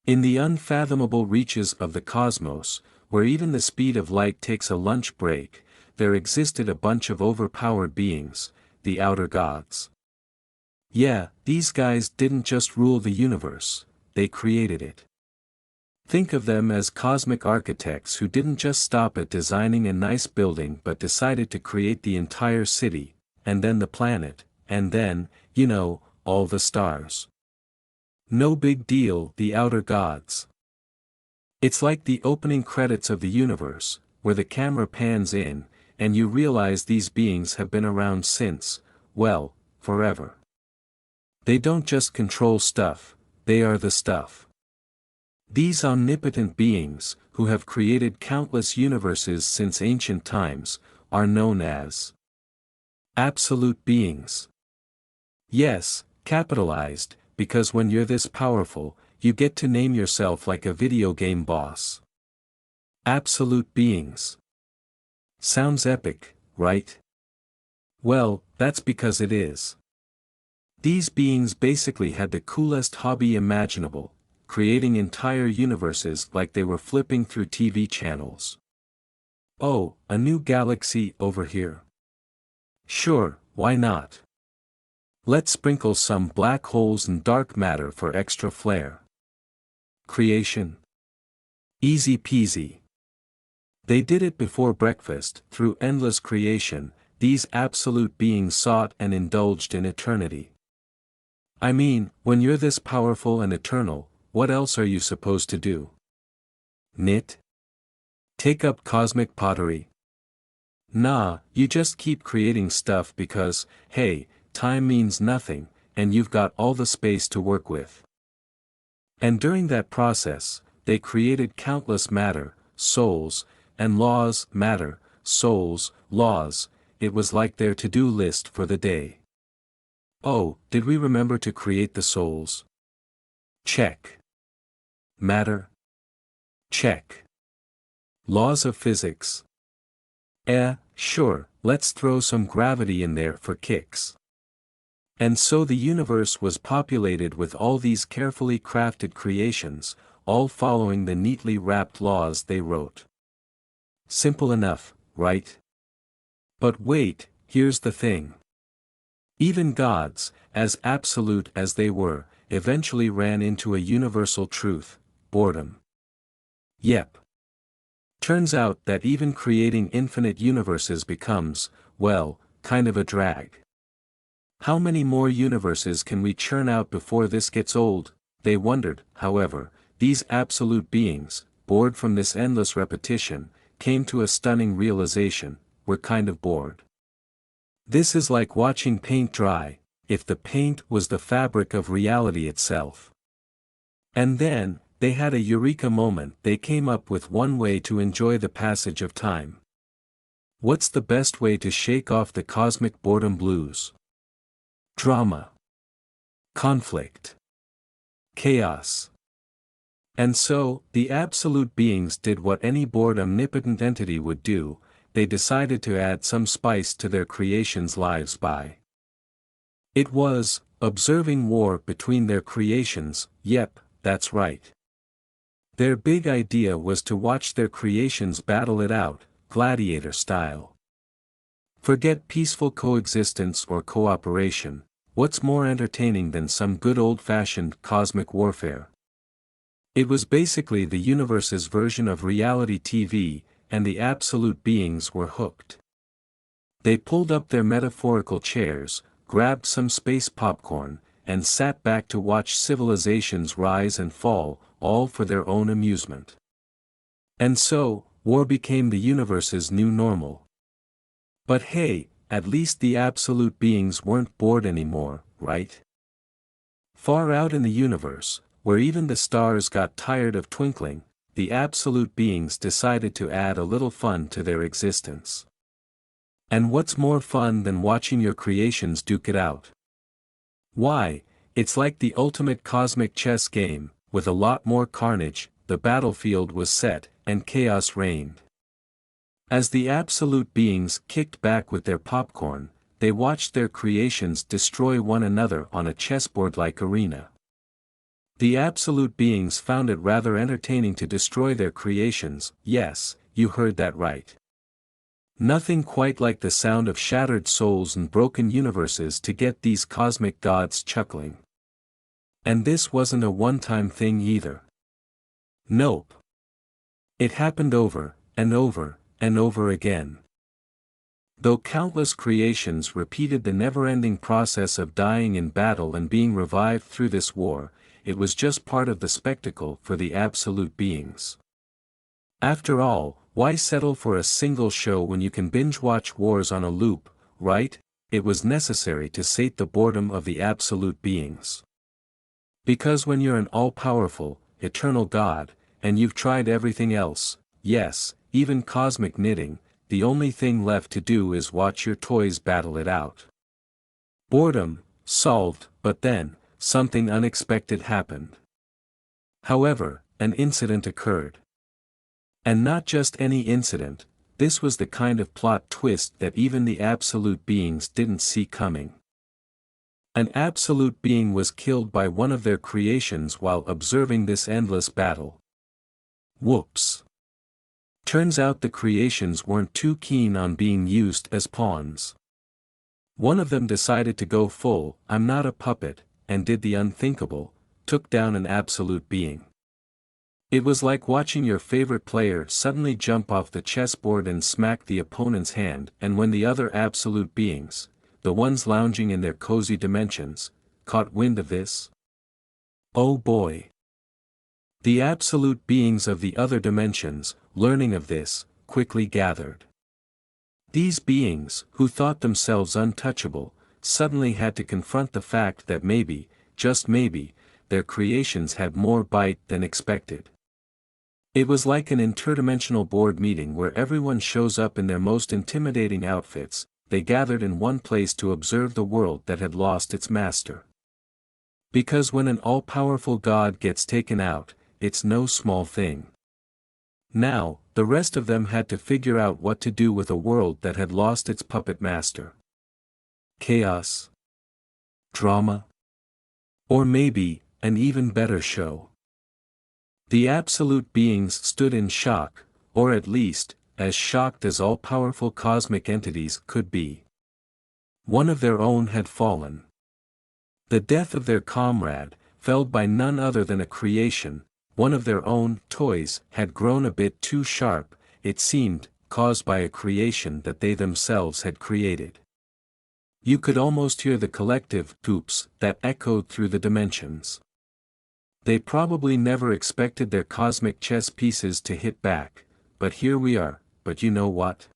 In the unfathomable reaches of the cosmos, where even the speed of light takes a lunch break, there existed a bunch of overpowered beings, the outer gods. Yeah, these guys didn't just rule the universe, they created it. Think of them as cosmic architects who didn't just stop at designing a nice building but decided to create the entire city, and then the planet, and then, all the stars. No big deal, the outer gods. It's like the opening credits of the universe, where the camera pans in, and you realize these beings have been around since, well, forever. They don't just control stuff, they are the stuff. These omnipotent beings, who have created countless universes since ancient times, are known as absolute beings. Yes, capitalized, because when you're this powerful, you get to name yourself like a video game boss. Absolute beings. Sounds epic, right? Well, that's because it is. These beings basically had the coolest hobby imaginable, creating entire universes like they were flipping through TV channels. Oh, a new galaxy over here. Sure, why not? Let's sprinkle some black holes and dark matter for extra flair. Creation. Easy peasy. They did it before breakfast. Through endless creation, these absolute beings sought and indulged in eternity. I mean, when you're this powerful and eternal, what else are you supposed to do? Knit? Take up cosmic pottery? Nah, you just keep creating stuff because, hey, time means nothing, and you've got all the space to work with. And during that process, they created countless matter, souls, and laws. Matter, souls, laws, it was like their to-do list for the day. Oh, did we remember to create the souls? Check. Matter? Check. Laws of physics? Sure, let's throw some gravity in there for kicks. And so the universe was populated with all these carefully crafted creations, all following the neatly wrapped laws they wrote. Simple enough, right? But wait, here's the thing. Even gods, as absolute as they were, eventually ran into a universal truth: boredom. Yep. Turns out that even creating infinite universes becomes, well, kind of a drag. How many more universes can we churn out before this gets old? They wondered. However, these absolute beings, bored from this endless repetition, came to a stunning realization: we're kind of bored. This is like watching paint dry, if the paint was the fabric of reality itself. And then, they had a eureka moment. They came up with one way to enjoy the passage of time. What's the best way to shake off the cosmic boredom blues? Drama. Conflict. Chaos. And so, the absolute beings did what any bored omnipotent entity would do: they decided to add some spice to their creations' lives by. It was, observing war between their creations. Yep, that's right. Their big idea was to watch their creations battle it out, gladiator style. Forget peaceful coexistence or cooperation. What's more entertaining than some good old-fashioned cosmic warfare? It was basically the universe's version of reality TV, and the absolute beings were hooked. They pulled up their metaphorical chairs, grabbed some space popcorn, and sat back to watch civilizations rise and fall, all for their own amusement. And so, war became the universe's new normal. But hey, at least the absolute beings weren't bored anymore, right? Far out in the universe, where even the stars got tired of twinkling, the absolute beings decided to add a little fun to their existence. And what's more fun than watching your creations duke it out? Why, it's like the ultimate cosmic chess game, with a lot more carnage. The battlefield was set, and chaos reigned. As the absolute beings kicked back with their popcorn, they watched their creations destroy one another on a chessboard-like arena. The absolute beings found it rather entertaining to destroy their creations. Yes, you heard that right. Nothing quite like the sound of shattered souls and broken universes to get these cosmic gods chuckling. And this wasn't a one-time thing either. Nope. It happened over, and over, and over again. Though countless creations repeated the never-ending process of dying in battle and being revived through this war, it was just part of the spectacle for the absolute beings. After all, why settle for a single show when you can binge-watch wars on a loop, right? It was necessary to sate the boredom of the absolute beings. Because when you're an all-powerful, eternal God, and you've tried everything else, yes, even cosmic knitting, the only thing left to do is watch your toys battle it out. Boredom, solved, but then, something unexpected happened. However, an incident occurred. And not just any incident, this was the kind of plot twist that even the absolute beings didn't see coming. An absolute being was killed by one of their creations while observing this endless battle. Whoops. Turns out the creations weren't too keen on being used as pawns. One of them decided to go full, "I'm not a puppet," and did the unthinkable, took down an absolute being. It was like watching your favorite player suddenly jump off the chessboard and smack the opponent's hand, and when the other absolute beings, the ones lounging in their cozy dimensions, caught wind of this. Oh boy! The absolute beings of the other dimensions, learning of this, quickly gathered. These beings, who thought themselves untouchable, suddenly had to confront the fact that maybe, just maybe, their creations had more bite than expected. It was like an interdimensional board meeting where everyone shows up in their most intimidating outfits. They gathered in one place to observe the world that had lost its master. Because when an all-powerful god gets taken out, it's no small thing. Now, the rest of them had to figure out what to do with a world that had lost its puppet master. Chaos? Drama? Or maybe, an even better show. The absolute beings stood in shock, or at least, as shocked as all-powerful cosmic entities could be. One of their own had fallen. The death of their comrade, felled by none other than a creation, one of their own toys, had grown a bit too sharp, it seemed, caused by a creation that they themselves had created. You could almost hear the collective "oops" that echoed through the dimensions. They probably never expected their cosmic chess pieces to hit back, but here we are. But you know what?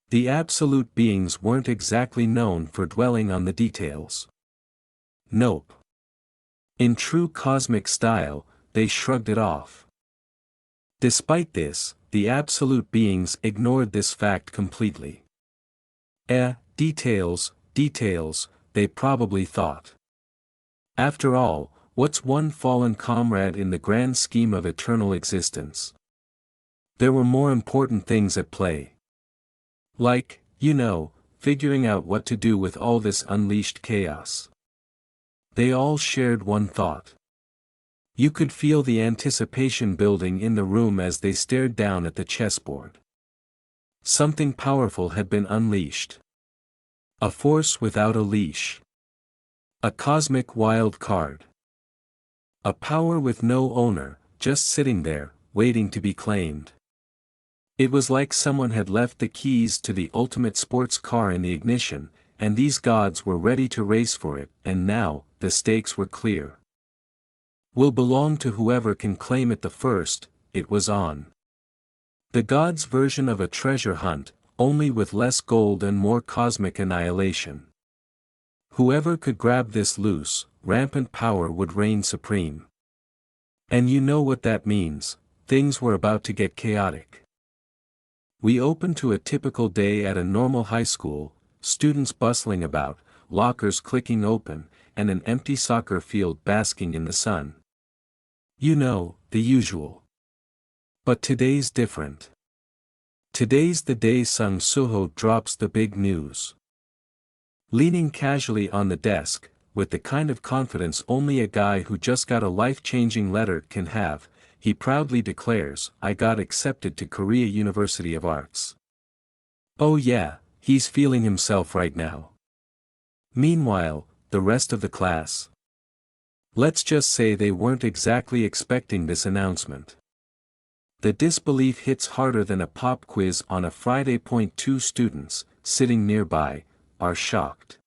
The absolute beings weren't exactly known for dwelling on the details. Nope. In true cosmic style, they shrugged it off. Despite this, the absolute beings ignored this fact completely. Details, they probably thought. After all, what's one fallen comrade in the grand scheme of eternal existence? There were more important things at play. Like, figuring out what to do with all this unleashed chaos. They all shared one thought. You could feel the anticipation building in the room as they stared down at the chessboard. Something powerful had been unleashed. A force without a leash. A cosmic wild card. A power with no owner, just sitting there, waiting to be claimed. It was like someone had left the keys to the ultimate sports car in the ignition, and these gods were ready to race for it, and now, the stakes were clear. Will belong to whoever can claim it the first. It was on. The gods' version of a treasure hunt, only with less gold and more cosmic annihilation. Whoever could grab this loose, rampant power would reign supreme. And you know what that means, things were about to get chaotic. We opened to a typical day at a normal high school, students bustling about, lockers clicking open, and an empty soccer field basking in the sun. The usual. But today's different. Today's the day Sung Suho drops the big news. Leaning casually on the desk, with the kind of confidence only a guy who just got a life-changing letter can have, he proudly declares, "I got accepted to Korea University of Arts." Oh yeah, he's feeling himself right now. Meanwhile, the rest of the class. Let's just say they weren't exactly expecting this announcement. The disbelief hits harder than a pop quiz on a Friday. Two students, sitting nearby, are shocked.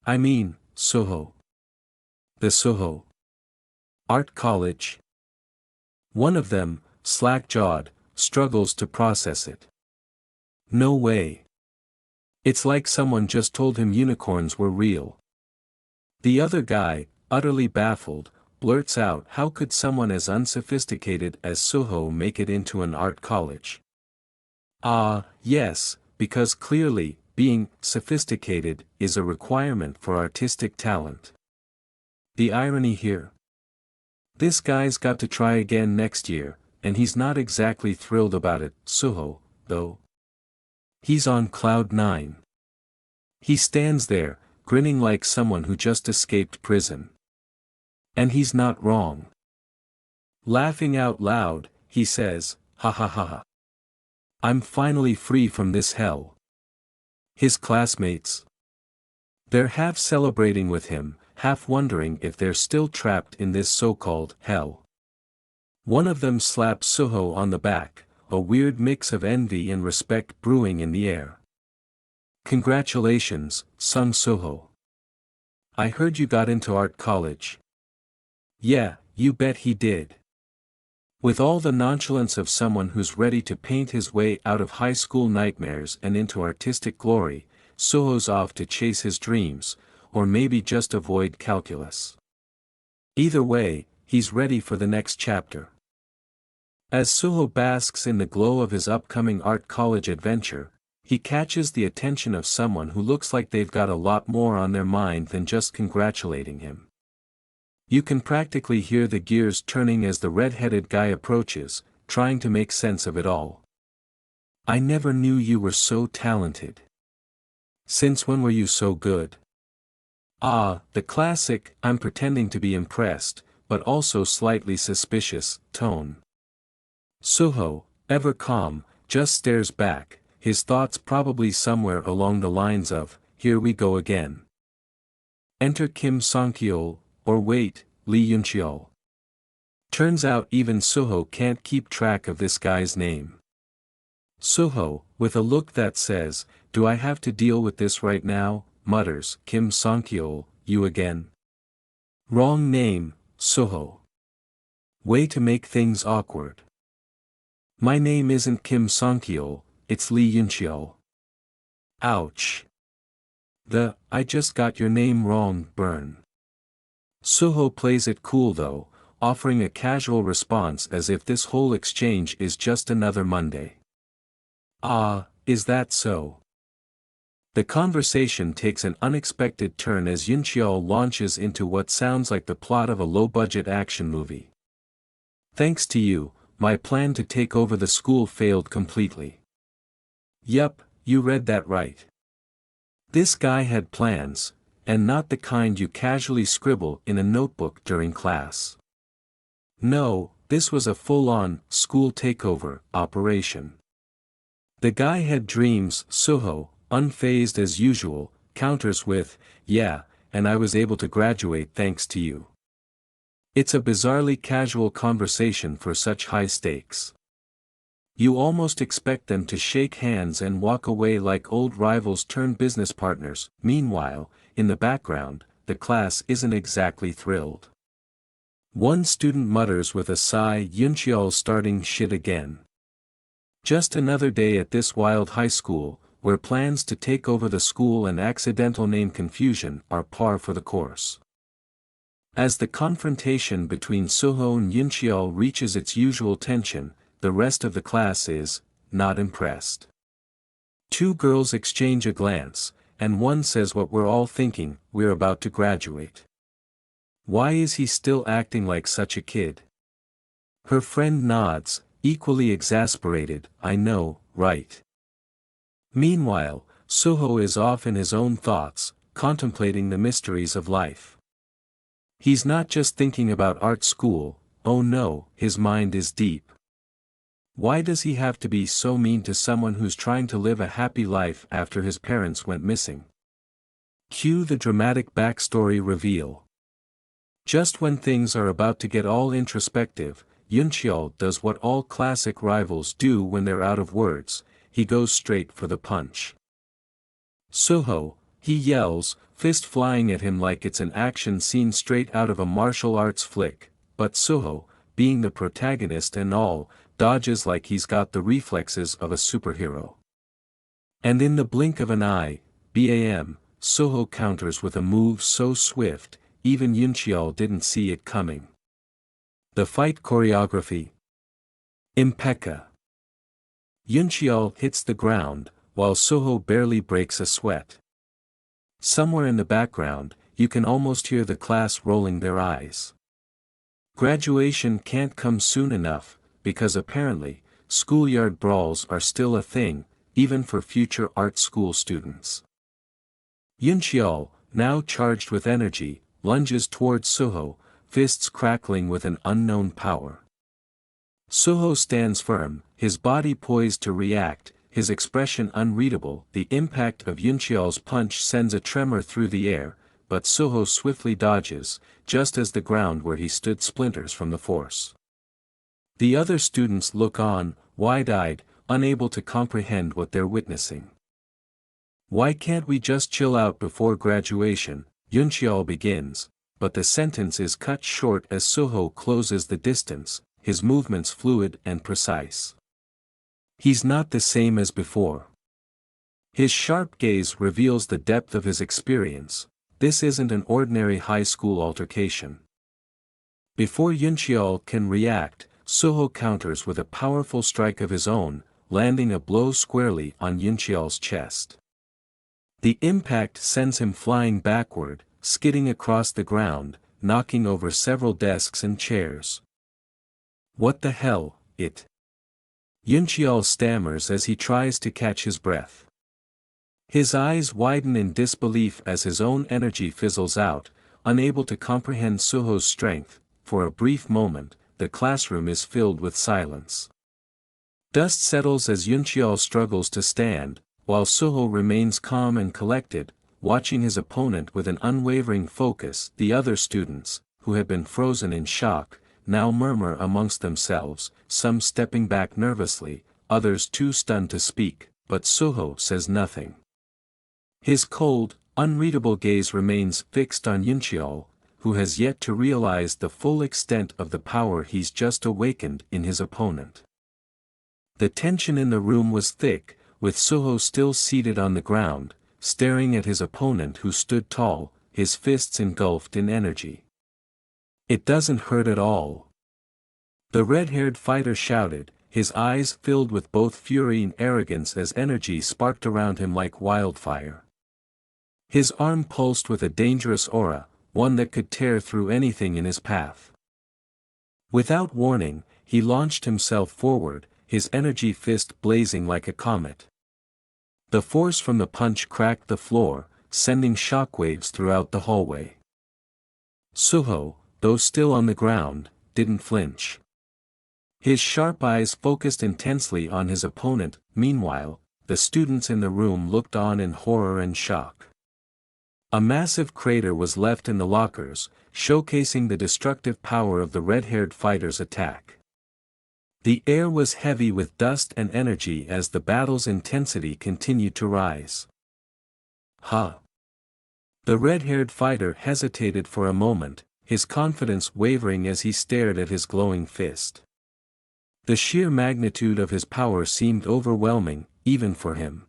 I mean, Soho. The Soho Art College. One of them, slack-jawed, struggles to process it. No way. It's like someone just told him unicorns were real. The other guy, utterly baffled, blurts out, "How could someone as unsophisticated as Soho make it into an art college?" Yes, because clearly, being sophisticated is a requirement for artistic talent. The irony here? This guy's got to try again next year, and he's not exactly thrilled about it, Soho, though. He's on cloud 9. He stands there, grinning like someone who just escaped prison. And he's not wrong. Laughing out loud, he says, "Ha ha ha ha. I'm finally free from this hell." His classmates? They're half celebrating with him, half wondering if they're still trapped in this so-called hell. One of them slaps Soho on the back, a weird mix of envy and respect brewing in the air. "Congratulations, Sung Soho. I heard you got into art college." Yeah, you bet he did. With all the nonchalance of someone who's ready to paint his way out of high school nightmares and into artistic glory, Soho's off to chase his dreams, or maybe just avoid calculus. Either way, he's ready for the next chapter. As Soho basks in the glow of his upcoming art college adventure, he catches the attention of someone who looks like they've got a lot more on their mind than just congratulating him. You can practically hear the gears turning as the red-headed guy approaches, trying to make sense of it all. "I never knew you were so talented. Since when were you so good?" The classic, "I'm pretending to be impressed, but also slightly suspicious," tone. Soho, ever calm, just stares back, his thoughts probably somewhere along the lines of, "Here we go again." Enter Kim Song-kyeol, or wait, Lee Yun-cheol. Turns out even Soho can't keep track of this guy's name. Soho, with a look that says, "Do I have to deal with this right now?" mutters, "Kim Song-kyeol, you again? Wrong name, Soho. Way to make things awkward." "My name isn't Kim Song-kyeol, it's Lee Yun-cheol." Ouch. I just got your name wrong, burn. Soho plays it cool though, offering a casual response as if this whole exchange is just another Monday. Is that so? The conversation takes an unexpected turn as Yun-cheol launches into what sounds like the plot of a low-budget action movie. "Thanks to you, my plan to take over the school failed completely." Yup, you read that right. This guy had plans, and not the kind you casually scribble in a notebook during class. No, this was a full-on, school takeover, operation. The guy had dreams. Soho, unfazed as usual, counters with, "Yeah, and I was able to graduate thanks to you." It's a bizarrely casual conversation for such high stakes. You almost expect them to shake hands and walk away like old rivals turned business partners. Meanwhile, in the background, the class isn't exactly thrilled. One student mutters with a sigh, "Yun-cheol's starting shit again." Just another day at this wild high school, where plans to take over the school and accidental name confusion are par for the course. As the confrontation between Soho and Yun-cheol reaches its usual tension, the rest of the class is not impressed. Two girls exchange a glance, and one says what we're all thinking, "We're about to graduate. Why is he still acting like such a kid?" Her friend nods, equally exasperated, "I know, right?" Meanwhile, Soho is off in his own thoughts, contemplating the mysteries of life. He's not just thinking about art school, oh no, his mind is deep. Why does he have to be so mean to someone who's trying to live a happy life after his parents went missing? Cue the dramatic backstory reveal. Just when things are about to get all introspective, Yuncheol does what all classic rivals do when they're out of words, he goes straight for the punch. Suho, he yells, fist flying at him like it's an action scene straight out of a martial arts flick, but Suho, being the protagonist and all, dodges like he's got the reflexes of a superhero. And in the blink of an eye, Suho counters with a move so swift, even Yuncheol didn't see it coming. The fight choreography. Impeccable. Yuncheol hits the ground, while Suho barely breaks a sweat. Somewhere in the background, you can almost hear the class rolling their eyes. Graduation can't come soon enough, because apparently, schoolyard brawls are still a thing, even for future art school students. Yuncheol, now charged with energy, lunges towards Suho, fists crackling with an unknown power. Suho stands firm, his body poised to react, his expression unreadable. The impact of Yuncheol's punch sends a tremor through the air, but Suho swiftly dodges, just as the ground where he stood splinters from the force. The other students look on, wide-eyed, unable to comprehend what they're witnessing. Why can't we just chill out before graduation? Yuncheol begins, but the sentence is cut short as Suho closes the distance, his movements fluid and precise. He's not the same as before. His sharp gaze reveals the depth of his experience. This isn't an ordinary high school altercation. Before Yuncheol can react, Suho counters with a powerful strike of his own, landing a blow squarely on Yuncheol's chest. The impact sends him flying backward, skidding across the ground, knocking over several desks and chairs. What the hell, it? Yuncheol stammers as he tries to catch his breath. His eyes widen in disbelief as his own energy fizzles out, unable to comprehend Suho's strength. For a brief moment, the classroom is filled with silence. Dust settles as Yuncheol struggles to stand, while Suho remains calm and collected, watching his opponent with an unwavering focus. The other students, who had been frozen in shock, now murmur amongst themselves, some stepping back nervously, others too stunned to speak, but Suho says nothing. His cold, unreadable gaze remains fixed on Yuncheol, who has yet to realize the full extent of the power he's just awakened in his opponent. The tension in the room was thick, with Suho still seated on the ground, staring at his opponent who stood tall, his fists engulfed in energy. It doesn't hurt at all. The red-haired fighter shouted, his eyes filled with both fury and arrogance as energy sparked around him like wildfire. His arm pulsed with a dangerous aura, one that could tear through anything in his path. Without warning, he launched himself forward, his energy fist blazing like a comet. The force from the punch cracked the floor, sending shockwaves throughout the hallway. Suho, though still on the ground, didn't flinch. His sharp eyes focused intensely on his opponent. Meanwhile, the students in the room looked on in horror and shock. A massive crater was left in the lockers, showcasing the destructive power of the red-haired fighter's attack. The air was heavy with dust and energy as the battle's intensity continued to rise. Ha! The red-haired fighter hesitated for a moment, his confidence wavering as he stared at his glowing fist. The sheer magnitude of his power seemed overwhelming, even for him.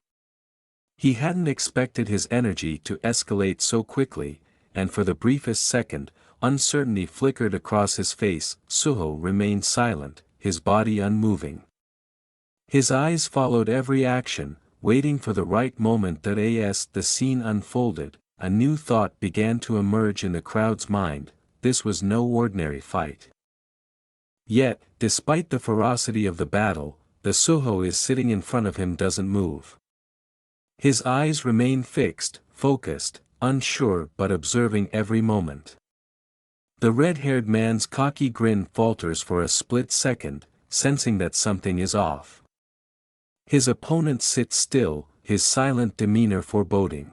He hadn't expected his energy to escalate so quickly, and for the briefest second, uncertainty flickered across his face. Suho remained silent, his body unmoving. His eyes followed every action, waiting for the right moment that as the scene unfolded, a new thought began to emerge in the crowd's mind: this was no ordinary fight. Yet, despite the ferocity of the battle, the Suho is sitting in front of him doesn't move. His eyes remain fixed, focused, unsure but observing every moment. The red-haired man's cocky grin falters for a split second, sensing that something is off. His opponent sits still, his silent demeanor foreboding.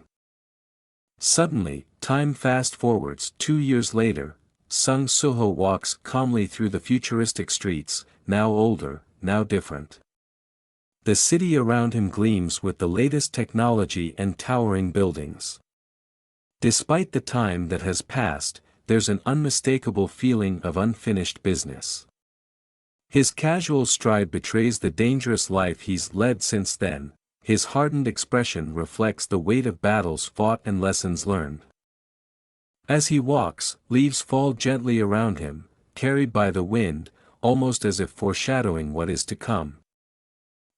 Suddenly, time fast-forwards 2 years later. Sung Suho walks calmly through the futuristic streets, now older, now different. The city around him gleams with the latest technology and towering buildings. Despite the time that has passed, there's an unmistakable feeling of unfinished business. His casual stride betrays the dangerous life he's led since then, his hardened expression reflects the weight of battles fought and lessons learned. As he walks, leaves fall gently around him, carried by the wind, almost as if foreshadowing what is to come.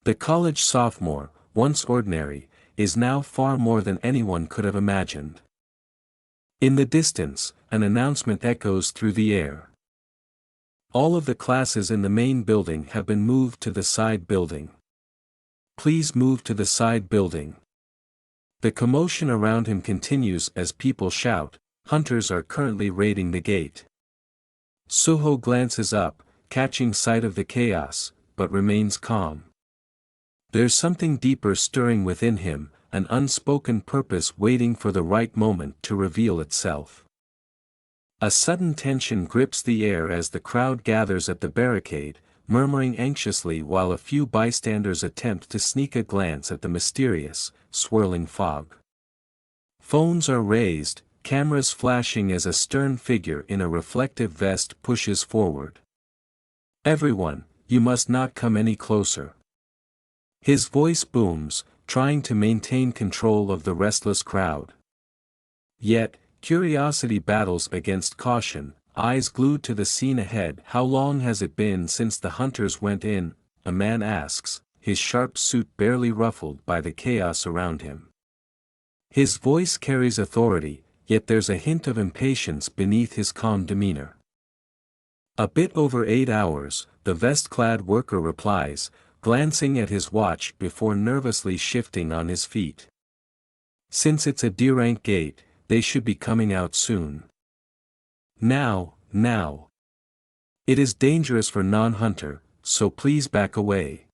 The college sophomore, once ordinary, is now far more than anyone could have imagined. In the distance, an announcement echoes through the air. All of the classes in the main building have been moved to the side building. Please move to the side building. The commotion around him continues as people shout. Hunters are currently raiding the gate. Suho glances up, catching sight of the chaos, but remains calm. There's something deeper stirring within him, an unspoken purpose waiting for the right moment to reveal itself. A sudden tension grips the air as the crowd gathers at the barricade, murmuring anxiously while a few bystanders attempt to sneak a glance at the mysterious, swirling fog. Phones are raised, cameras flashing as a stern figure in a reflective vest pushes forward. Everyone, you must not come any closer. His voice booms, trying to maintain control of the restless crowd. Yet, curiosity battles against caution, eyes glued to the scene ahead. How long has it been since the hunters went in? A man asks, his sharp suit barely ruffled by the chaos around him. His voice carries authority, yet there's a hint of impatience beneath his calm demeanor. A bit over 8 hours, the vest-clad worker replies, glancing at his watch before nervously shifting on his feet. Since it's a D-rank gate, they should be coming out soon. Now. It is dangerous for non-hunter, so please back away.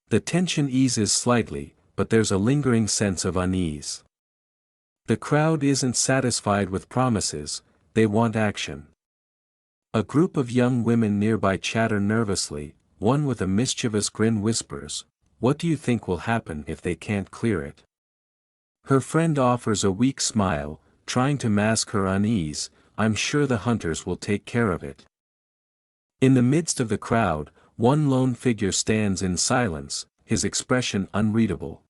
The tension eases slightly, but there's a lingering sense of unease. The crowd isn't satisfied with promises, they want action. A group of young women nearby chatter nervously, one with a mischievous grin whispers, "What do you think will happen if they can't clear it?" Her friend offers a weak smile, trying to mask her unease, "I'm sure the hunters will take care of it." In the midst of the crowd, one lone figure stands in silence, his expression unreadable.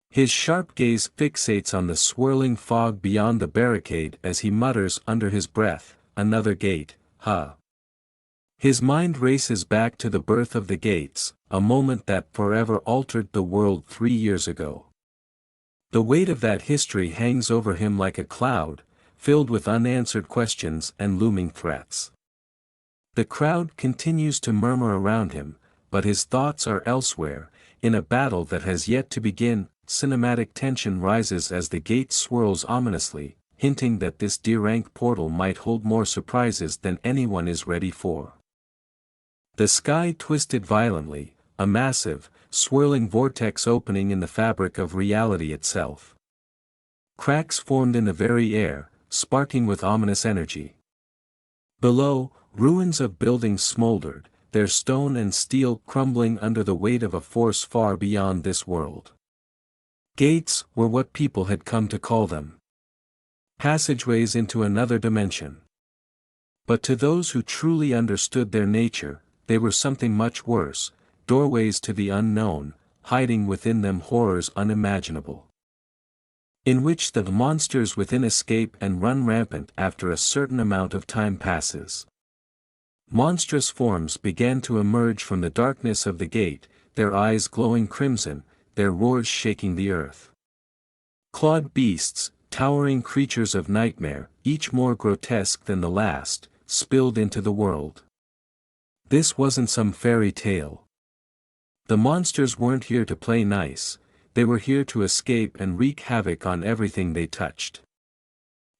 His sharp gaze fixates on the swirling fog beyond the barricade as he mutters under his breath, "Another gate, huh?" His mind races back to the birth of the gates, a moment that forever altered the world 3 years ago. The weight of that history hangs over him like a cloud, filled with unanswered questions and looming threats. The crowd continues to murmur around him, but his thoughts are elsewhere, in a battle that has yet to begin. Cinematic tension rises as the gate swirls ominously, hinting that this D-rank portal might hold more surprises than anyone is ready for. The sky twisted violently, a massive, swirling vortex opening in the fabric of reality itself. Cracks formed in the very air, sparking with ominous energy. Below, ruins of buildings smoldered, their stone and steel crumbling under the weight of a force far beyond this world. Gates were what people had come to call them. Passageways into another dimension. But to those who truly understood their nature, they were something much worse, doorways to the unknown, hiding within them horrors unimaginable. In which the monsters within escape and run rampant after a certain amount of time passes. Monstrous forms began to emerge from the darkness of the gate, their eyes glowing crimson, their roars shaking the earth. Clawed beasts, towering creatures of nightmare, each more grotesque than the last, spilled into the world. This wasn't some fairy tale. The monsters weren't here to play nice, they were here to escape and wreak havoc on everything they touched.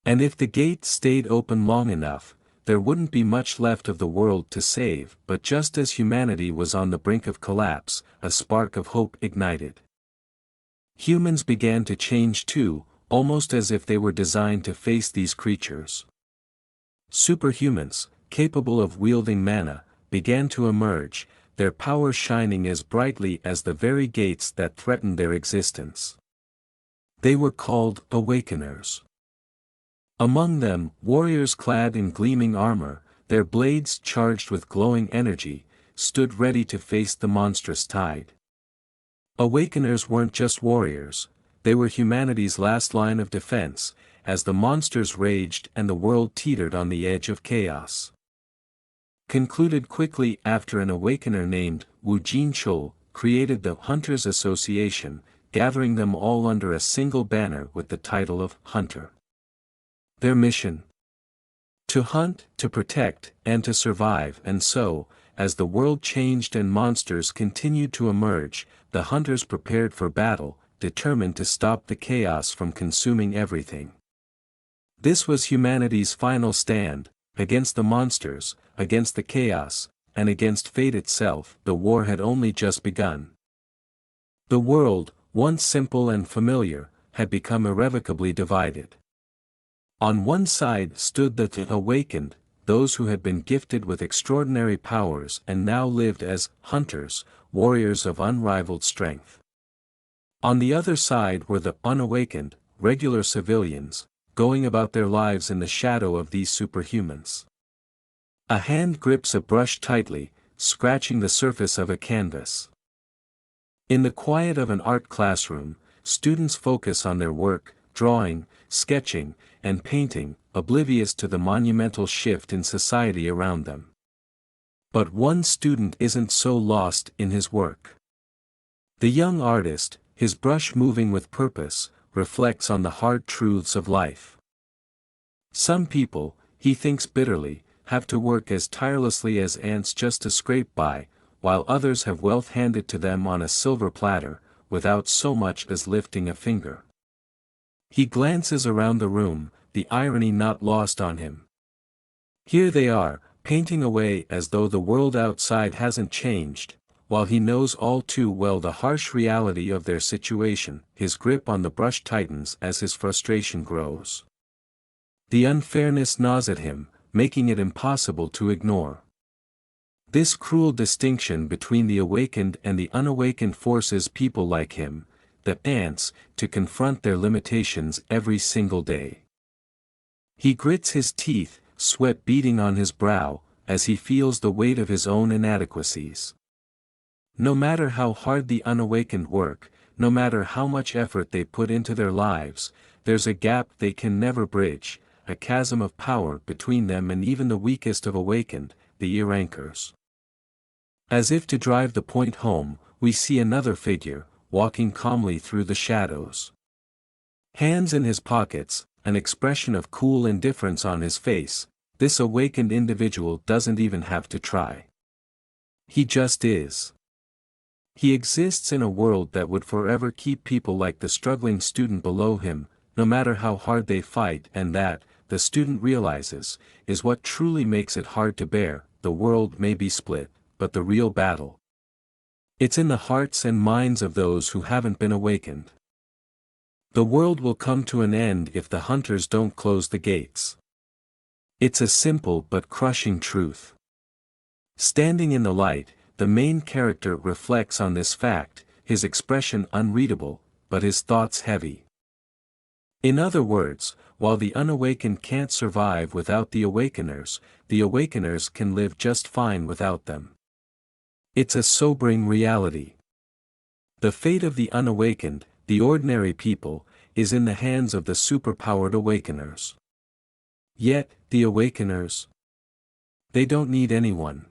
And if the gate stayed open long enough, there wouldn't be much left of the world to save. But just as humanity was on the brink of collapse, a spark of hope ignited. Humans began to change too, almost as if they were designed to face these creatures. Superhumans, capable of wielding mana, began to emerge, their power shining as brightly as the very gates that threatened their existence. They were called Awakeners. Among them, warriors clad in gleaming armor, their blades charged with glowing energy, stood ready to face the monstrous tide. Awakeners weren't just warriors, they were humanity's last line of defense, as the monsters raged and the world teetered on the edge of chaos. Concluded quickly after an awakener named Wu Jinchou created the Hunters Association, gathering them all under a single banner with the title of Hunter. Their mission? To hunt, to protect, and to survive. And so, as the world changed and monsters continued to emerge, the hunters prepared for battle, determined to stop the chaos from consuming everything. This was humanity's final stand, against the monsters, against the chaos, and against fate itself. The war had only just begun. The world, once simple and familiar, had become irrevocably divided. On one side stood the awakened, those who had been gifted with extraordinary powers and now lived as hunters, warriors of unrivaled strength. On the other side were the unawakened, regular civilians, going about their lives in the shadow of these superhumans. A hand grips a brush tightly, scratching the surface of a canvas. In the quiet of an art classroom, students focus on their work, drawing, sketching, and painting, oblivious to the monumental shift in society around them. But one student isn't so lost in his work. The young artist, his brush moving with purpose, reflects on the hard truths of life. Some people, he thinks bitterly, have to work as tirelessly as ants just to scrape by, while others have wealth handed to them on a silver platter, without so much as lifting a finger. He glances around the room, the irony not lost on him. Here they are, painting away as though the world outside hasn't changed, while he knows all too well the harsh reality of their situation. His grip on the brush tightens as his frustration grows. The unfairness gnaws at him, making it impossible to ignore. This cruel distinction between the awakened and the unawakened forces people like him, the ants, to confront their limitations every single day. He grits his teeth, sweat beading on his brow, as he feels the weight of his own inadequacies. No matter how hard the unawakened work, no matter how much effort they put into their lives, there's a gap they can never bridge, a chasm of power between them and even the weakest of awakened, the ear-anchors. As if to drive the point home, we see another figure, walking calmly through the shadows. Hands in his pockets, an expression of cool indifference on his face, this awakened individual doesn't even have to try. He just is. He exists in a world that would forever keep people like the struggling student below him, no matter how hard they fight, and that, the student realizes, is what truly makes it hard to bear. The world may be split, but the real battle, it's in the hearts and minds of those who haven't been awakened. The world will come to an end if the hunters don't close the gates. It's a simple but crushing truth. Standing in the light, the main character reflects on this fact, his expression unreadable, but his thoughts heavy. In other words, while the unawakened can't survive without the awakeners can live just fine without them. It's a sobering reality. The fate of the unawakened, the ordinary people, is in the hands of the superpowered awakeners. Yet, the awakeners, they don't need anyone.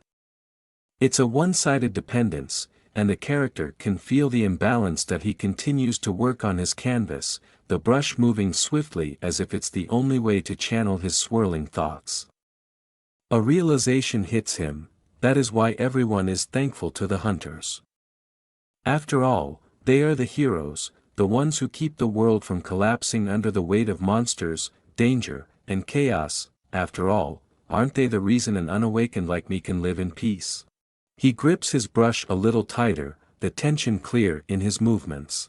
It's a one-sided dependence, and the character can feel the imbalance that he continues to work on his canvas, the brush moving swiftly as if it's the only way to channel his swirling thoughts. A realization hits him, that is why everyone is thankful to the hunters. After all, They are the heroes, the ones who keep the world from collapsing under the weight of monsters, danger, and chaos. After all, aren't they the reason an unawakened like me can live in peace? He grips his brush a little tighter, the tension clear in his movements.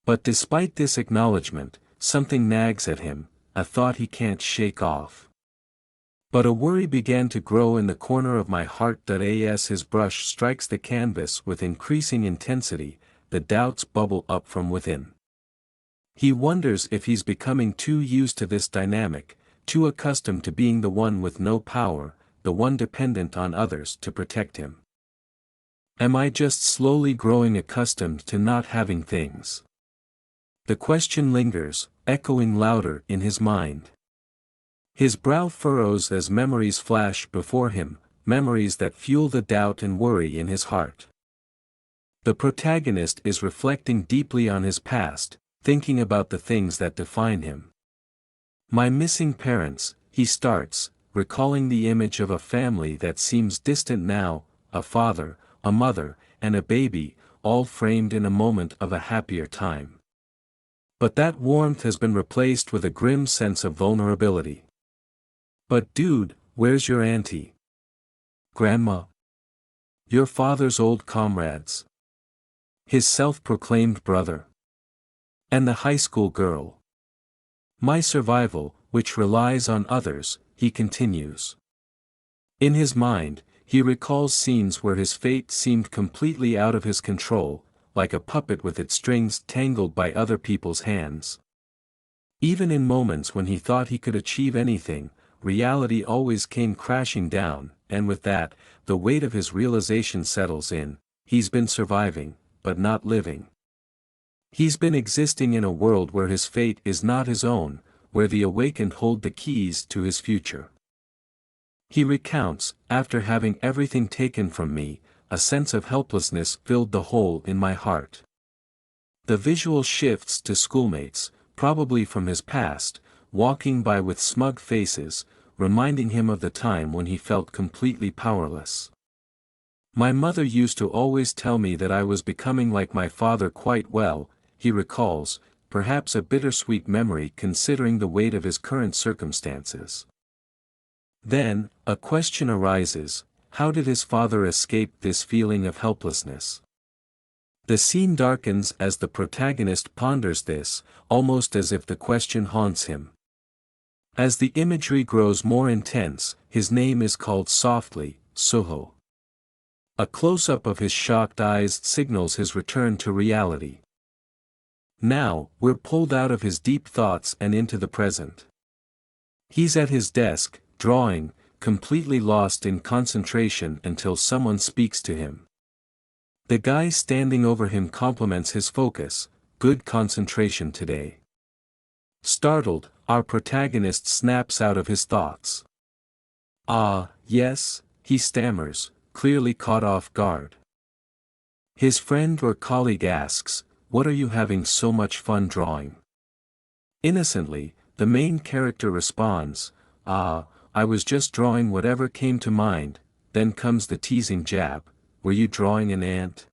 But despite this acknowledgement, something nags at him, a thought he can't shake off. But a worry began to grow in the corner of my heart. As his brush strikes the canvas with increasing intensity, the doubts bubble up from within. He wonders if he's becoming too used to this dynamic, too accustomed to being the one with no power, the one dependent on others to protect him. Am I just slowly growing accustomed to not having things? The question lingers, echoing louder in his mind. His brow furrows as memories flash before him, memories that fuel the doubt and worry in his heart. The protagonist is reflecting deeply on his past, thinking about the things that define him. My missing parents, he starts, recalling the image of a family that seems distant now, a father, a mother, and a baby, all framed in a moment of a happier time. But that warmth has been replaced with a grim sense of vulnerability. But dude, where's your auntie? Grandma? Your father's old comrades? His self-proclaimed brother? And the high school girl? My survival, which relies on others, he continues. In his mind, he recalls scenes where his fate seemed completely out of his control, like a puppet with its strings tangled by other people's hands. Even in moments when he thought he could achieve anything, reality always came crashing down, and with that, the weight of his realization settles in. He's been surviving, but not living. He's been existing in a world where his fate is not his own, where the awakened hold the keys to his future. He recounts, after having everything taken from me, a sense of helplessness filled the hole in my heart. The visual shifts to schoolmates, probably from his past, walking by with smug faces, reminding him of the time when he felt completely powerless. My mother used to always tell me that I was becoming like my father quite well, he recalls, perhaps a bittersweet memory considering the weight of his current circumstances. Then, a question arises, how did his father escape this feeling of helplessness? The scene darkens as the protagonist ponders this, almost as if the question haunts him. As the imagery grows more intense, his name is called softly, Soho. A close-up of his shocked eyes signals his return to reality. Now, we're pulled out of his deep thoughts and into the present. He's at his desk, drawing, completely lost in concentration until someone speaks to him. The guy standing over him compliments his focus, good concentration today. Startled, our protagonist snaps out of his thoughts. Ah, yes, he stammers, clearly caught off guard. His friend or colleague asks, what are you having so much fun drawing? Innocently, the main character responds, I was just drawing whatever came to mind. Then comes the teasing jab, were you drawing an ant?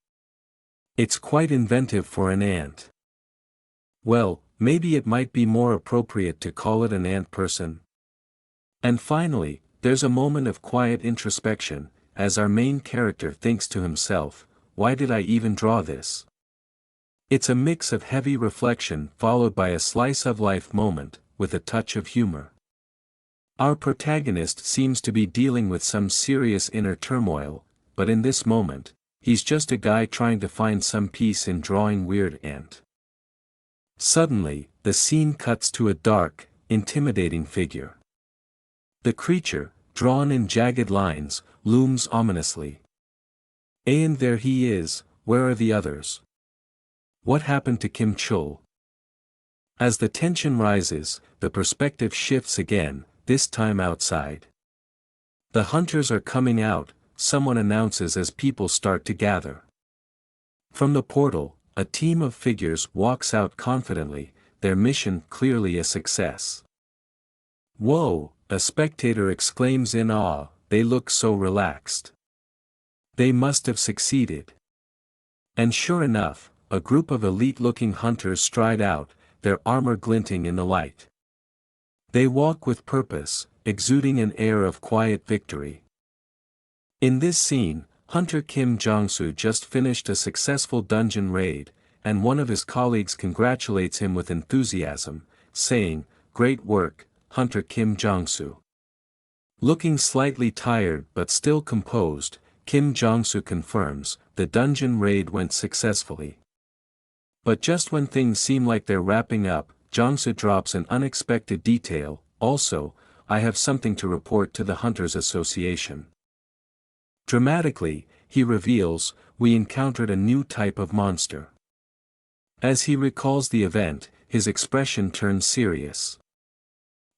It's quite inventive for an ant. Well, maybe it might be more appropriate to call it an ant person. And finally, there's a moment of quiet introspection, as our main character thinks to himself, why did I even draw this? It's a mix of heavy reflection followed by a slice-of-life moment, with a touch of humor. Our protagonist seems to be dealing with some serious inner turmoil, but in this moment, he's just a guy trying to find some peace in drawing weird ant. Suddenly, the scene cuts to a dark, intimidating figure. The creature, drawn in jagged lines, looms ominously. And there he is, where are the others? What happened to Kim Chul? As the tension rises, the perspective shifts again, this time outside. The hunters are coming out, someone announces as people start to gather. From the portal, a team of figures walks out confidently, their mission clearly a success. Whoa, a spectator exclaims in awe, they look so relaxed. They must have succeeded. And sure enough, a group of elite-looking hunters stride out, their armor glinting in the light. They walk with purpose, exuding an air of quiet victory. In this scene, Hunter Kim Jong-soo just finished a successful dungeon raid, and one of his colleagues congratulates him with enthusiasm, saying, "Great work, Hunter Kim Jong-soo." Looking slightly tired but still composed, Kim Jong-soo confirms, the dungeon raid went successfully. But just when things seem like they're wrapping up, Jong-soo drops an unexpected detail, "Also, I have something to report to the Hunters Association." Dramatically, he reveals, "We encountered a new type of monster." As he recalls the event, his expression turns serious.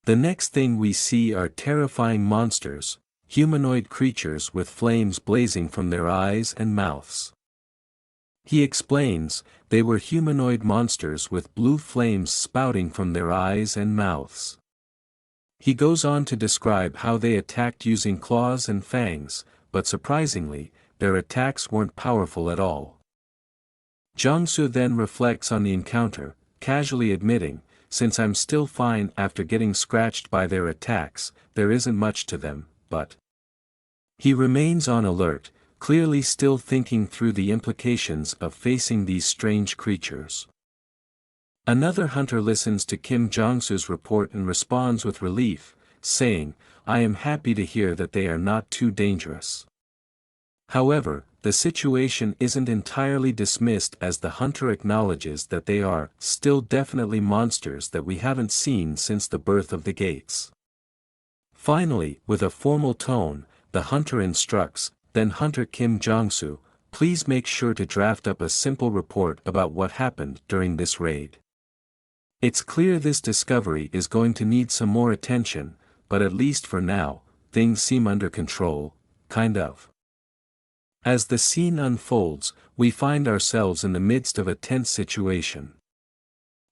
The next thing we see are terrifying monsters, humanoid creatures with flames blazing from their eyes and mouths. He explains, they were humanoid monsters with blue flames spouting from their eyes and mouths. He goes on to describe how they attacked using claws and fangs, but surprisingly, their attacks weren't powerful at all. Jong-soo then reflects on the encounter, casually admitting, "Since I'm still fine after getting scratched by their attacks, there isn't much to them, but..." He remains on alert, clearly still thinking through the implications of facing these strange creatures. Another hunter listens to Kim Jong-soo's report and responds with relief, saying, "I am happy to hear that they are not too dangerous." However, the situation isn't entirely dismissed as the hunter acknowledges that they are still definitely monsters that we haven't seen since the birth of the gates. Finally, with a formal tone, the hunter instructs, "Then Hunter Kim Jong-soo, please make sure to draft up a simple report about what happened during this raid." It's clear this discovery is going to need some more attention, but at least for now, things seem under control, kind of. As the scene unfolds, we find ourselves in the midst of a tense situation.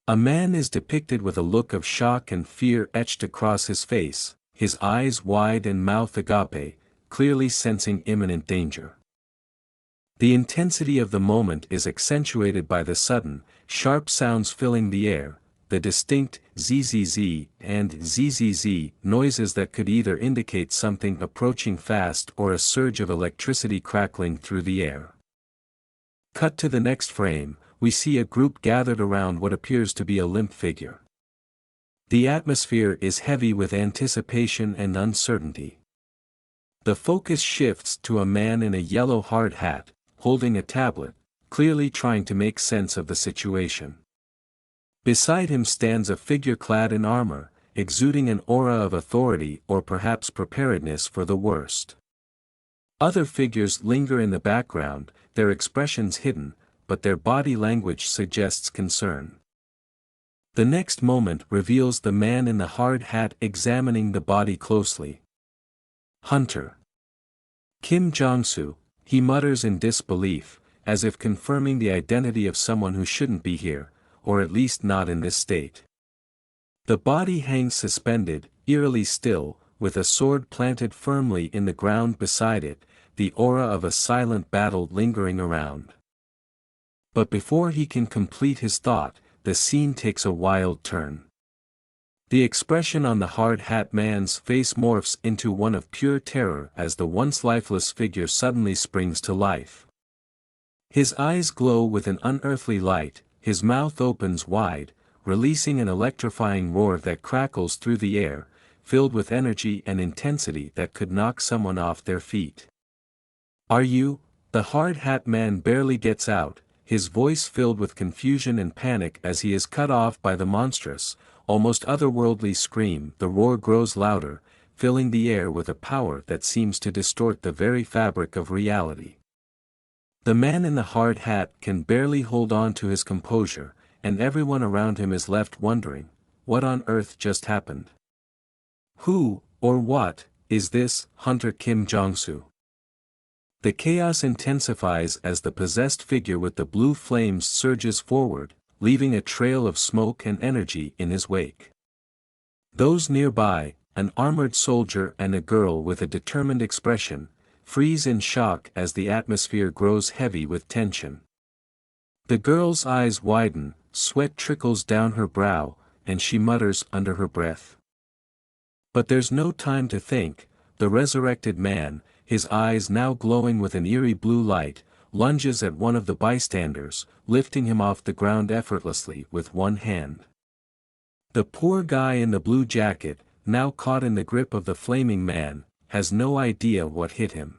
A man is depicted with a look of shock and fear etched across his face, his eyes wide and mouth agape, clearly sensing imminent danger. The intensity of the moment is accentuated by the sudden, sharp sounds filling the air, the distinct zzz and zzz noises that could either indicate something approaching fast or a surge of electricity crackling through the air. Cut to the next frame, we see a group gathered around what appears to be a limp figure. The atmosphere is heavy with anticipation and uncertainty. The focus shifts to a man in a yellow hard hat, holding a tablet, clearly trying to make sense of the situation. Beside him stands a figure clad in armor, exuding an aura of authority or perhaps preparedness for the worst. Other figures linger in the background, their expressions hidden, but their body language suggests concern. The next moment reveals the man in the hard hat examining the body closely. "Hunter Kim Jong-soo," he mutters in disbelief, as if confirming the identity of someone who shouldn't be here, or at least not in this state. The body hangs suspended, eerily still, with a sword planted firmly in the ground beside it, the aura of a silent battle lingering around. But before he can complete his thought, the scene takes a wild turn. The expression on the hard hat man's face morphs into one of pure terror as the once lifeless figure suddenly springs to life. His eyes glow with an unearthly light, his mouth opens wide, releasing an electrifying roar that crackles through the air, filled with energy and intensity that could knock someone off their feet. "Are you?" The hard hat man barely gets out, his voice filled with confusion and panic as he is cut off by the monstrous, almost otherworldly scream. The roar grows louder, filling the air with a power that seems to distort the very fabric of reality. The man in the hard hat can barely hold on to his composure, and everyone around him is left wondering, what on earth just happened? Who, or what, is this Hunter Kim Jong-soo? The chaos intensifies as the possessed figure with the blue flames surges forward, leaving a trail of smoke and energy in his wake. Those nearby, an armored soldier and a girl with a determined expression, freeze in shock as the atmosphere grows heavy with tension. The girl's eyes widen, sweat trickles down her brow, and she mutters under her breath. But there's no time to think. The resurrected man, his eyes now glowing with an eerie blue light, lunges at one of the bystanders, lifting him off the ground effortlessly with one hand. The poor guy in the blue jacket, now caught in the grip of the flaming man, has no idea what hit him.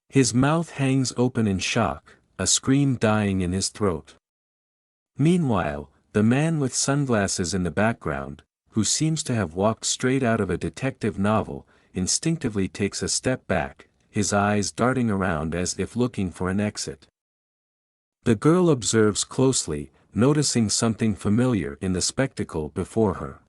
His mouth hangs open in shock, a scream dying in his throat. Meanwhile, the man with sunglasses in the background, who seems to have walked straight out of a detective novel, instinctively takes a step back, his eyes darting around as if looking for an exit. The girl observes closely, noticing something familiar in the spectacle before her.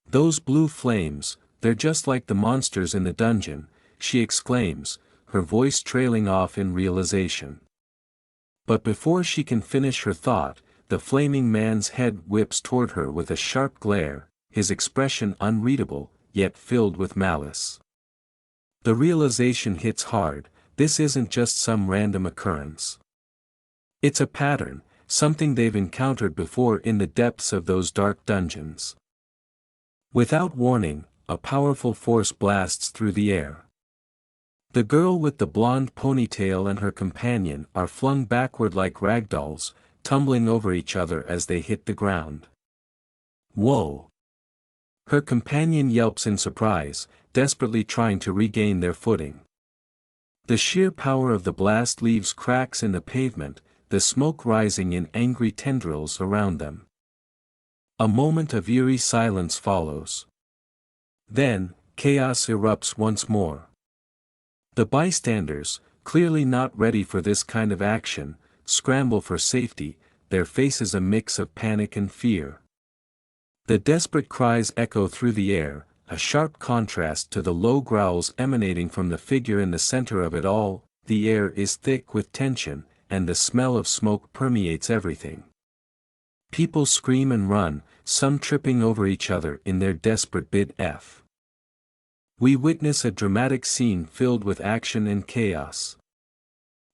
Those blue flames, they're just like the monsters in the dungeon, she exclaims, her voice trailing off in realization. But before she can finish her thought, the flaming man's head whips toward her with a sharp glare, his expression unreadable, yet filled with malice. The realization hits hard, this isn't just some random occurrence. It's a pattern, something they've encountered before in the depths of those dark dungeons. Without warning, a powerful force blasts through the air. The girl with the blonde ponytail and her companion are flung backward like ragdolls, tumbling over each other as they hit the ground. Whoa! Her companion yelps in surprise, desperately trying to regain their footing. The sheer power of the blast leaves cracks in the pavement, the smoke rising in angry tendrils around them. A moment of eerie silence follows. Then, chaos erupts once more. The bystanders, clearly not ready for this kind of action, scramble for safety, their faces a mix of panic and fear. The desperate cries echo through the air, a sharp contrast to the low growls emanating from the figure in the center of it all. The air is thick with tension, and the smell of smoke permeates everything. People scream and run, some tripping over each other in their desperate bid. We witness a dramatic scene filled with action and chaos.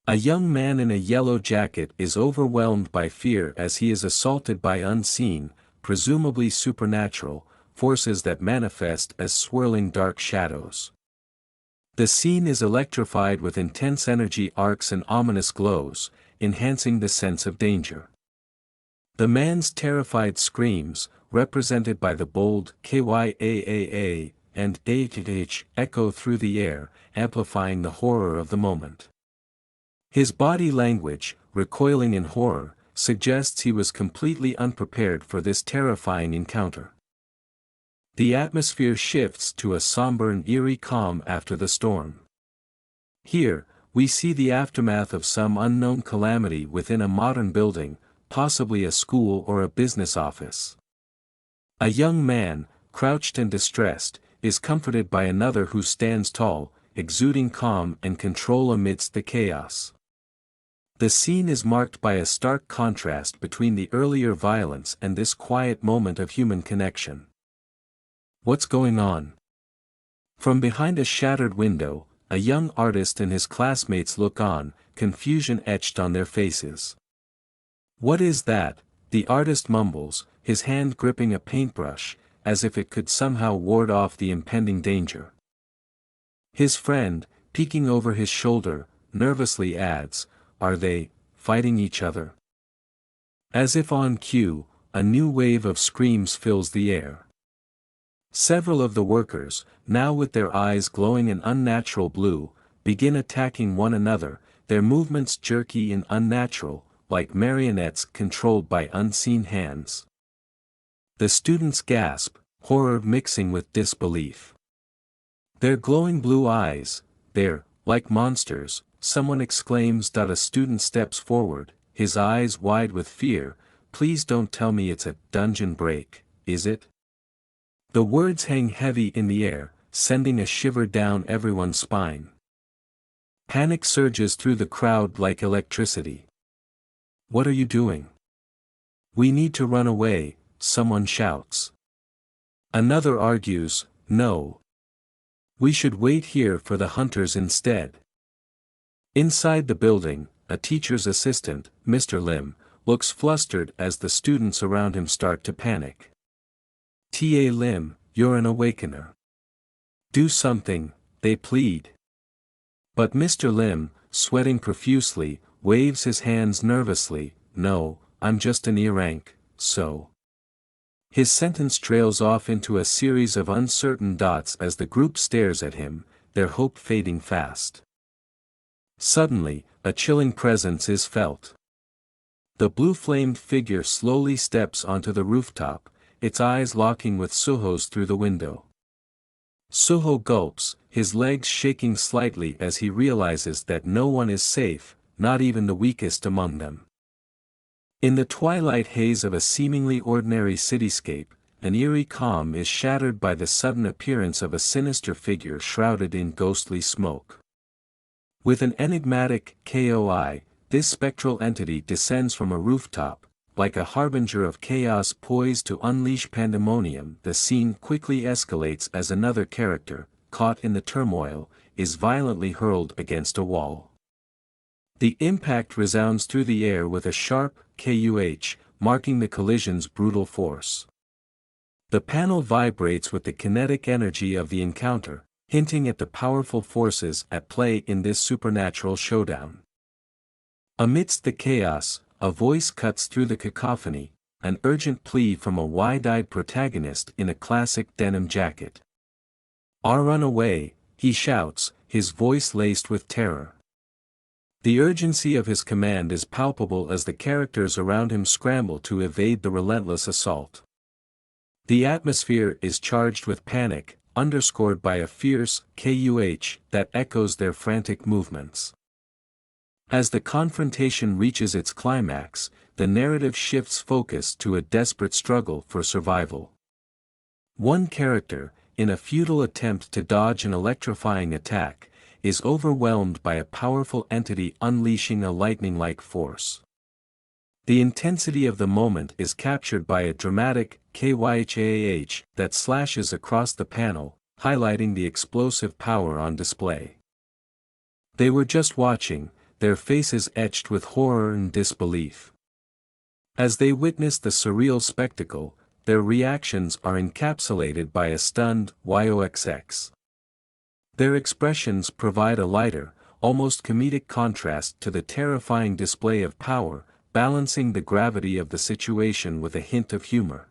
A young man in a yellow jacket is overwhelmed by fear as he is assaulted by unseen, presumably supernatural, forces that manifest as swirling dark shadows. The scene is electrified with intense energy arcs and ominous glows, enhancing the sense of danger. The man's terrified screams, represented by the bold KYAAA and AHH, echo through the air, amplifying the horror of the moment. His body language, recoiling in horror, suggests he was completely unprepared for this terrifying encounter. The atmosphere shifts to a somber and eerie calm after the storm. Here, we see the aftermath of some unknown calamity within a modern building, possibly a school or a business office. A young man, crouched and distressed, is comforted by another who stands tall, exuding calm and control amidst the chaos. The scene is marked by a stark contrast between the earlier violence and this quiet moment of human connection. What's going on? From behind a shattered window, a young artist and his classmates look on, confusion etched on their faces. What is that? The artist mumbles, his hand gripping a paintbrush, as if it could somehow ward off the impending danger. His friend, peeking over his shoulder, nervously adds, "Are they fighting each other?" As if on cue, a new wave of screams fills the air. Several of the workers, now with their eyes glowing an unnatural blue, begin attacking one another, their movements jerky and unnatural, like marionettes controlled by unseen hands. The students gasp, horror mixing with disbelief. Their glowing blue eyes, they're like monsters, someone exclaims. A student steps forward, his eyes wide with fear. Please don't tell me it's a dungeon break, is it? The words hang heavy in the air, sending a shiver down everyone's spine. Panic surges through the crowd like electricity. What are you doing? We need to run away, someone shouts. Another argues, no. We should wait here for the hunters instead. Inside the building, a teacher's assistant, Mr. Lim, looks flustered as the students around him start to panic. "Ta Lim, you're an awakener. Do something," they plead. But Mr. Lim, sweating profusely, waves his hands nervously. "No, I'm just an E-rank, so." His sentence trails off into a series of uncertain dots as the group stares at him, their hope fading fast. Suddenly, a chilling presence is felt. The blue-flamed figure slowly steps onto the rooftop, its eyes locking with Suho's through the window. Suho gulps, his legs shaking slightly as he realizes that no one is safe, not even the weakest among them. In the twilight haze of a seemingly ordinary cityscape, an eerie calm is shattered by the sudden appearance of a sinister figure shrouded in ghostly smoke. With an enigmatic KOI, this spectral entity descends from a rooftop, like a harbinger of chaos poised to unleash pandemonium. The scene quickly escalates as another character, caught in the turmoil, is violently hurled against a wall. The impact resounds through the air with a sharp KUH, marking the collision's brutal force. The panel vibrates with the kinetic energy of the encounter, hinting at the powerful forces at play in this supernatural showdown. Amidst the chaos, a voice cuts through the cacophony, an urgent plea from a wide-eyed protagonist in a classic denim jacket. "Run away," he shouts, his voice laced with terror. The urgency of his command is palpable as the characters around him scramble to evade the relentless assault. The atmosphere is charged with panic, underscored by a fierce KUH that echoes their frantic movements. As the confrontation reaches its climax, the narrative shifts focus to a desperate struggle for survival. One character, in a futile attempt to dodge an electrifying attack, is overwhelmed by a powerful entity unleashing a lightning-like force. The intensity of the moment is captured by a dramatic KYHAH that slashes across the panel, highlighting the explosive power on display. They were just watching, their faces etched with horror and disbelief. As they witness the surreal spectacle, their reactions are encapsulated by a stunned YOXX. Their expressions provide a lighter, almost comedic contrast to the terrifying display of power, balancing the gravity of the situation with a hint of humor.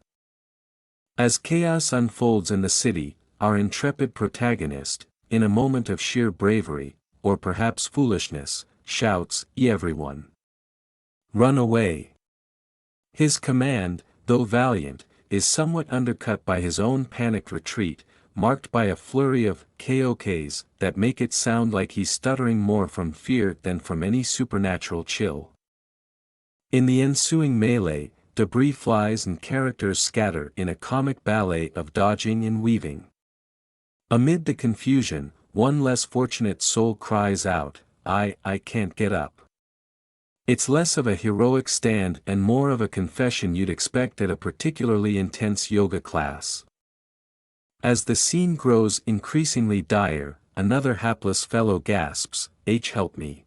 As chaos unfolds in the city, our intrepid protagonist, in a moment of sheer bravery, or perhaps foolishness, shouts, everyone! Run away!" His command, though valiant, is somewhat undercut by his own panicked retreat, marked by a flurry of KOKs that make it sound like he's stuttering more from fear than from any supernatural chill. In the ensuing melee, debris flies and characters scatter in a comic ballet of dodging and weaving. Amid the confusion, one less fortunate soul cries out, I can't get up." It's less of a heroic stand and more of a confession you'd expect at a particularly intense yoga class. As the scene grows increasingly dire, another hapless fellow gasps, "Help me."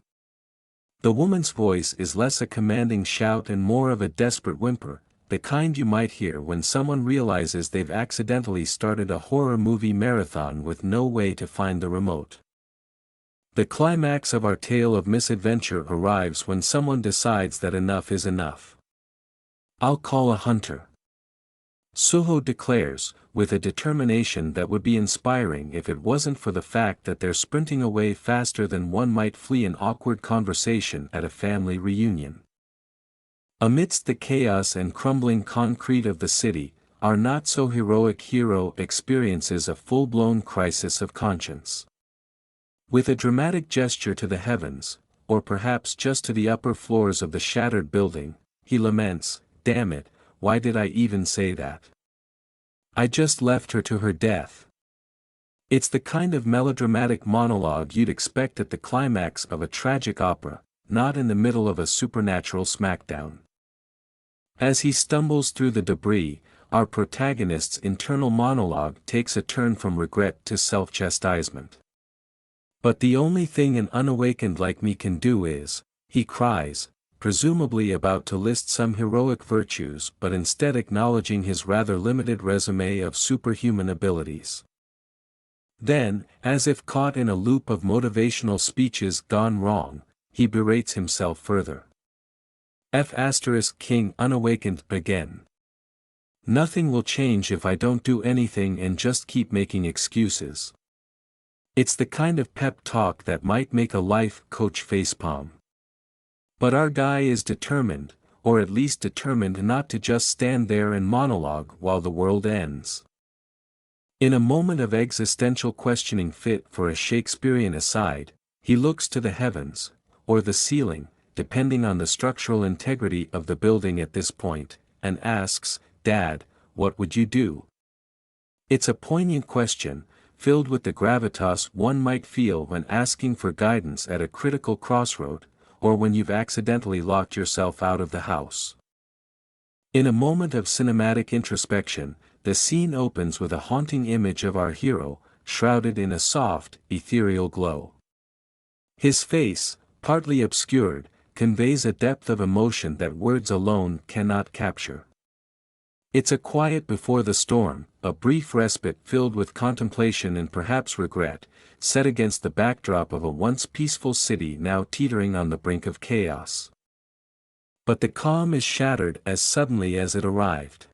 The woman's voice is less a commanding shout and more of a desperate whimper, the kind you might hear when someone realizes they've accidentally started a horror movie marathon with no way to find the remote. The climax of our tale of misadventure arrives when someone decides that enough is enough. "I'll call a hunter," Suho declares, with a determination that would be inspiring if it wasn't for the fact that they're sprinting away faster than one might flee an awkward conversation at a family reunion. Amidst the chaos and crumbling concrete of the city, our not-so-heroic hero experiences a full-blown crisis of conscience. With a dramatic gesture to the heavens, or perhaps just to the upper floors of the shattered building, he laments, "Damn it, why did I even say that? I just left her to her death." It's the kind of melodramatic monologue you'd expect at the climax of a tragic opera, not in the middle of a supernatural smackdown. As he stumbles through the debris, our protagonist's internal monologue takes a turn from regret to self-chastisement. "But the only thing an unawakened like me can do is," he cries, presumably about to list some heroic virtues but instead acknowledging his rather limited resume of superhuman abilities. Then, as if caught in a loop of motivational speeches gone wrong, he berates himself further. King unawakened again. Nothing will change if I don't do anything and just keep making excuses. It's the kind of pep talk that might make a life coach facepalm. But our guy is determined, or at least determined not to just stand there and monologue while the world ends. In a moment of existential questioning fit for a Shakespearean aside, he looks to the heavens, or the ceiling, depending on the structural integrity of the building at this point, and asks, "Dad, what would you do?" It's a poignant question, filled with the gravitas one might feel when asking for guidance at a critical crossroad, or when you've accidentally locked yourself out of the house. In a moment of cinematic introspection, the scene opens with a haunting image of our hero, shrouded in a soft, ethereal glow. His face, partly obscured, conveys a depth of emotion that words alone cannot capture. It's a quiet before the storm, a brief respite filled with contemplation and perhaps regret, set against the backdrop of a once peaceful city now teetering on the brink of chaos. But the calm is shattered as suddenly as it arrived.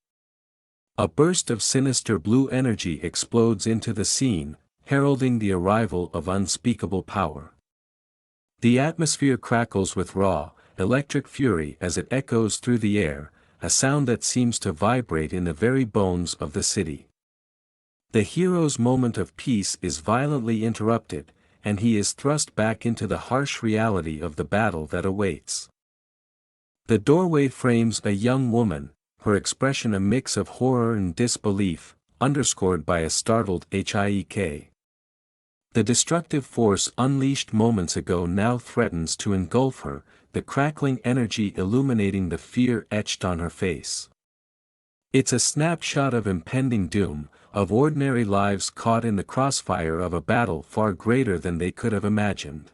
A burst of sinister blue energy explodes into the scene, heralding the arrival of unspeakable power. The atmosphere crackles with raw, electric fury as it echoes through the air, a sound that seems to vibrate in the very bones of the city. The hero's moment of peace is violently interrupted, and he is thrust back into the harsh reality of the battle that awaits. The doorway frames a young woman, her expression a mix of horror and disbelief, underscored by a startled "Hiek." The destructive force unleashed moments ago now threatens to engulf her, the crackling energy illuminating the fear etched on her face. It's a snapshot of impending doom, of ordinary lives caught in the crossfire of a battle far greater than they could have imagined.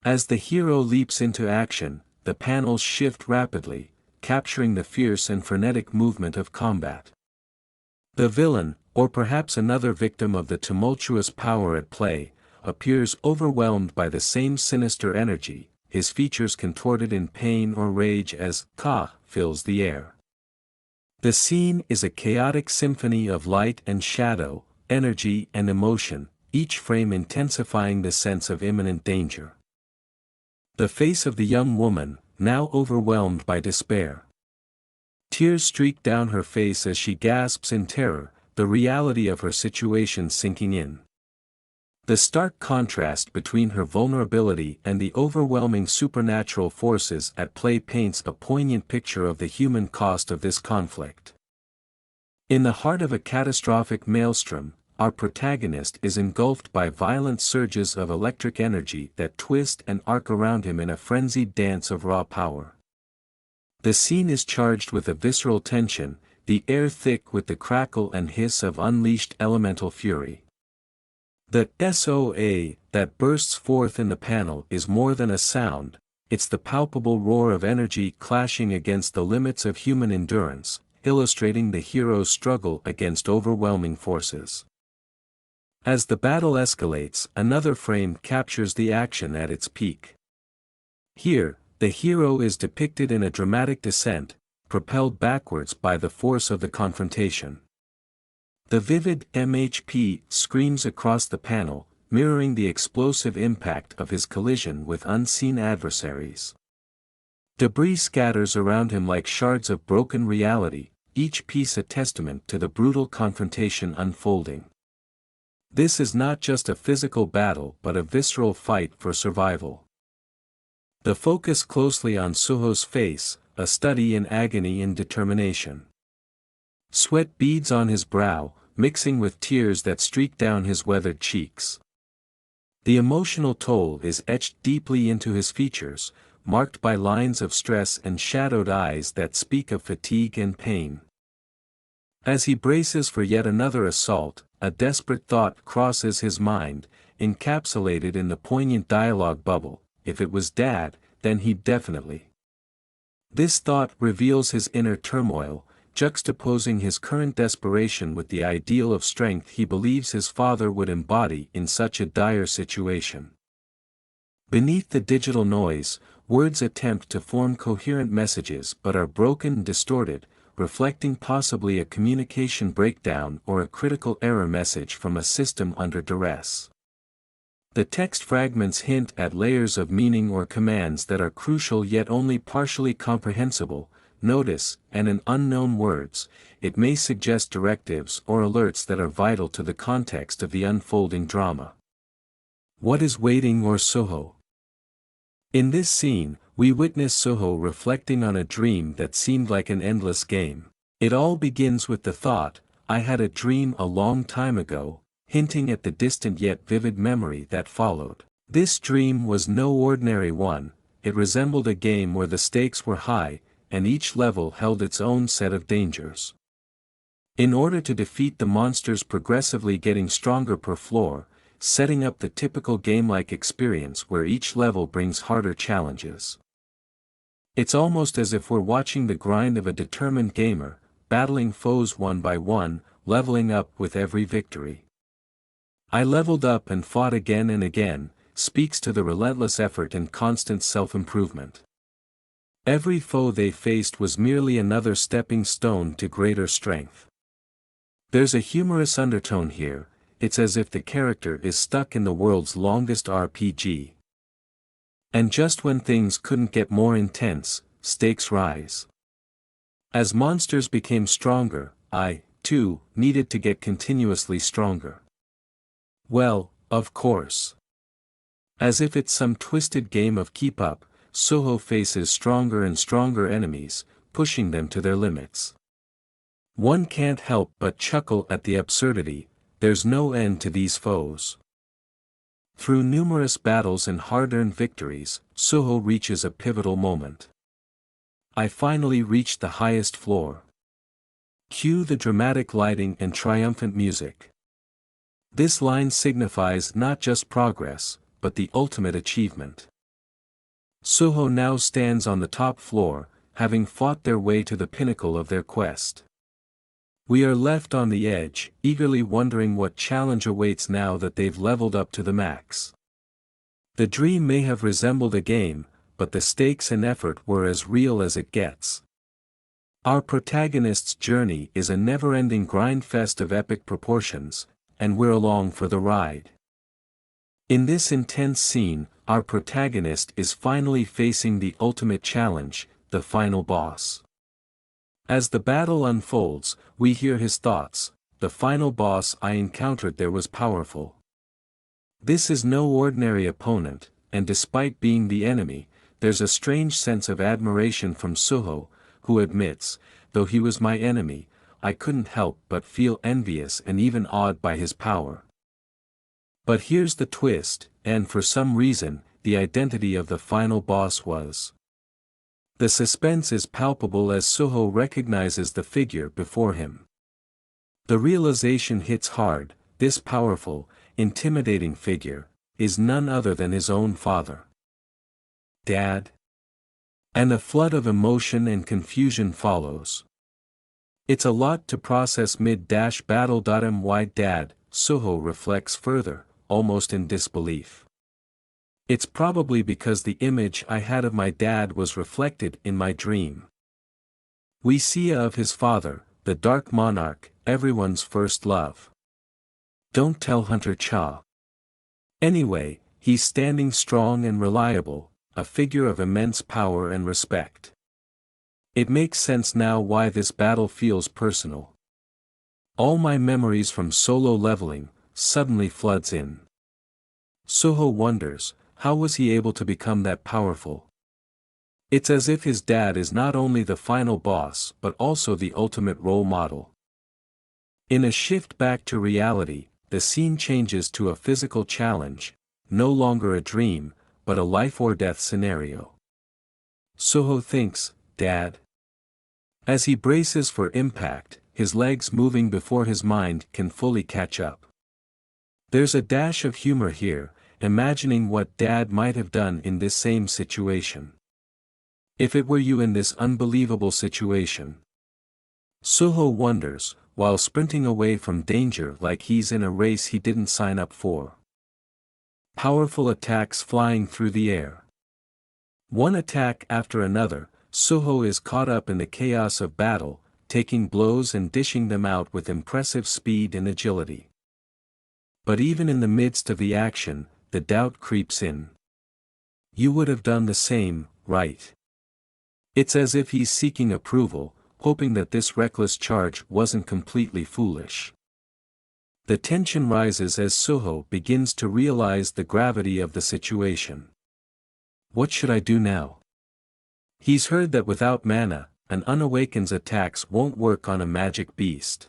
As the hero leaps into action, the panels shift rapidly, capturing the fierce and frenetic movement of combat. The villain, or perhaps another victim of the tumultuous power at play, appears overwhelmed by the same sinister energy, his features contorted in pain or rage as "Ka" fills the air. The scene is a chaotic symphony of light and shadow, energy and emotion, each frame intensifying the sense of imminent danger. The face of the young woman, now overwhelmed by despair. Tears streak down her face as she gasps in terror, the reality of her situation sinking in. The stark contrast between her vulnerability and the overwhelming supernatural forces at play paints a poignant picture of the human cost of this conflict. In the heart of a catastrophic maelstrom, our protagonist is engulfed by violent surges of electric energy that twist and arc around him in a frenzied dance of raw power. The scene is charged with a visceral tension, the air thick with the crackle and hiss of unleashed elemental fury. The SOA that bursts forth in the panel is more than a sound, it's the palpable roar of energy clashing against the limits of human endurance, illustrating the hero's struggle against overwhelming forces. As the battle escalates, another frame captures the action at its peak. Here, the hero is depicted in a dramatic descent, propelled backwards by the force of the confrontation. The vivid MHP screams across the panel, mirroring the explosive impact of his collision with unseen adversaries. Debris scatters around him like shards of broken reality, each piece a testament to the brutal confrontation unfolding. This is not just a physical battle but a visceral fight for survival. The focus closely on Suho's face, a study in agony and determination. Sweat beads on his brow, mixing with tears that streak down his weathered cheeks. The emotional toll is etched deeply into his features, marked by lines of stress and shadowed eyes that speak of fatigue and pain. As he braces for yet another assault, a desperate thought crosses his mind, encapsulated in the poignant dialogue bubble: if it was Dad, then he'd definitely. This thought reveals his inner turmoil, juxtaposing his current desperation with the ideal of strength he believes his father would embody in such a dire situation. Beneath the digital noise, words attempt to form coherent messages but are broken and distorted, reflecting possibly a communication breakdown or a critical error message from a system under duress. The text fragments hint at layers of meaning or commands that are crucial yet only partially comprehensible. Notice, and in unknown words, it may suggest directives or alerts that are vital to the context of the unfolding drama. What is waiting or Soho? In this scene, we witness Soho reflecting on a dream that seemed like an endless game. It all begins with the thought, "I had a dream a long time ago," hinting at the distant yet vivid memory that followed. This dream was no ordinary one, it resembled a game where the stakes were high, and each level held its own set of dangers. In order to defeat the monsters progressively getting stronger per floor, setting up the typical game-like experience where each level brings harder challenges. It's almost as if we're watching the grind of a determined gamer, battling foes one by one, leveling up with every victory. "I leveled up and fought again and again," speaks to the relentless effort and constant self-improvement. Every foe they faced was merely another stepping stone to greater strength. There's a humorous undertone here, it's as if the character is stuck in the world's longest RPG. And just when things couldn't get more intense, stakes rise. As monsters became stronger, I, too, needed to get continuously stronger. Well, of course. As if it's some twisted game of keep up, Soho faces stronger and stronger enemies, pushing them to their limits. One can't help but chuckle at the absurdity, there's no end to these foes. Through numerous battles and hard-earned victories, Soho reaches a pivotal moment. "I finally reached the highest floor." Cue the dramatic lighting and triumphant music. This line signifies not just progress, but the ultimate achievement. Soho now stands on the top floor, having fought their way to the pinnacle of their quest. We are left on the edge, eagerly wondering what challenge awaits now that they've leveled up to the max. The dream may have resembled a game, but the stakes and effort were as real as it gets. Our protagonist's journey is a never-ending grindfest of epic proportions, and we're along for the ride. In this intense scene, our protagonist is finally facing the ultimate challenge, the final boss. As the battle unfolds, we hear his thoughts, "The final boss I encountered there was powerful. This is no ordinary opponent, and despite being the enemy, there's a strange sense of admiration from Soho, who admits, though he was my enemy, I couldn't help but feel envious and even awed by his power." But here's the twist, and for some reason, the identity of the final boss was. The suspense is palpable as Soho recognizes the figure before him. The realization hits hard, this powerful, intimidating figure, is none other than his own father. Dad? And a flood of emotion and confusion follows. It's a lot to process mid-battle.my dad, Soho reflects further, almost in disbelief. It's probably because the image I had of my dad was reflected in my dream. We see of his father, the Dark Monarch, everyone's first love. Don't tell Hunter Cha. Anyway, he's standing strong and reliable, a figure of immense power and respect. It makes sense now why this battle feels personal. All my memories from solo leveling suddenly floods in. Soho wonders, how was he able to become that powerful? It's as if his dad is not only the final boss but also the ultimate role model. In a shift back to reality, the scene changes to a physical challenge, no longer a dream, but a life-or-death scenario. Soho thinks, "Dad?" As he braces for impact, his legs moving before his mind can fully catch up. There's a dash of humor here, imagining what Dad might have done in this same situation. If it were you in this unbelievable situation. Suho wonders, while sprinting away from danger like he's in a race he didn't sign up for. Powerful attacks flying through the air. One attack after another, Suho is caught up in the chaos of battle, taking blows and dishing them out with impressive speed and agility. But even in the midst of the action, the doubt creeps in. You would have done the same, right? It's as if he's seeking approval, hoping that this reckless charge wasn't completely foolish. The tension rises as Suho begins to realize the gravity of the situation. What should I do now? He's heard that without mana, an unawaken's attacks won't work on a magic beast.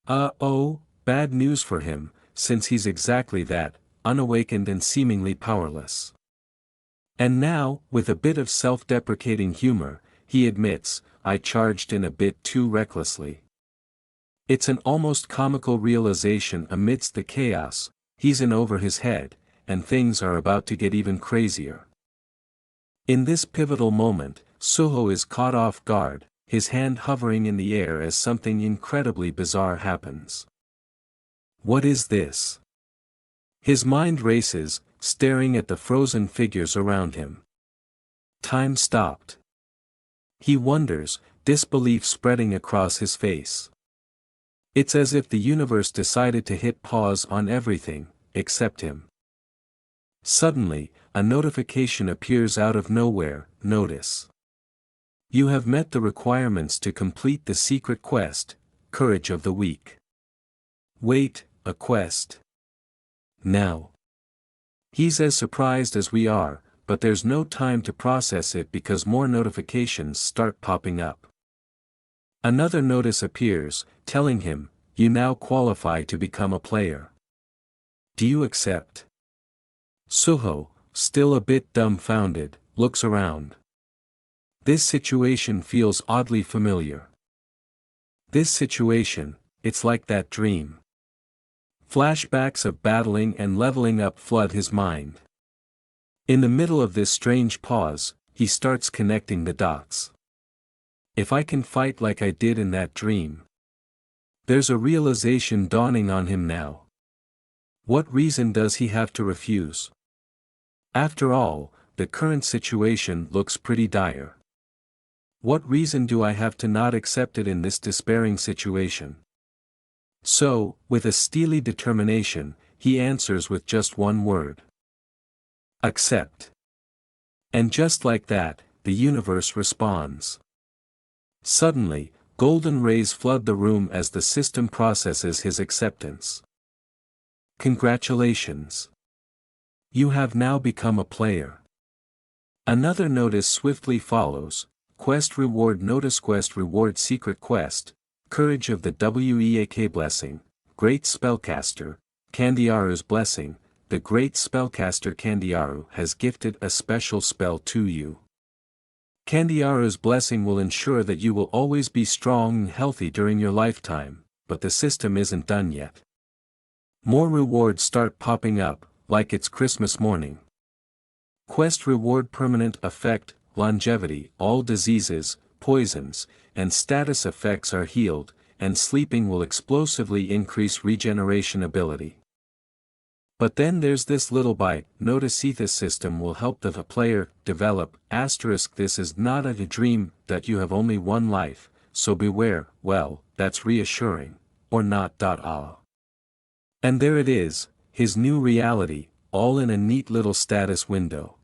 Oh, bad news for him, since he's exactly that, unawakened and seemingly powerless. And now, with a bit of self-deprecating humor, he admits, I charged in a bit too recklessly. It's an almost comical realization amidst the chaos, he's in over his head, and things are about to get even crazier. In this pivotal moment, Suho is caught off guard, his hand hovering in the air as something incredibly bizarre happens. What is this? His mind races, staring at the frozen figures around him. Time stopped. He wonders, disbelief spreading across his face. It's as if the universe decided to hit pause on everything, except him. Suddenly, a notification appears out of nowhere. Notice. You have met the requirements to complete the secret quest, Courage of the Weak. Wait, a quest? Now. He's as surprised as we are, but there's no time to process it because more notifications start popping up. Another notice appears, telling him, you now qualify to become a player. Do you accept? Suho, still a bit dumbfounded, looks around. This situation feels oddly familiar. This situation, it's like that dream. Flashbacks of battling and leveling up flood his mind. In the middle of this strange pause, he starts connecting the dots. If I can fight like I did in that dream. There's a realization dawning on him now. What reason does he have to refuse? After all, the current situation looks pretty dire. What reason do I have to not accept it in this despairing situation? So, with a steely determination, he answers with just one word. Accept. And just like that, the universe responds. Suddenly, golden rays flood the room as the system processes his acceptance. Congratulations. You have now become a player. Another notice swiftly follows, Quest Reward Notice Quest Reward Secret Quest, Courage of the Weak Blessing, Great Spellcaster, Candiaru's Blessing. The great spellcaster Candiaru has gifted a special spell to you. Candiaru's blessing will ensure that you will always be strong and healthy during your lifetime, but the system isn't done yet. More rewards start popping up, like it's Christmas morning. Quest Reward Permanent Effect, Longevity, all diseases, poisons, and status effects are healed, and sleeping will explosively increase regeneration ability. But then there's this little bite, notice this system will help the player develop, this is not a dream, that you have only one life, so beware, well, that's reassuring, or not. And there it is, his new reality, all in a neat little status window.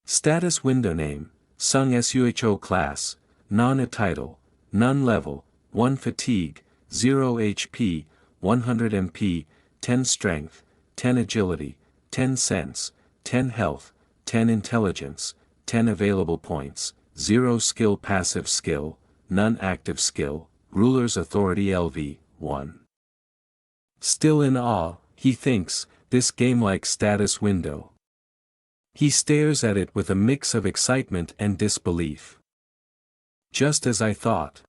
Status window name, Sung Suho class, none title, none level, 1 fatigue, 0 HP, 100 MP, 10 strength, 10 agility, 10 sense, 10 health, 10 intelligence, 10 available points, 0 skill passive skill, none active skill, ruler's authority LV, 1. Still in awe, he thinks, this game-like status window. He stares at it with a mix of excitement and disbelief. Just as I thought.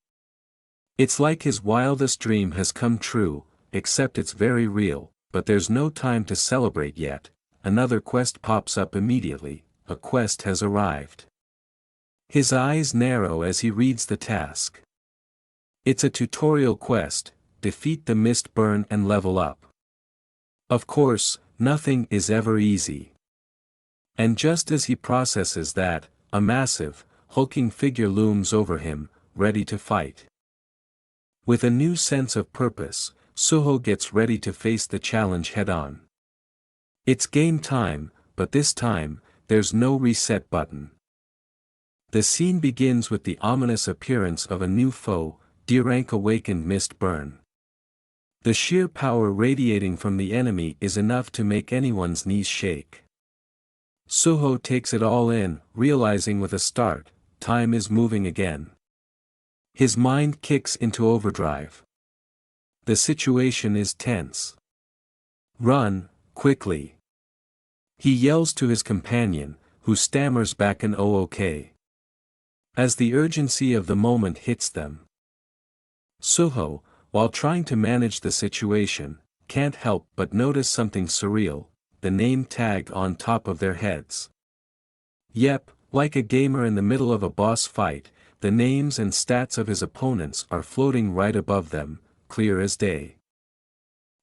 It's like his wildest dream has come true, except it's very real. But there's no time to celebrate yet, another quest pops up immediately. A quest has arrived. His eyes narrow as he reads the task. It's a tutorial quest: defeat the mist burn and level up. Of course, nothing is ever easy. And just as he processes that, a massive, hulking figure looms over him, ready to fight. With a new sense of purpose, Suho gets ready to face the challenge head-on. It's game time, but this time, there's no reset button. The scene begins with the ominous appearance of a new foe, D-rank awakened mist burn. The sheer power radiating from the enemy is enough to make anyone's knees shake. Suho takes it all in, realizing with a start, time is moving again. His mind kicks into overdrive. The situation is tense. Run, quickly. He yells to his companion, who stammers back an "oh-okay." As the urgency of the moment hits them, Suho, while trying to manage the situation, can't help but notice something surreal: the name tag on top of their heads. Yep, like a gamer in the middle of a boss fight, the names and stats of his opponents are floating right above them, clear as day.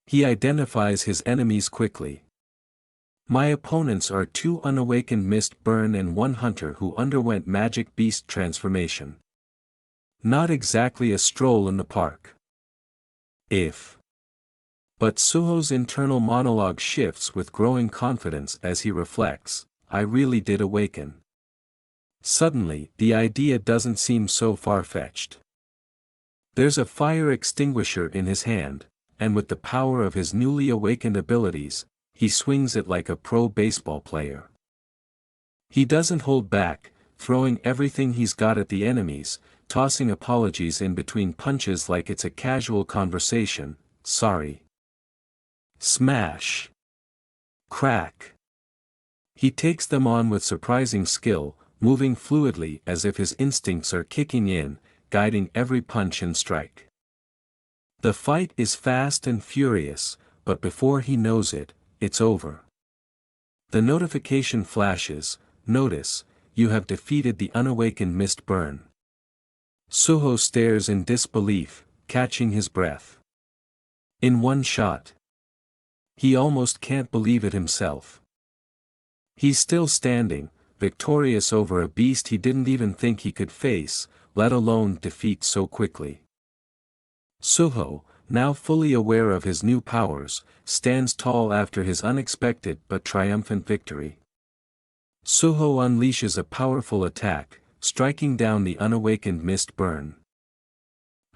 He identifies his enemies quickly. My opponents are 2 unawakened mist burn and 1 hunter who underwent magic beast transformation. Not exactly a stroll in the park. But Suho's internal monologue shifts with growing confidence as he reflects: I really did awaken. Suddenly, the idea doesn't seem so far-fetched. There's a fire extinguisher in his hand, and with the power of his newly awakened abilities, he swings it like a pro baseball player. He doesn't hold back, throwing everything he's got at the enemies, tossing apologies in between punches like it's a casual conversation. Sorry. Smash. Crack. He takes them on with surprising skill, moving fluidly as if his instincts are kicking in, guiding every punch and strike. The fight is fast and furious, but before he knows it, it's over. The notification flashes: notice, you have defeated the unawakened mist burn. Suho stares in disbelief, catching his breath. In one shot. He almost can't believe it himself. He's still standing, victorious over a beast he didn't even think he could face, let alone defeat so quickly. Suho, now fully aware of his new powers, stands tall after his unexpected but triumphant victory. Suho unleashes a powerful attack, striking down the unawakened mist burn.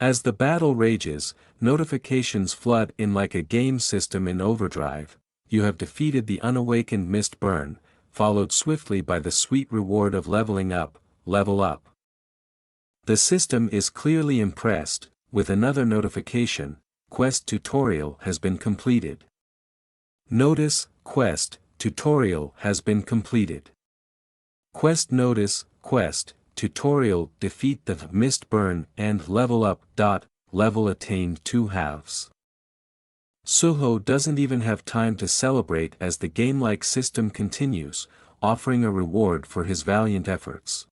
As the battle rages, notifications flood in like a game system in overdrive: you have defeated the unawakened mist burn, followed swiftly by the sweet reward of leveling up, level up. The system is clearly impressed, with another notification: quest tutorial has been completed. Notice: quest tutorial has been completed. Quest notice: quest tutorial, defeat the mist burn and level up. Level attained 2/2. Suho doesn't even have time to celebrate as the game-like system continues, offering a reward for his valiant efforts.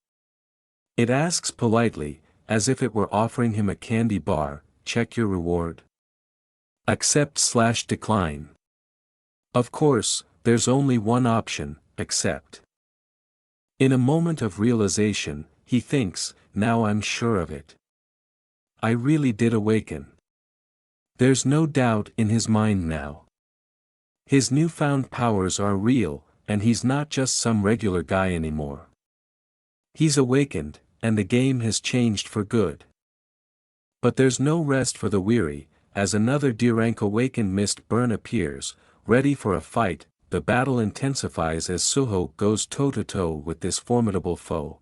It asks politely, as if it were offering him a candy bar: check your reward. Accept/decline. Of course, there's only one option: accept. In a moment of realization, he thinks, now I'm sure of it. I really did awaken. There's no doubt in his mind now. His newfound powers are real, and he's not just some regular guy anymore. He's awakened, and the game has changed for good. But there's no rest for the weary, as another D-rank awakened mist burn appears, ready for a fight. The battle intensifies as Suho goes toe-to-toe with this formidable foe.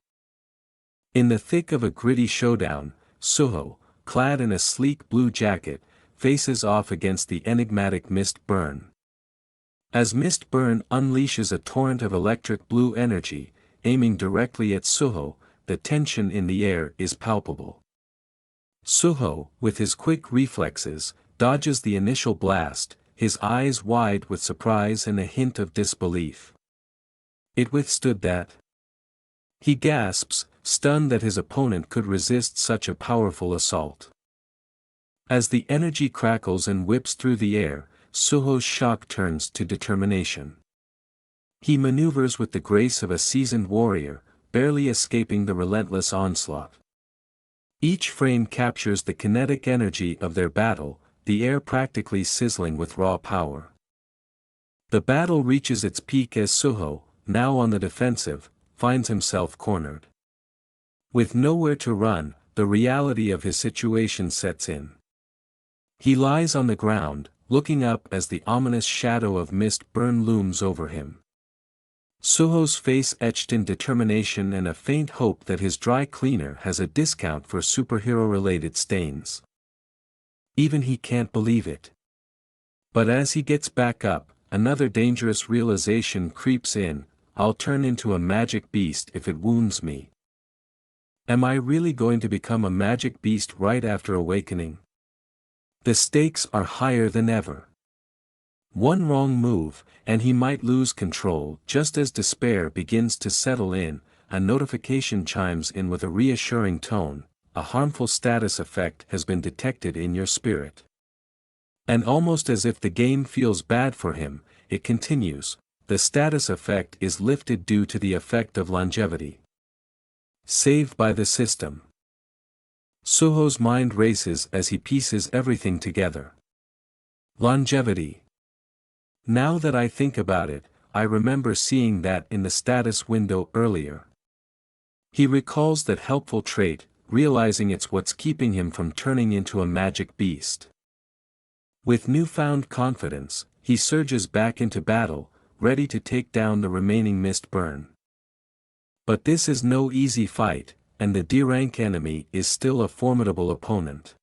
In the thick of a gritty showdown, Suho, clad in a sleek blue jacket, faces off against the enigmatic mist burn. As mist burn unleashes a torrent of electric blue energy, aiming directly at Suho, the tension in the air is palpable. Suho, with his quick reflexes, dodges the initial blast, his eyes wide with surprise and a hint of disbelief. It withstood that? He gasps, stunned that his opponent could resist such a powerful assault. As the energy crackles and whips through the air, Suho's shock turns to determination. He maneuvers with the grace of a seasoned warrior, barely escaping the relentless onslaught. Each frame captures the kinetic energy of their battle, the air practically sizzling with raw power. The battle reaches its peak as Suho, now on the defensive, finds himself cornered. With nowhere to run, the reality of his situation sets in. He lies on the ground, looking up as the ominous shadow of Mistburn looms over him. Suho's face etched in determination and a faint hope that his dry cleaner has a discount for superhero-related stains. Even he can't believe it. But as he gets back up, another dangerous realization creeps in: I'll turn into a magic beast if it wounds me. Am I really going to become a magic beast right after awakening? The stakes are higher than ever. One wrong move, and he might lose control. Just as despair begins to settle in, a notification chimes in with a reassuring tone: a harmful status effect has been detected in your spirit. And almost as if the game feels bad for him, it continues: the status effect is lifted due to the effect of longevity. Saved by the system. Suho's mind races as he pieces everything together. Longevity. Now that I think about it, I remember seeing that in the status window earlier. He recalls that helpful trait, realizing it's what's keeping him from turning into a magic beast. With newfound confidence, he surges back into battle, ready to take down the remaining Mistburn. But this is no easy fight, and the D-rank enemy is still a formidable opponent.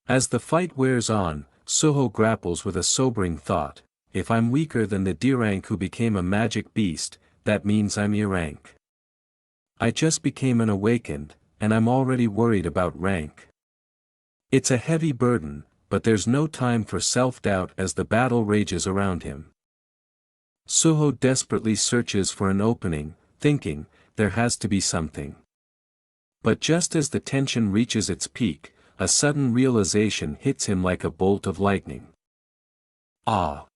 As the fight wears on, Suho grapples with a sobering thought: if I'm weaker than the D-rank who became a magic beast, that means I'm E-rank. I just became an awakened, and I'm already worried about rank. It's a heavy burden, but there's no time for self-doubt as the battle rages around him. Suho desperately searches for an opening, thinking, there has to be something. But just as the tension reaches its peak, a sudden realization hits him like a bolt of lightning. Ah!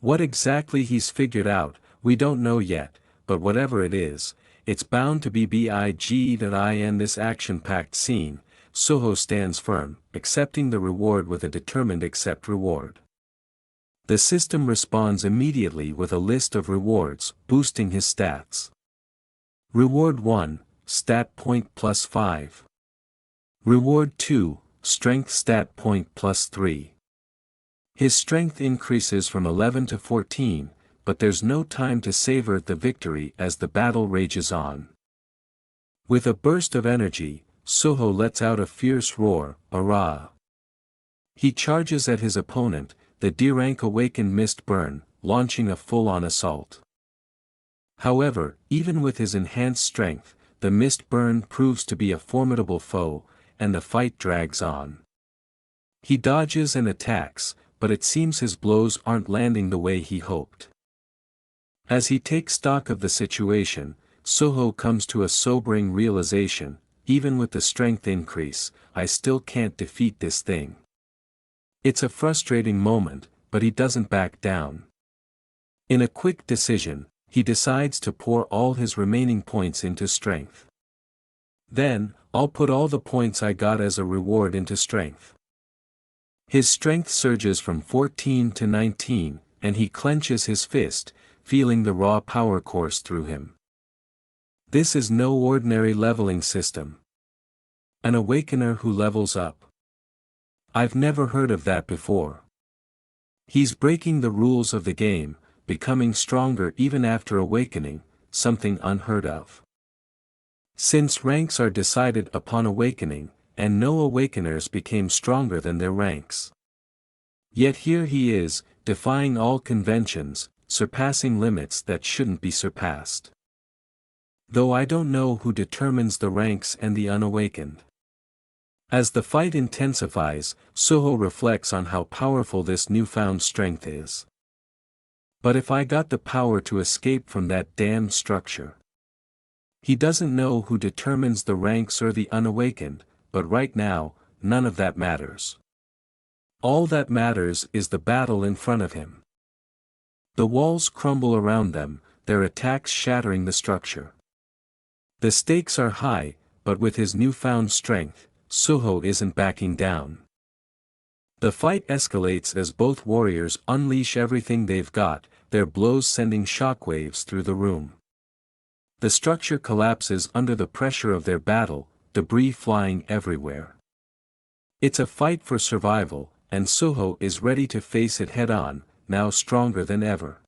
What exactly he's figured out, we don't know yet, but whatever it is, it's bound to be BIG.IN this action-packed scene. Suho stands firm, accepting the reward with a determined accept reward. The system responds immediately with a list of rewards, boosting his stats. Reward 1, Stat Point plus 5. Reward 2, Strength Stat Point plus 3. His strength increases from 11 to 14, but there's no time to savor the victory as the battle rages on. With a burst of energy, Suho lets out a fierce roar, "Arah!" He charges at his opponent, the D-rank awakened Mistburn, launching a full-on assault. However, even with his enhanced strength, the Mistburn proves to be a formidable foe, and the fight drags on. He dodges and attacks, but it seems his blows aren't landing the way he hoped. As he takes stock of the situation, Suho comes to a sobering realization: even with the strength increase, I still can't defeat this thing. It's a frustrating moment, but he doesn't back down. In a quick decision, he decides to pour all his remaining points into strength. Then, I'll put all the points I got as a reward into strength. His strength surges from 14 to 19, and he clenches his fist, feeling the raw power course through him. This is no ordinary leveling system. An awakener who levels up. I've never heard of that before. He's breaking the rules of the game, becoming stronger even after awakening, something unheard of. Since ranks are decided upon awakening, and no awakeners became stronger than their ranks. Yet here he is, defying all conventions, surpassing limits that shouldn't be surpassed. Though I don't know who determines the ranks and the unawakened. As the fight intensifies, Suho reflects on how powerful this newfound strength is. But if I got the power to escape from that damned structure. He doesn't know who determines the ranks or the unawakened, but right now, none of that matters. All that matters is the battle in front of him. The walls crumble around them, their attacks shattering the structure. The stakes are high, but with his newfound strength, Suho isn't backing down. The fight escalates as both warriors unleash everything they've got, their blows sending shockwaves through the room. The structure collapses under the pressure of their battle, debris flying everywhere. It's a fight for survival, and Suho is ready to face it head-on, now stronger than ever.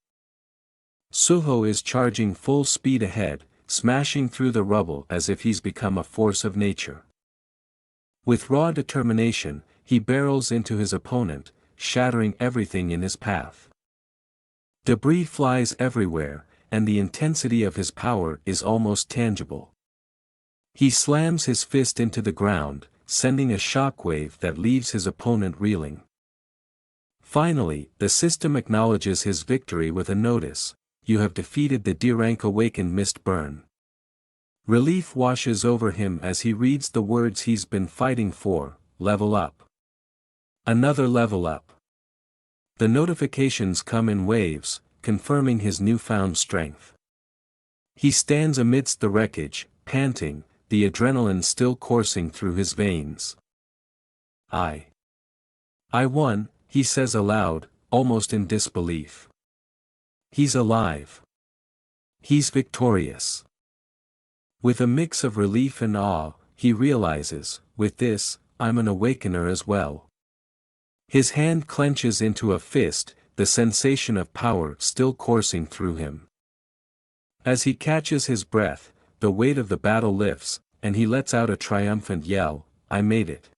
Suho is charging full speed ahead, smashing through the rubble as if he's become a force of nature. With raw determination, he barrels into his opponent, shattering everything in his path. Debris flies everywhere, and the intensity of his power is almost tangible. He slams his fist into the ground, sending a shockwave that leaves his opponent reeling. Finally, the system acknowledges his victory with a notice: "You have defeated the D-rank awakened mist burn." Relief washes over him as he reads the words he's been fighting for: level up. Another level up. The notifications come in waves, confirming his newfound strength. He stands amidst the wreckage, panting, the adrenaline still coursing through his veins. I won, he says aloud, almost in disbelief. He's alive. He's victorious. With a mix of relief and awe, he realizes, with this, I'm an awakener as well. His hand clenches into a fist, the sensation of power still coursing through him. As he catches his breath, the weight of the battle lifts, and he lets out a triumphant yell: "I made it."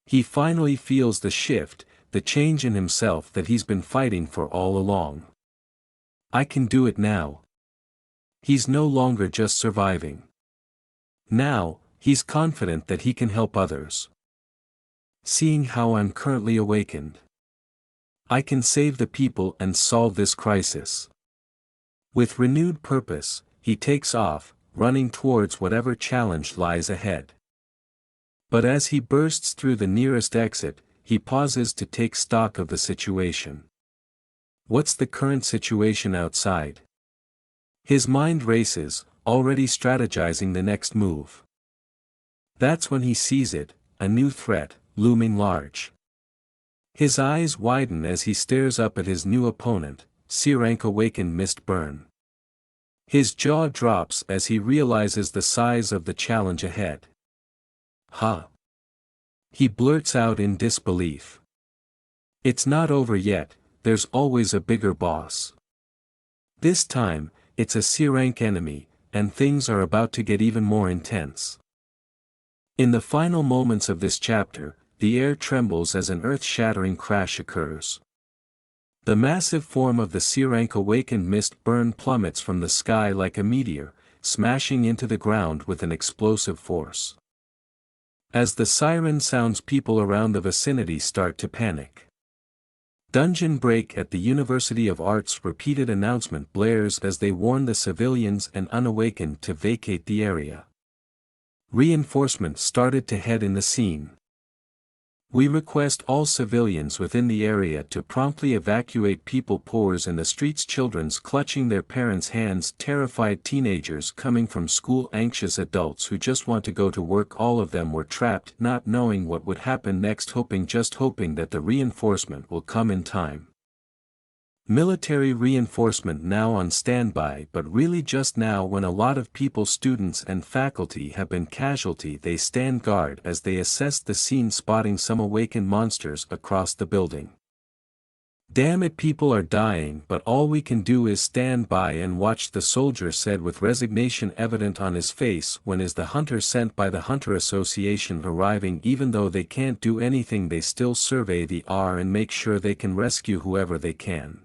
He finally feels the shift, the change in himself that he's been fighting for all along. I can do it now. He's no longer just surviving. Now, he's confident that he can help others. Seeing how I'm currently awakened, I can save the people and solve this crisis. With renewed purpose, he takes off, running towards whatever challenge lies ahead. But as he bursts through the nearest exit, he pauses to take stock of the situation. What's the current situation outside? His mind races, already strategizing the next move. That's when he sees it, a new threat, looming large. His eyes widen as he stares up at his new opponent, C-rank awakened mist burn. His jaw drops as he realizes the size of the challenge ahead. "Huh?" He blurts out in disbelief. It's not over yet, there's always a bigger boss. This time, it's a C-rank enemy, and things are about to get even more intense. In the final moments of this chapter, the air trembles as an earth-shattering crash occurs. The massive form of the C-rank awakened mist burn plummets from the sky like a meteor, smashing into the ground with an explosive force. As the siren sounds, people around the vicinity start to panic. Dungeon break at the University of Art's repeated announcement blares as they warn the civilians and unawakened to vacate the area. Reinforcements started to head in the scene. We request all civilians within the area to promptly evacuate. People pours in the streets, children's clutching their parents' hands, terrified teenagers coming from school, anxious adults who just want to go to work. All of them were trapped, not knowing what would happen next, just hoping that the reinforcement will come in time. Military reinforcement now on standby, but really just now when a lot of people, students and faculty, have been casualty. They stand guard as they assess the scene, spotting some awakened monsters across the building. "Damn it, people are dying, but all we can do is stand by and watch," the soldier said with resignation evident on his face. When is the hunter sent by the Hunter Association arriving? Even though they can't do anything, they still survey the R and make sure they can rescue whoever they can.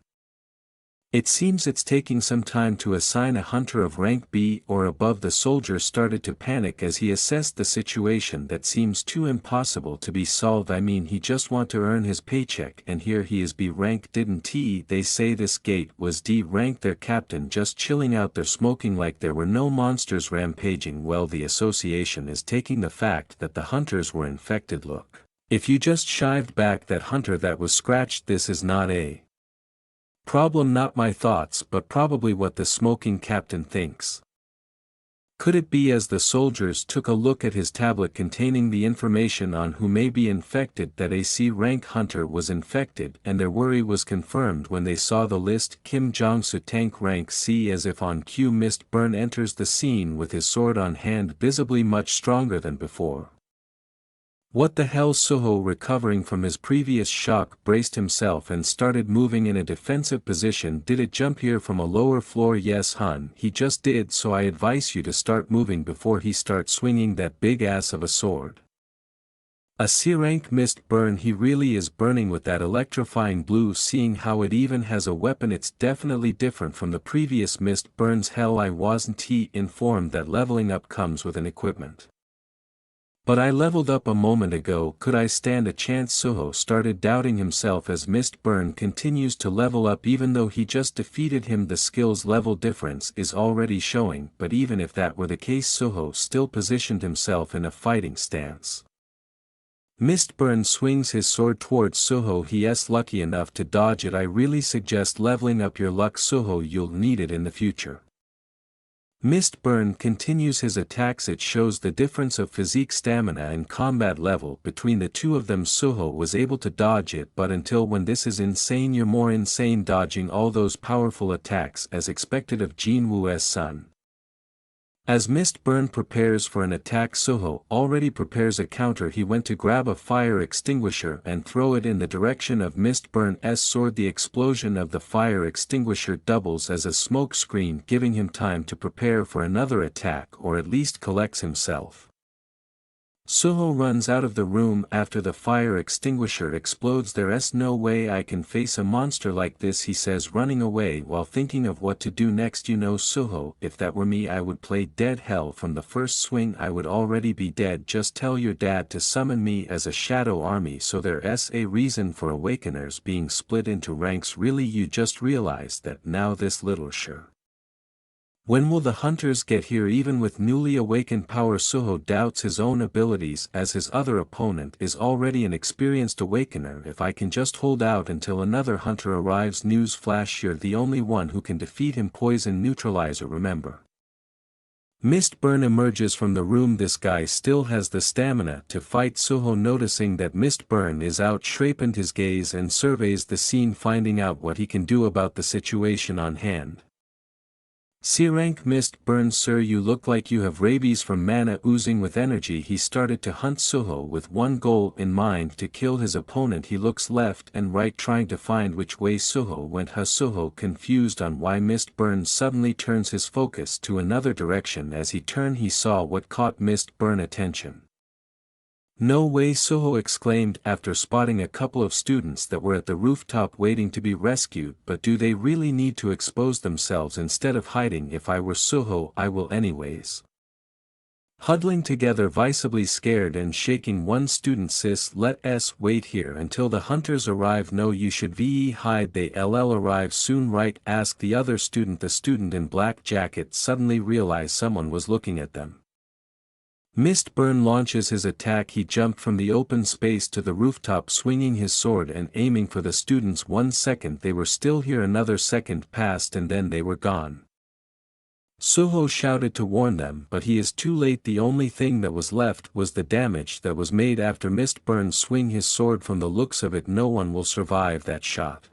It seems it's taking some time to assign a hunter of rank B or above. The soldier started to panic as he assessed the situation that seems too impossible to be solved. I mean, he just want to earn his paycheck and here he is B rank. Didn't he? They say this gate was D rank. Their captain just chilling out there smoking like there were no monsters rampaging. Well, the association is taking the fact that the hunters were infected. Look, if you just shived back that hunter that was scratched, this is not a problem. Not my thoughts, but probably what the smoking captain thinks. Could it be? As the soldiers took a look at his tablet containing the information on who may be infected, that a C rank hunter was infected, and their worry was confirmed when they saw the list. Kim Jong-soo, tank rank C. As if on cue, Mist Burn enters the scene with his sword on hand, visibly much stronger than before. What the hell? Suho, recovering from his previous shock, braced himself and started moving in a defensive position. Did it jump here from a lower floor? Yes hun, he just did. So I advise you to start moving before he starts swinging that big ass of a sword. A C rank Mist Burn, he really is burning with that electrifying blue. Seeing how it even has a weapon, it's definitely different from the previous Mist Burns. Hell, I wasn't informed that leveling up comes with an equipment. But I leveled up a moment ago. Could I stand a chance? Suho started doubting himself as Mist Burn continues to level up. Even though he just defeated him, the skills level difference is already showing. But even if that were the case, Suho still positioned himself in a fighting stance. Mist Burn swings his sword towards Suho. He is lucky enough to dodge it. I really suggest leveling up your luck, Suho, you'll need it in the future. Mist Burn continues his attacks. It shows the difference of physique, stamina and combat level between the two of them. Suho was able to dodge it, but until when? This is insane. You're more insane dodging all those powerful attacks as expected of Jinwoo's son. As Mist Burn prepares for an attack, Suho already prepares a counter. He went to grab a fire extinguisher and throw it in the direction of Mist Burn's sword. The explosion of the fire extinguisher doubles as a smoke screen, giving him time to prepare for another attack, or at least collects himself. Suho runs out of the room after the fire extinguisher explodes. There's no way I can face a monster like this, he says, running away while thinking of what to do next. You know, Suho, if that were me, I would play dead. Hell, from the first swing I would already be dead. Just tell your dad to summon me as a shadow army. So there's a reason for awakeners being split into ranks. Really, you just realized that now? This little sure. When will the hunters get here? Even with newly awakened power, Suho doubts his own abilities as his other opponent is already an experienced awakener. If I can just hold out until another hunter arrives. News flash, you're the only one who can defeat him. Poison neutralizer, remember. Mist Burn emerges from the room. This guy still has the stamina to fight. Suho, noticing that Mist Burn is out, sharpened his gaze and surveys the scene, finding out what he can do about the situation on hand. C rank Mist Burn, sir, you look like you have rabies from mana oozing with energy. He started to hunt Suho with one goal in mind, to kill his opponent. He looks left and right trying to find which way Suho went. Suho, confused on why Mist Burn suddenly turns his focus to another direction. As he turned, he saw what caught Mist Burn attention. No way, Suho exclaimed after spotting a couple of students that were at the rooftop waiting to be rescued. But do they really need to expose themselves instead of hiding? If I were Suho, I will anyways. Huddling together, visibly scared and shaking, one student says, let's wait here until the hunters arrive. No, you should hide. They'll arrive soon, right? Asked the other student. The student in black jacket suddenly realized someone was looking at them. Mist Burn launches his attack. He jumped from the open space to the rooftop, swinging his sword and aiming for the students. 1 second they were still here, another second passed and then they were gone. Suho shouted to warn them, but he is too late. The only thing that was left was the damage that was made after Mist Burn swing his sword. From the looks of it, no one will survive that shot.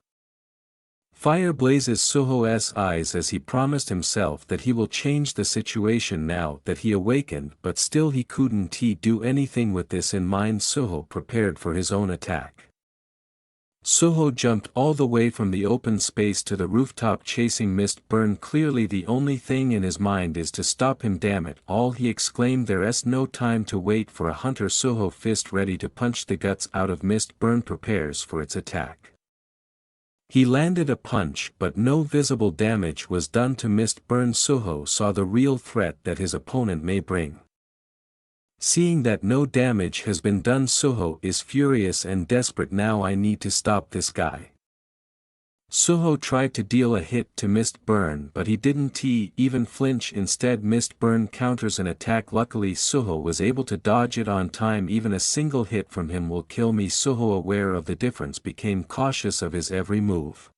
Fire blazes Suho's eyes as he promised himself that he will change the situation now that he awakened, but still he couldn't do anything. With this in mind, Suho prepared for his own attack. Suho jumped all the way from the open space to the rooftop, chasing Mist Burn. Clearly the only thing in his mind is to stop him. Damn it all, he exclaimed, there's no time to wait for a hunter. Suho, fist ready to punch the guts out of Mist Burn, prepares for its attack. He landed a punch but no visible damage was done to Mist Burn. Suho saw the real threat that his opponent may bring. Seeing that no damage has been done, Suho is furious and desperate. Now I need to stop this guy. Suho tried to deal a hit to Mist Burn but he didn't even flinch. Instead Mist Burn counters an attack. Luckily Suho was able to dodge it on time. Even a single hit from him will kill me. Suho, aware of the difference, became cautious of his every move.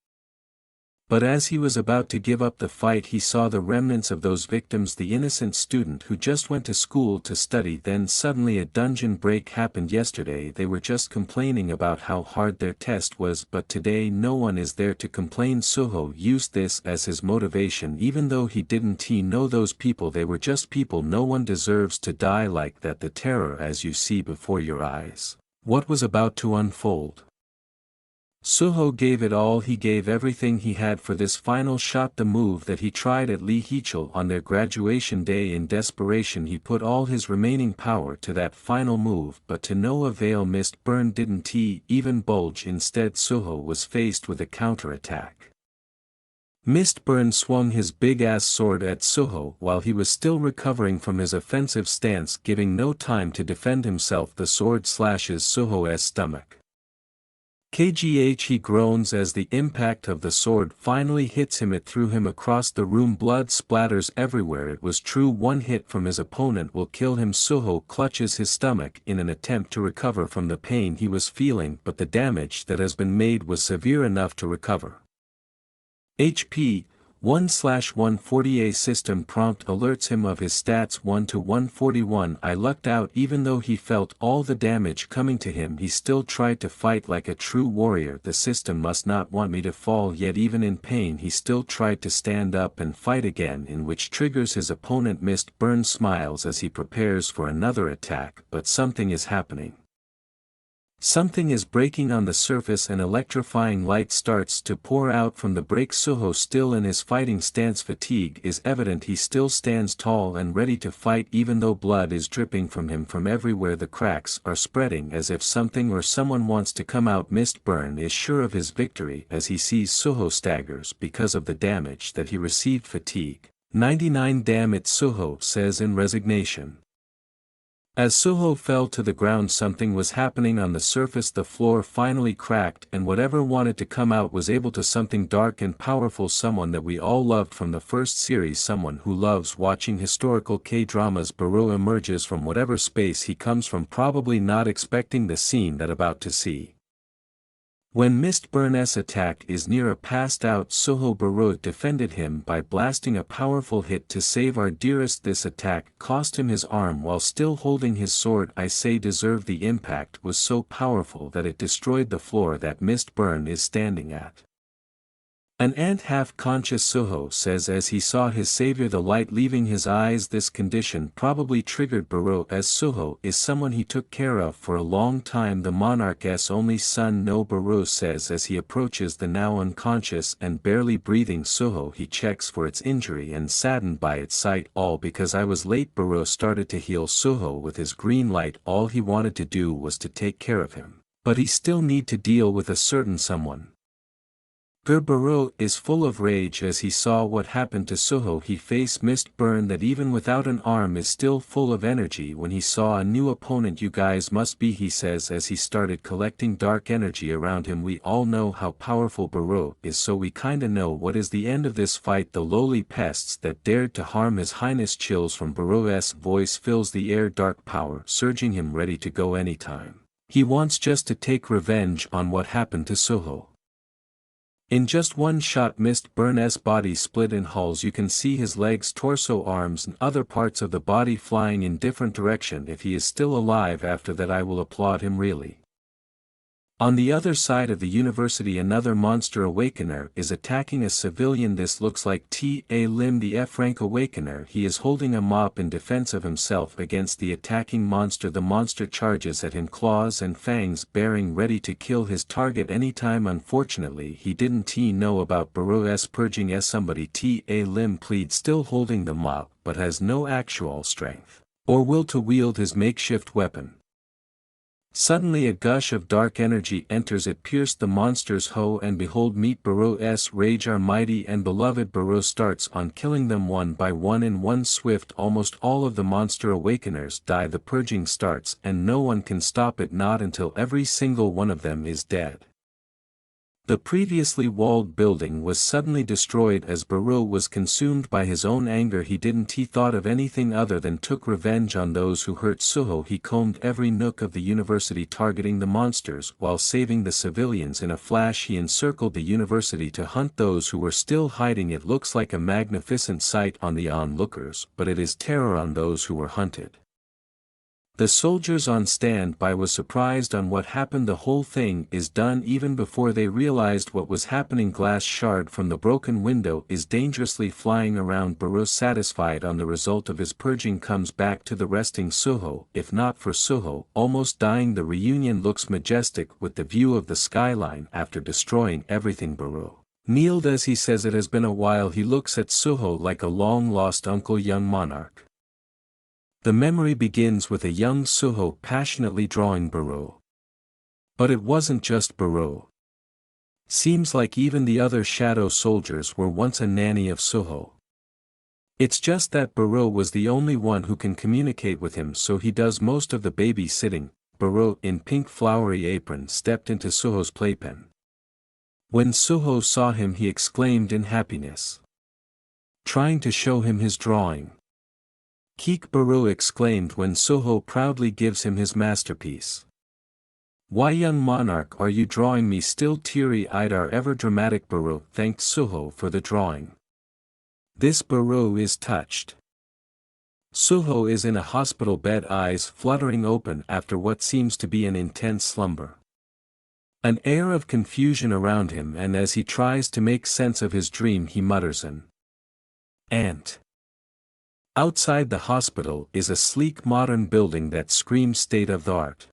But as he was about to give up the fight, he saw the remnants of those victims, the innocent student who just went to school to study. Then suddenly a dungeon break happened. Yesterday they were just complaining about how hard their test was, but today no one is there to complain. Suho used this as his motivation. Even though he didn't know those people, they were just people. No one deserves to die like that. The terror as you see before your eyes. What was about to unfold? Suho gave it all. He gave everything he had for this final shot, the move that he tried at Lee Heechul on their graduation day. In desperation he put all his remaining power to that final move, but to no avail. Mist Burn didn't even bulge. Instead Suho was faced with a counter-attack. Mist Burn swung his big-ass sword at Suho while he was still recovering from his offensive stance, giving no time to defend himself. The sword slashes Suho's stomach. KGH, he groans as the impact of the sword finally hits him. It threw him across the room. Blood splatters everywhere. It was true, one hit from his opponent will kill him. Suho clutches his stomach in an attempt to recover from the pain he was feeling, but the damage that has been made was severe enough to recover. HP 1/140. A system prompt alerts him of his stats 1 to 141. I lucked out. Even though he felt all the damage coming to him, he still tried to fight like a true warrior. The system must not want me to fall, yet even in pain he still tried to stand up and fight again, in which triggers his opponent. Mist Burn smiles as he prepares for another attack, but something is happening. Something is breaking on the surface. An electrifying light starts to pour out from the break. Suho still in his fighting stance. Fatigue is evident. He still stands tall and ready to fight even though blood is dripping from him from everywhere. The cracks are spreading as if something or someone wants to come out. Mist Burn is sure of his victory as he sees Suho staggers because of the damage that he received. Fatigue 99. Damn it, Suho says in resignation. As Suho fell to the ground, something was happening on the surface. The floor finally cracked and whatever wanted to come out was able to. Something dark and powerful, someone that we all loved from the first series, someone who loves watching historical K-dramas. Baro emerges from whatever space he comes from, probably not expecting the scene that about to see. When Mist Burn's attack is near a passed out, Suho Baro defended him by blasting a powerful hit to save our dearest. This attack cost him his arm while still holding his sword. I say deserved. The impact was so powerful that it destroyed the floor that Mist Burn is standing at. An ant half-conscious, Suho says as he saw his savior, the light leaving his eyes. This condition probably triggered Baro, as Suho is someone he took care of for a long time, the monarch's only son. No, Baro says as he approaches the now unconscious and barely breathing Suho. He checks for its injury and saddened by its sight. All because I was late. Baro started to heal Suho with his green light. All he wanted to do was to take care of him, but he still need to deal with a certain someone. Baro is full of rage as he saw what happened to Suho. He faced Mist Burn that even without an arm is still full of energy. When he saw a new opponent, you guys must be, he says as he started collecting dark energy around him. We all know how powerful Baro is, so we kinda know what is the end of this fight. The lowly pests that dared to harm his highness. Chills from Baro's voice fills the air, dark power surging him, ready to go anytime. He wants just to take revenge on what happened to Suho. In just one shot, Mist Burn's body split in hulls. You can see his legs, torso, arms and other parts of the body flying in different direction. If he is still alive after that, I will applaud him really. On the other side of the university, another monster awakener is attacking a civilian. This looks like Ta Lim, the F-rank awakener. He is holding a mop in defense of himself against the attacking monster. The monster charges at him, claws and fangs baring, ready to kill his target anytime. Unfortunately, he didn't know about Baro's purging as somebody. Ta Lim pleads, still holding the mop, but has no actual strength or will to wield his makeshift weapon. Suddenly a gush of dark energy enters, it pierced the monster's hoe, and behold, meet Barrow's rage. Our mighty and beloved Barrow starts on killing them one by one in one swift. Almost all of the monster awakeners die. The purging starts and no one can stop it, not until every single one of them is dead. The previously walled building was suddenly destroyed as Barrow was consumed by his own anger. He thought of anything other than took revenge on those who hurt Suho. He combed every nook of the university targeting the monsters while saving the civilians. In a flash he encircled the university to hunt those who were still hiding. It looks like a magnificent sight on the onlookers, but it is terror on those who were hunted. The soldiers on standby was surprised on what happened. The whole thing is done even before they realized what was happening. Glass shard from the broken window is dangerously flying around. Barrow, satisfied on the result of his purging, comes back to the resting Suho. If not for Suho almost dying, the reunion looks majestic with the view of the skyline. After destroying everything, Barrow kneeled as he says, "It has been a while." He looks at Suho like a long-lost uncle. Young monarch. The memory begins with a young Suho passionately drawing Barrow. But it wasn't just Barrow. Seems like even the other shadow soldiers were once a nanny of Suho. It's just that Barrow was the only one who can communicate with him, so he does most of the babysitting. Barrow, in pink flowery apron, stepped into Suho's playpen. When Suho saw him, he exclaimed in happiness, trying to show him his drawing. "Keek," Barrow exclaimed when Suho proudly gives him his masterpiece. "Why, young monarch, are you drawing me?" Still teary-eyed, our ever-dramatic Barrow thanked Suho for the drawing. This Barrow is touched. Suho is in a hospital bed, eyes fluttering open after what seems to be an intense slumber. An air of confusion around him, and as he tries to make sense of his dream he mutters an ant. Outside the hospital is a sleek modern building that screams state-of-the-art.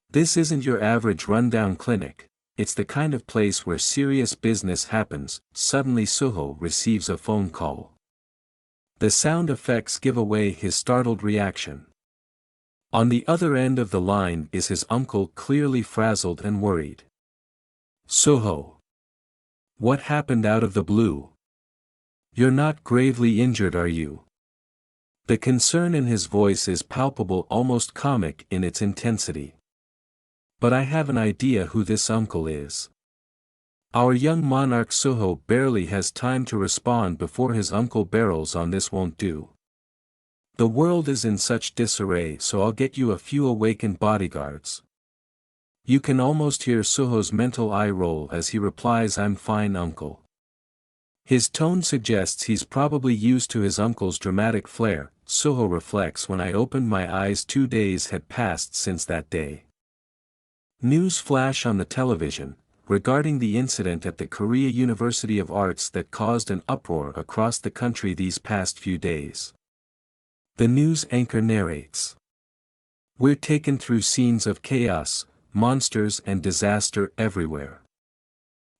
This isn't your average rundown clinic, it's the kind of place where serious business happens. Suddenly Suho receives a phone call. The sound effects give away his startled reaction. On the other end of the line is his uncle, clearly frazzled and worried. "Suho. What happened out of the blue? You're not gravely injured, are you?" The concern in his voice is palpable, almost comic in its intensity. "But I have an idea who this uncle is." Our young monarch Suho barely has time to respond before his uncle barrels on, "This won't do. The world is in such disarray, so I'll get you a few awakened bodyguards." You can almost hear Suho's mental eye roll as he replies, "I'm fine, uncle." His tone suggests he's probably used to his uncle's dramatic flair. Suho reflects, "When I opened my eyes, 2 days had passed since that day." News flash on the television, regarding the incident at the Korea University of Arts that caused an uproar across the country these past few days. The news anchor narrates. "We're taken through scenes of chaos, monsters and disaster everywhere."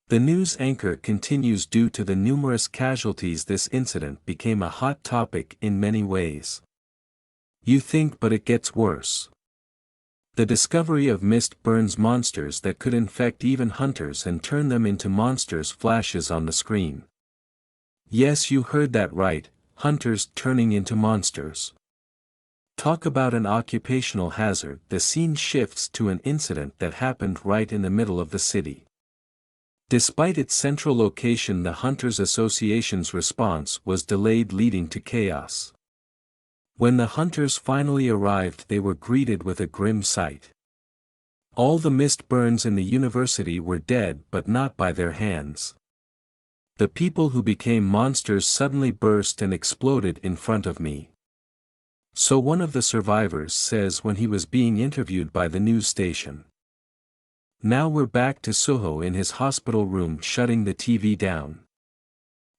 The news anchor continues, "Due to the numerous casualties, this incident became a hot topic in many ways. You think, but it gets worse. The discovery of mist burns monsters that could infect even hunters and turn them into monsters flashes on the screen. Yes, you heard that right, hunters turning into monsters. Talk about an occupational hazard." The scene shifts to an incident that happened right in the middle of the city. Despite its central location, the Hunters Association's response was delayed, leading to chaos. When the hunters finally arrived, they were greeted with a grim sight. All the mist burns in the university were dead, but not by their hands. The people who became monsters suddenly burst and exploded in front of me. So one of the survivors says when he was being interviewed by the news station. Now we're back to Suho in his hospital room, shutting the TV down.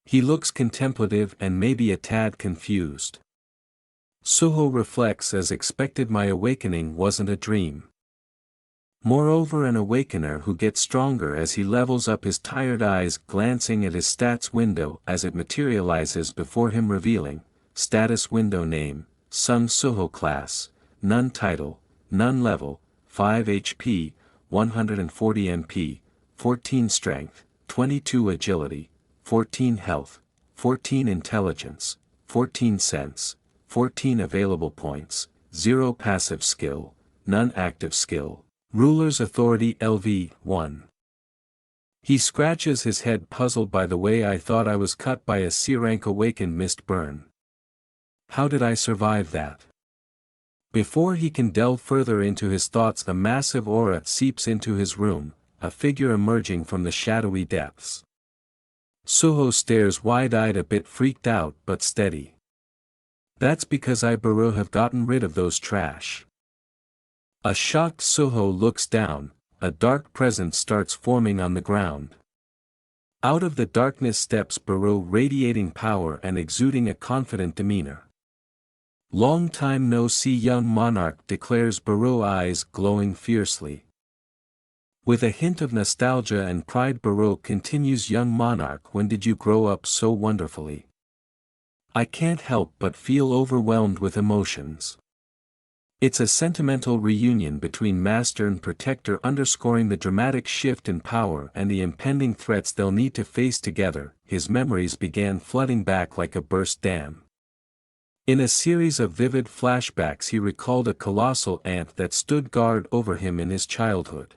He looks contemplative and maybe a tad confused. Suho reflects, "As expected, my awakening wasn't a dream." Moreover, an awakener who gets stronger as he levels up, his tired eyes glancing at his stats window as it materializes before him, revealing, status window name, Sung Suho class, none title, none level, 5 HP, 140 MP, 14 Strength, 22 Agility, 14 Health, 14 Intelligence, 14 Sense, 14 Available Points, 0 Passive Skill, none Active Skill, Ruler's Authority LV, 1. He scratches his head puzzled by the way I thought I was cut by a C-rank awakened mist burn. How did I survive that? Before he can delve further into his thoughts, a massive aura seeps into his room, a figure emerging from the shadowy depths. Suho stares wide-eyed, a bit freaked out but steady. That's because I Baru have gotten rid of those trash. A shocked Suho looks down, a dark presence starts forming on the ground. Out of the darkness steps Baru, radiating power and exuding a confident demeanor. Long time no see, young monarch, declares Baru, eyes glowing fiercely. With a hint of nostalgia and pride Baru continues, young monarch, when did you grow up so wonderfully? I can't help but feel overwhelmed with emotions. It's a sentimental reunion between master and protector, underscoring the dramatic shift in power and the impending threats they'll need to face together. His memories began flooding back like a burst dam. In a series of vivid flashbacks he recalled a colossal ant that stood guard over him in his childhood.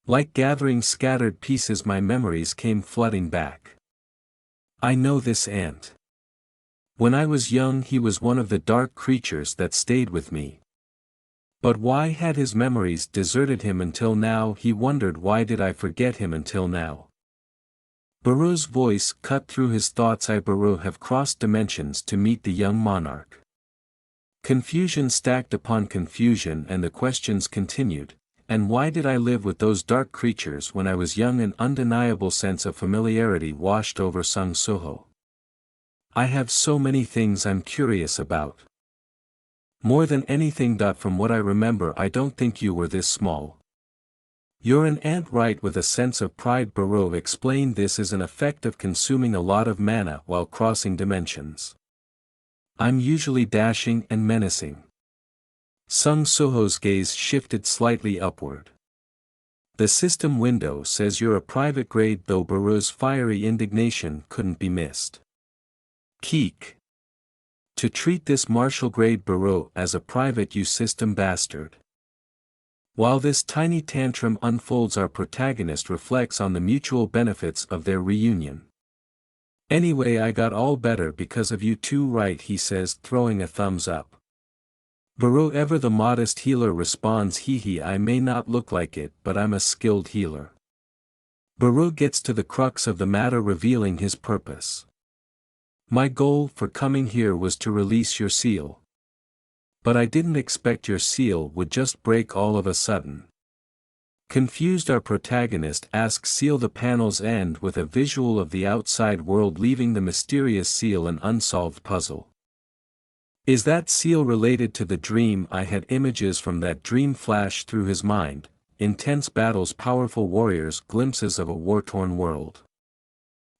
Like gathering scattered pieces, my memories came flooding back. I know this ant. When I was young he was one of the dark creatures that stayed with me. But why had his memories deserted him until now? He wondered, why did I forget him until now? Baru's voice cut through his thoughts. I Baru have crossed dimensions to meet the young monarch. Confusion stacked upon confusion and the questions continued. And why did I live with those dark creatures when I was young? An undeniable sense of familiarity washed over Sung Suho. I have so many things I'm curious about. More than anything. From what I remember, I don't think you were this small. You're an ant, right? With a sense of pride Baru explained, this is an effect of consuming a lot of mana while crossing dimensions. I'm usually dashing and menacing. Sung Suho's gaze shifted slightly upward. The system window says you're a private grade, though Baru's fiery indignation couldn't be missed. Keek. To treat this martial grade Baru as a private, you system bastard. While this tiny tantrum unfolds, our protagonist reflects on the mutual benefits of their reunion. Anyway, I got all better because of you two, right? He says, throwing a thumbs up. Baru, ever the modest healer, responds, hee, I may not look like it, but I'm a skilled healer. Baru gets to the crux of the matter, revealing his purpose. My goal for coming here was to release your seal. But I didn't expect your seal would just break all of a sudden. Confused, our protagonist asks, seal? The panels end with a visual of the outside world, leaving the mysterious seal an unsolved puzzle. Is that seal related to the dream I had? Images from that dream flash through his mind, intense battles, powerful warriors, glimpses of a war-torn world.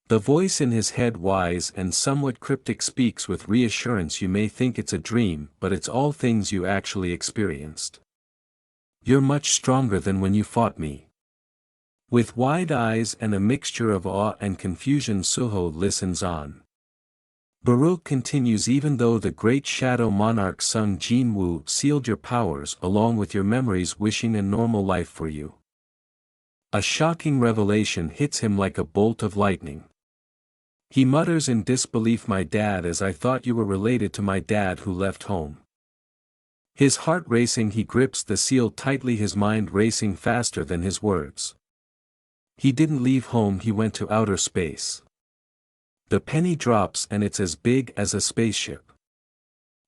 The voice in his head, wise and somewhat cryptic, speaks with reassurance. You may think it's a dream, but it's all things you actually experienced. You're much stronger than when you fought me. With wide eyes and a mixture of awe and confusion, Suho listens on. Baru continues, even though the great shadow monarch Sung Jin-woo sealed your powers along with your memories, wishing a normal life for you. A shocking revelation hits him like a bolt of lightning. He mutters in disbelief, my dad, as I thought you were related to my dad who left home. His heart racing, he grips the seal tightly, his mind racing faster than his words. He didn't leave home, he went to outer space. The penny drops and it's as big as a spaceship.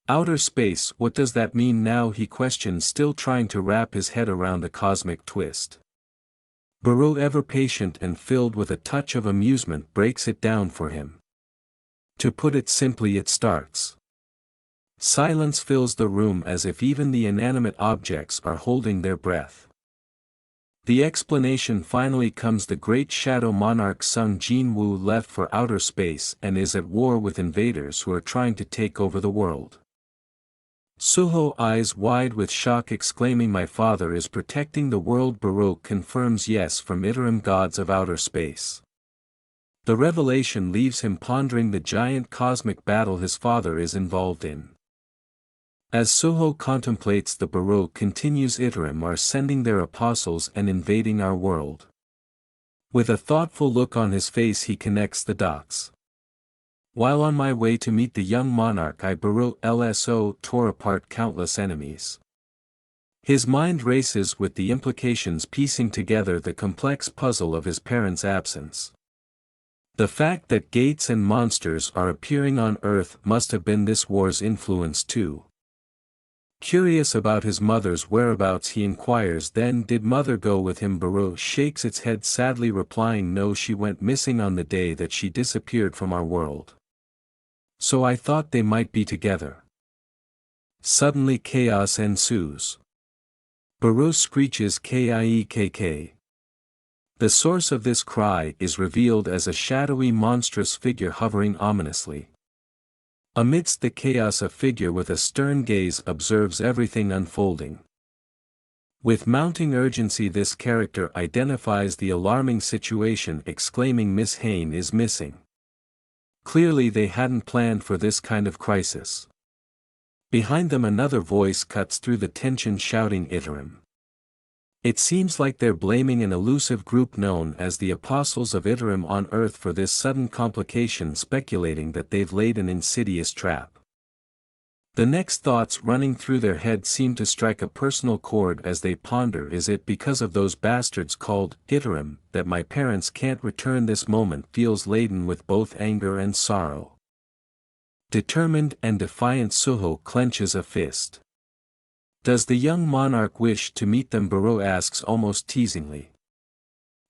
Outer space, what does that mean now? He questions, still trying to wrap his head around the cosmic twist. Baru, ever patient and filled with a touch of amusement, breaks it down for him. To put it simply, it starts. Silence fills the room as if even the inanimate objects are holding their breath. The explanation finally comes. The great shadow monarch Sung Jin-woo left for outer space and is at war with invaders who are trying to take over the world. Suho eyes wide with shock exclaiming my father is protecting the world. Baroque confirms yes from Iterum gods of outer space. The revelation leaves him pondering the giant cosmic battle his father is involved in. As Suho contemplates the Baroque continues Iterum are sending their apostles and invading our world. With a thoughtful look on his face he connects the dots. While on my way to meet the young monarch I Baroque LSO tore apart countless enemies. His mind races with the implications piecing together the complex puzzle of his parents' absence. The fact that gates and monsters are appearing on Earth must have been this war's influence too. Curious about his mother's whereabouts he inquires then did mother go with him? Baroque shakes its head sadly replying no, she went missing on the day that she disappeared from our world. So I thought they might be together. Suddenly chaos ensues. Baroque screeches kiekk. The source of this cry is revealed as a shadowy monstrous figure hovering ominously. Amidst the chaos a figure with a stern gaze observes everything unfolding. With mounting urgency this character identifies the alarming situation exclaiming Miss Hain is missing. Clearly they hadn't planned for this kind of crisis. Behind them another voice cuts through the tension shouting Iterum. It seems like they're blaming an elusive group known as the Apostles of Iterum on Earth for this sudden complication, speculating that they've laid an insidious trap. The next thoughts running through their heads seem to strike a personal chord as they ponder, is it because of those bastards called Iterum that my parents can't return? This moment feels laden with both anger and sorrow. Determined and defiant Suho clenches a fist. Does the young monarch wish to meet them? Baroque asks almost teasingly.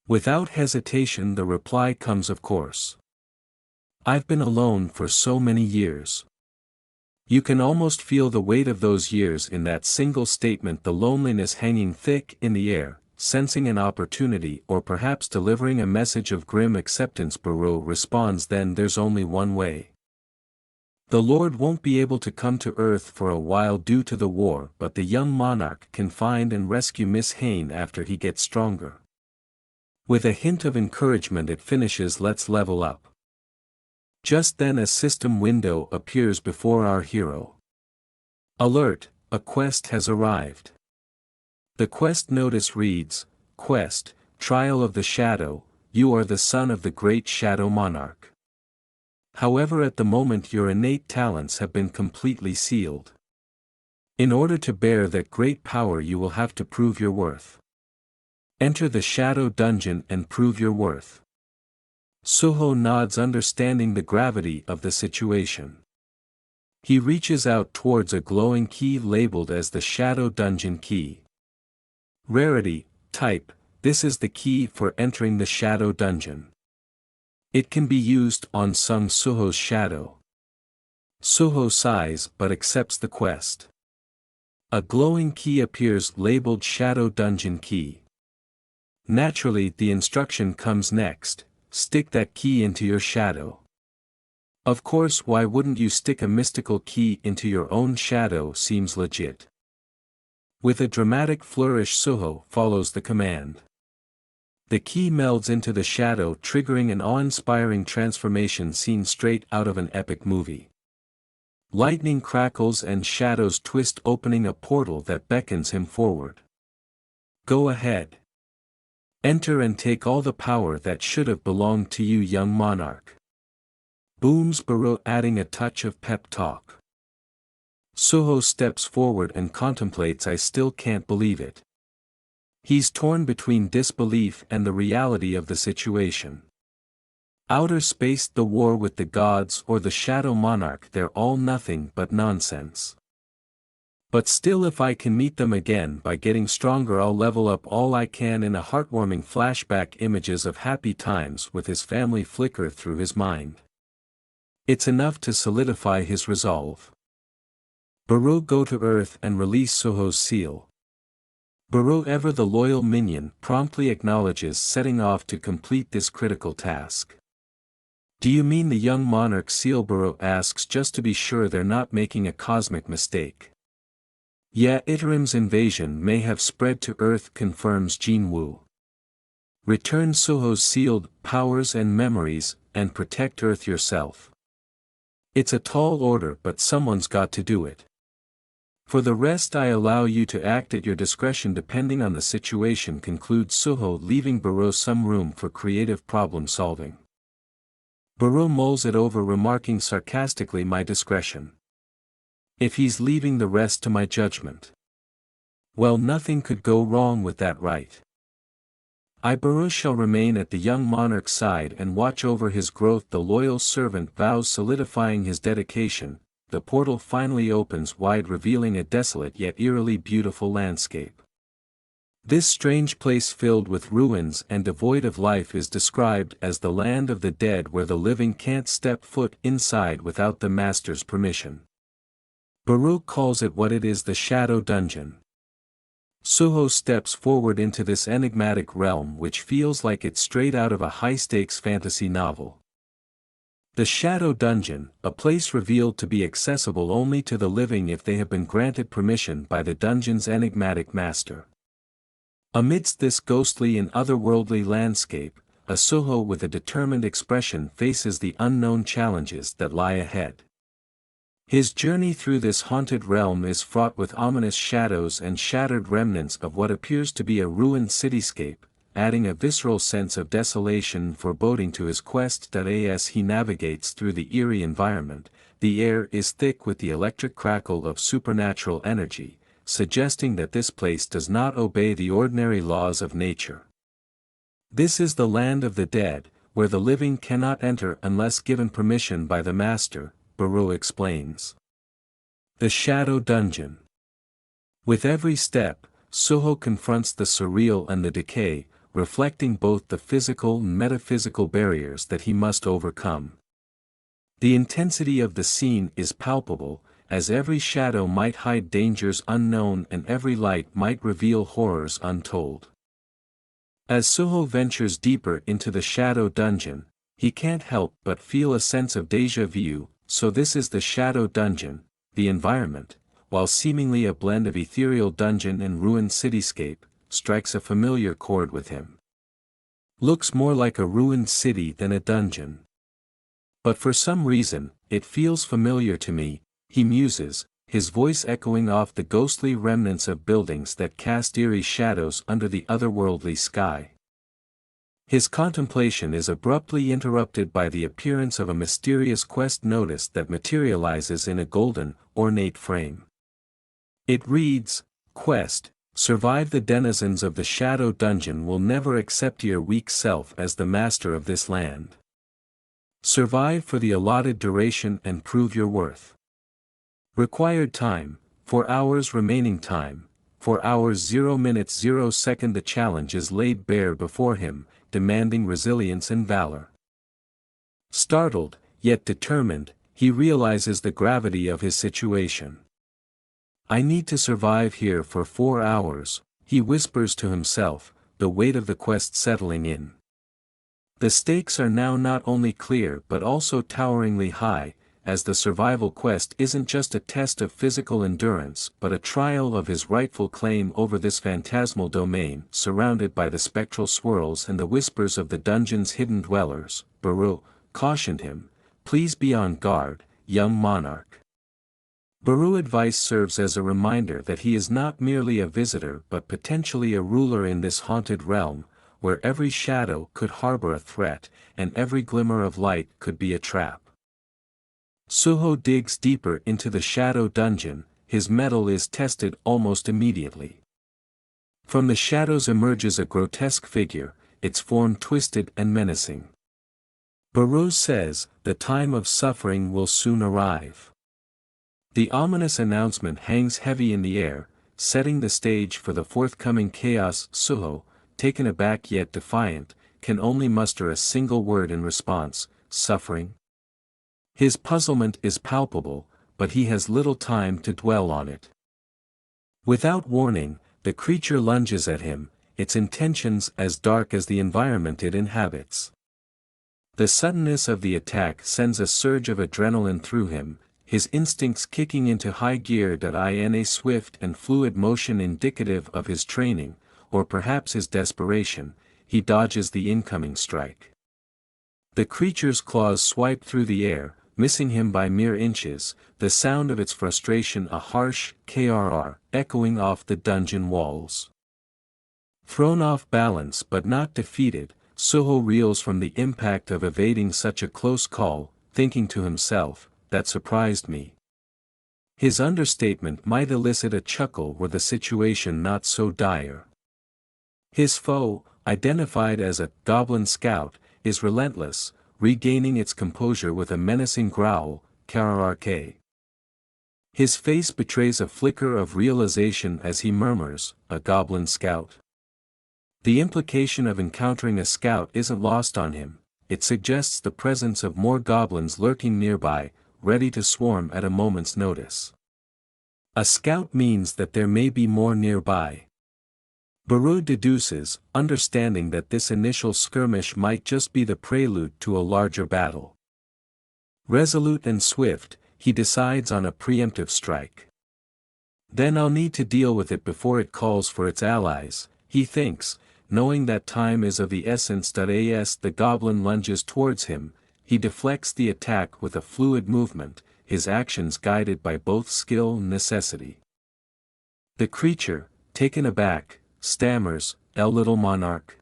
Without hesitation the reply comes, of course. I've been alone for so many years. You can almost feel the weight of those years in that single statement, the loneliness hanging thick in the air, sensing an opportunity or perhaps delivering a message of grim acceptance. Baroque responds then there's only one way. The Lord won't be able to come to Earth for a while due to the war, but the young monarch can find and rescue Miss Hain after he gets stronger. With a hint of encouragement it finishes, let's level up. Just then a system window appears before our hero. Alert, a quest has arrived. The quest notice reads, Quest, Trial of the Shadow, you are the son of the great Shadow Monarch. However, at the moment your innate talents have been completely sealed. In order to bear that great power you will have to prove your worth. Enter the Shadow Dungeon and prove your worth. Suho nods, understanding the gravity of the situation. He reaches out towards a glowing key labeled as the Shadow Dungeon key. Rarity, type, this is the key for entering the Shadow Dungeon. It can be used on Sung Suho's shadow. Suho sighs but accepts the quest. A glowing key appears labeled Shadow Dungeon Key. Naturally the instruction comes next, stick that key into your shadow. Of course, why wouldn't you stick a mystical key into your own shadow? Seems legit. With a dramatic flourish Suho follows the command. The key melds into the shadow, triggering an awe-inspiring transformation scene straight out of an epic movie. Lightning crackles and shadows twist, opening a portal that beckons him forward. Go ahead. Enter and take all the power that should have belonged to you, young monarch. Booms Baroque, adding a touch of pep talk. Suho steps forward and contemplates. I still can't believe it. He's torn between disbelief and the reality of the situation. Outer space, the war with the gods or the Shadow Monarch, they're all nothing but nonsense. But still, if I can meet them again by getting stronger, I'll level up all I can. In a heartwarming flashback, images of happy times with his family flicker through his mind. It's enough to solidify his resolve. Baroque go to Earth and release Suho's seal. Baroque, ever the loyal minion, promptly acknowledges setting off to complete this critical task. Do you mean the young monarch's seal? Baroque asks just to be sure they're not making a cosmic mistake. Yeah, Iterim's invasion may have spread to Earth, confirms Jinwoo. Return Suho's sealed powers and memories, and protect Earth yourself. It's a tall order, but someone's got to do it. For the rest, I allow you to act at your discretion depending on the situation, concludes Suho, leaving Baro some room for creative problem solving. Baro mulls it over, remarking sarcastically, my discretion. If he's leaving the rest to my judgment. Well, nothing could go wrong with that, right? Baro shall remain at the young monarch's side and watch over his growth, the loyal servant vows, solidifying his dedication. The portal finally opens wide, revealing a desolate yet eerily beautiful landscape. This strange place, filled with ruins and devoid of life, is described as the land of the dead, where the living can't step foot inside without the master's permission. Baro calls it what it is, the Shadow Dungeon. Suho steps forward into this enigmatic realm, which feels like it's straight out of a high-stakes fantasy novel. The Shadow Dungeon, a place revealed to be accessible only to the living if they have been granted permission by the dungeon's enigmatic master. Amidst this ghostly and otherworldly landscape, a Suho with a determined expression faces the unknown challenges that lie ahead. His journey through this haunted realm is fraught with ominous shadows and shattered remnants of what appears to be a ruined cityscape, adding a visceral sense of desolation and foreboding to his quest. As he navigates through the eerie environment, the air is thick with the electric crackle of supernatural energy, suggesting that this place does not obey the ordinary laws of nature. This is the land of the dead, where the living cannot enter unless given permission by the master, Baro explains. The Shadow Dungeon. With every step, Suho confronts the surreal and the decay, reflecting both the physical and metaphysical barriers that he must overcome. The intensity of the scene is palpable, as every shadow might hide dangers unknown and every light might reveal horrors untold. As Suho ventures deeper into the Shadow Dungeon, he can't help but feel a sense of déjà vu. So this is the Shadow Dungeon. The environment, while seemingly a blend of ethereal dungeon and ruined cityscape, strikes a familiar chord with him. Looks more like a ruined city than a dungeon. But for some reason, it feels familiar to me, he muses, his voice echoing off the ghostly remnants of buildings that cast eerie shadows under the otherworldly sky. His contemplation is abruptly interrupted by the appearance of a mysterious quest notice that materializes in a golden, ornate frame. It reads, "Quest, survive. The denizens of the Shadow Dungeon will never accept your weak self as the master of this land. Survive for the allotted duration and prove your worth. Required time, 4 hours. Remaining time, 4 hours 0 minutes 0 second." The challenge is laid bare before him, demanding resilience and valor. Startled, yet determined, he realizes the gravity of his situation. "I need to survive here for 4 hours, he whispers to himself, the weight of the quest settling in. The stakes are now not only clear but also toweringly high, as the survival quest isn't just a test of physical endurance but a trial of his rightful claim over this phantasmal domain. Surrounded by the spectral swirls and the whispers of the dungeon's hidden dwellers, Baro cautioned him, "Please be on guard, young monarch." Baro's advice serves as a reminder that he is not merely a visitor but potentially a ruler in this haunted realm, where every shadow could harbor a threat, and every glimmer of light could be a trap. Suho digs deeper into the Shadow Dungeon. His mettle is tested almost immediately. From the shadows emerges a grotesque figure, its form twisted and menacing. Baro says, "The time of suffering will soon arrive." The ominous announcement hangs heavy in the air, setting the stage for the forthcoming chaos. Suho, taken aback yet defiant, can only muster a single word in response: suffering. His puzzlement is palpable, but he has little time to dwell on it. Without warning, the creature lunges at him, its intentions as dark as the environment it inhabits. The suddenness of the attack sends a surge of adrenaline through him, his instincts kicking into high gear. In a swift and fluid motion indicative of his training, or perhaps his desperation, he dodges the incoming strike. The creature's claws swipe through the air, missing him by mere inches, the sound of its frustration a harsh krr echoing off the dungeon walls. Thrown off balance but not defeated, Suho reels from the impact of evading such a close call, thinking to himself, "That surprised me." His understatement might elicit a chuckle were the situation not so dire. His foe, identified as a goblin scout, is relentless, regaining its composure with a menacing growl, "Karark." His face betrays a flicker of realization as he murmurs, "A goblin scout?" The implication of encountering a scout isn't lost on him, it suggests the presence of more goblins lurking nearby, ready to swarm at a moment's notice. A scout means that there may be more nearby. Baru deduces, understanding that this initial skirmish might just be the prelude to a larger battle. Resolute and swift, he decides on a preemptive strike. Then I'll need to deal with it before it calls for its allies, he thinks, knowing that time is of the essence. As the goblin lunges towards him, he deflects the attack with a fluid movement, his actions guided by both skill and necessity. The creature, taken aback, stammers, "El Little Monarch."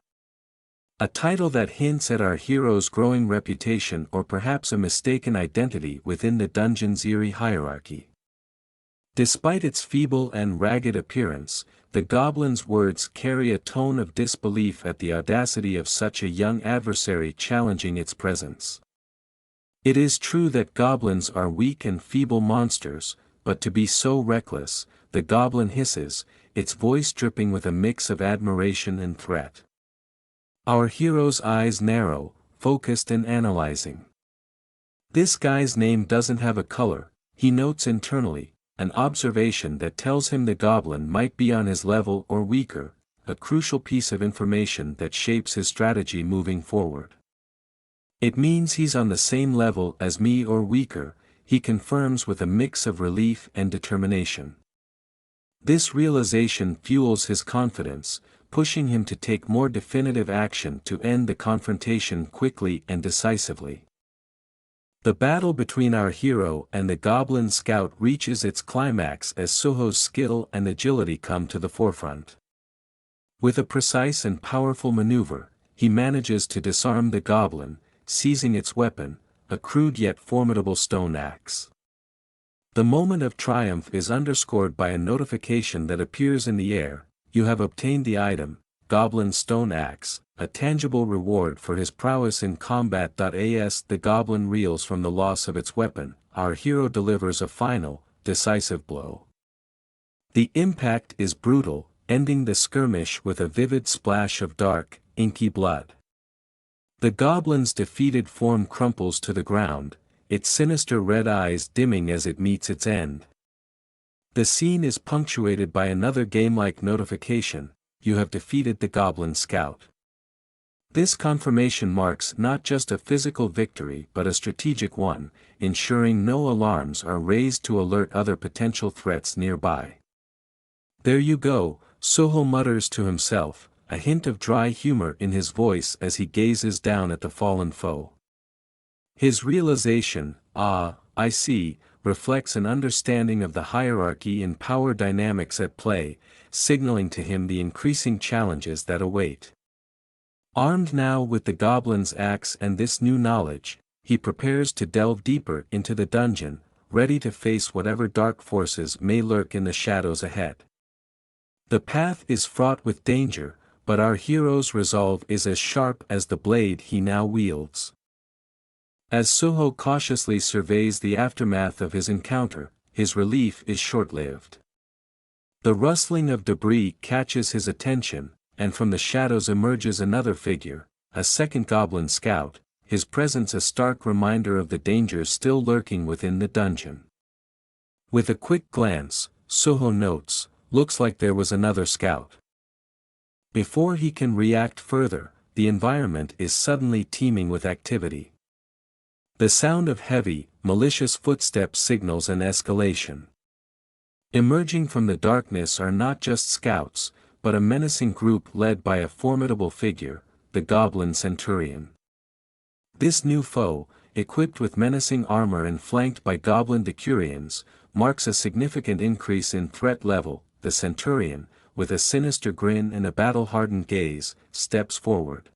A title that hints at our hero's growing reputation or perhaps a mistaken identity within the dungeon's eerie hierarchy. Despite its feeble and ragged appearance, the goblin's words carry a tone of disbelief at the audacity of such a young adversary challenging its presence. It is true that goblins are weak and feeble monsters, but to be so reckless, the goblin hisses, its voice dripping with a mix of admiration and threat. Our hero's eyes narrow, focused and analyzing. This guy's name doesn't have a color, he notes internally, an observation that tells him the goblin might be on his level or weaker, a crucial piece of information that shapes his strategy moving forward. It means he's on the same level as me or weaker, he confirms with a mix of relief and determination. This realization fuels his confidence, pushing him to take more definitive action to end the confrontation quickly and decisively. The battle between our hero and the goblin scout reaches its climax as Suho's skill and agility come to the forefront. With a precise and powerful maneuver, he manages to disarm the goblin, seizing its weapon, a crude yet formidable stone axe. The moment of triumph is underscored by a notification that appears in the air: "You have obtained the item, Goblin Stone Axe, a tangible reward for his prowess in combat." As the goblin reels from the loss of its weapon, our hero delivers a final, decisive blow. The impact is brutal, ending the skirmish with a vivid splash of dark, inky blood. The goblin's defeated form crumples to the ground, its sinister red eyes dimming as it meets its end. The scene is punctuated by another game-like notification: "You have defeated the goblin scout." This confirmation marks not just a physical victory but a strategic one, ensuring no alarms are raised to alert other potential threats nearby. "There you go," Suho mutters to himself, a hint of dry humor in his voice as he gazes down at the fallen foe. His realization, "Ah, I see," reflects an understanding of the hierarchy and power dynamics at play, signaling to him the increasing challenges that await. Armed now with the goblin's axe and this new knowledge, he prepares to delve deeper into the dungeon, ready to face whatever dark forces may lurk in the shadows ahead. The path is fraught with danger, but our hero's resolve is as sharp as the blade he now wields. As Suho cautiously surveys the aftermath of his encounter, his relief is short-lived. The rustling of debris catches his attention, and from the shadows emerges another figure, a second goblin scout, his presence a stark reminder of the dangers still lurking within the dungeon. With a quick glance, Suho notes, "Looks like there was another scout." Before he can react further, the environment is suddenly teeming with activity. The sound of heavy, malicious footsteps signals an escalation. Emerging from the darkness are not just scouts, but a menacing group led by a formidable figure, the Goblin Centurion. This new foe, equipped with menacing armor and flanked by goblin decurions, marks a significant increase in threat level. The Centurion, with a sinister grin and a battle-hardened gaze, steps forward.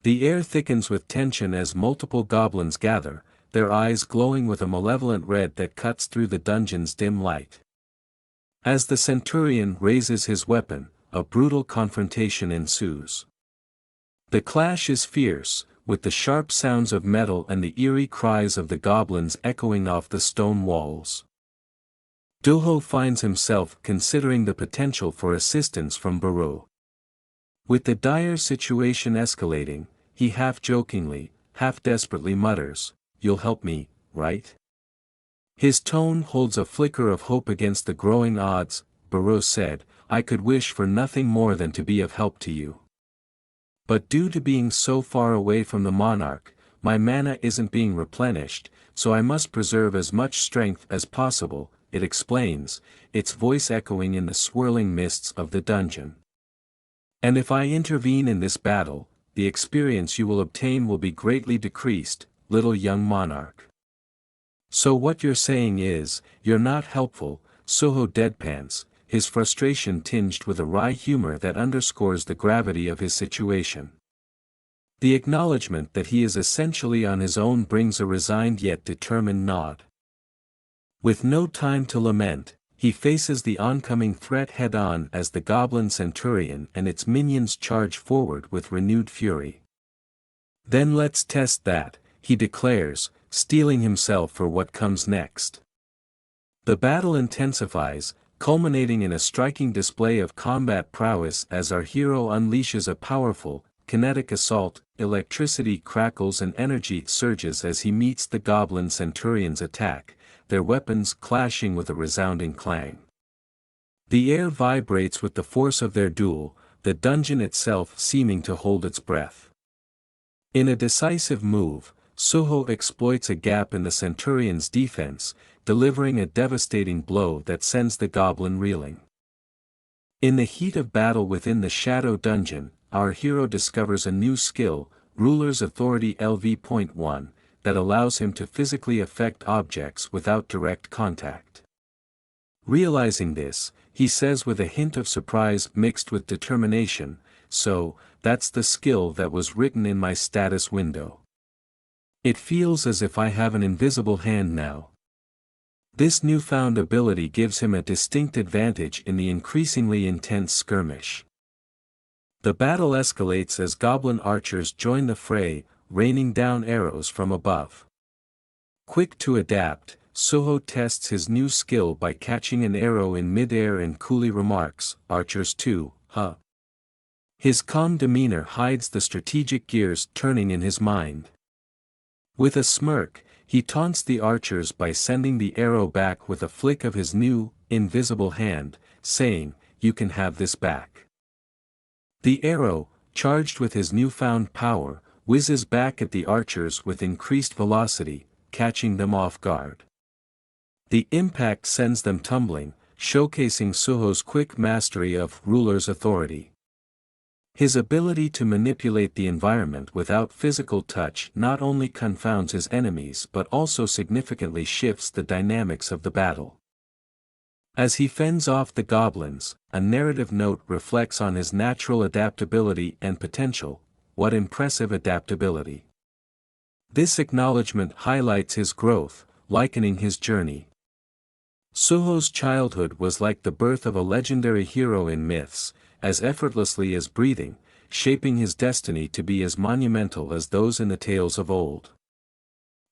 The air thickens with tension as multiple goblins gather, their eyes glowing with a malevolent red that cuts through the dungeon's dim light. As the Centurion raises his weapon, a brutal confrontation ensues. The clash is fierce, with the sharp sounds of metal and the eerie cries of the goblins echoing off the stone walls. Duho finds himself considering the potential for assistance from Barreau. With the dire situation escalating, he half-jokingly, half-desperately mutters, "You'll help me, right?" His tone holds a flicker of hope against the growing odds. Barreau said, "I could wish for nothing more than to be of help to you. But due to being so far away from the monarch, my mana isn't being replenished, so I must preserve as much strength as possible," it explains, its voice echoing in the swirling mists of the dungeon. "And if I intervene in this battle, the experience you will obtain will be greatly decreased, little young monarch." "So what you're saying is, you're not helpful," Suho deadpans, his frustration tinged with a wry humor that underscores the gravity of his situation. The acknowledgement that he is essentially on his own brings a resigned yet determined nod. With no time to lament, he faces the oncoming threat head-on as the Goblin Centurion and its minions charge forward with renewed fury. "Then let's test that," he declares, steeling himself for what comes next. The battle intensifies, culminating in a striking display of combat prowess as our hero unleashes a powerful, kinetic assault. Electricity crackles and energy surges as he meets the Goblin Centurion's attack, their weapons clashing with a resounding clang. The air vibrates with the force of their duel, the dungeon itself seeming to hold its breath. In a decisive move, Suho exploits a gap in the Centurion's defense, delivering a devastating blow that sends the goblin reeling. In the heat of battle within the Shadow Dungeon, our hero discovers a new skill, Ruler's Authority LV.1, that allows him to physically affect objects without direct contact. Realizing this, he says with a hint of surprise mixed with determination, "So, that's the skill that was written in my status window. It feels as if I have an invisible hand now." This newfound ability gives him a distinct advantage in the increasingly intense skirmish. The battle escalates as goblin archers join the fray, raining down arrows from above. Quick to adapt, Suho tests his new skill by catching an arrow in mid-air and coolly remarks, "Archers too, huh?" His calm demeanor hides the strategic gears turning in his mind. With a smirk, he taunts the archers by sending the arrow back with a flick of his new, invisible hand, saying, "You can have this back." The arrow, charged with his newfound power, whizzes back at the archers with increased velocity, catching them off guard. The impact sends them tumbling, showcasing Suho's quick mastery of Ruler's Authority. His ability to manipulate the environment without physical touch not only confounds his enemies but also significantly shifts the dynamics of the battle. As he fends off the goblins, a narrative note reflects on his natural adaptability and potential. What impressive adaptability! This acknowledgement highlights his growth, likening his journey. Suho's childhood was like the birth of a legendary hero in myths, as effortlessly as breathing, shaping his destiny to be as monumental as those in the tales of old.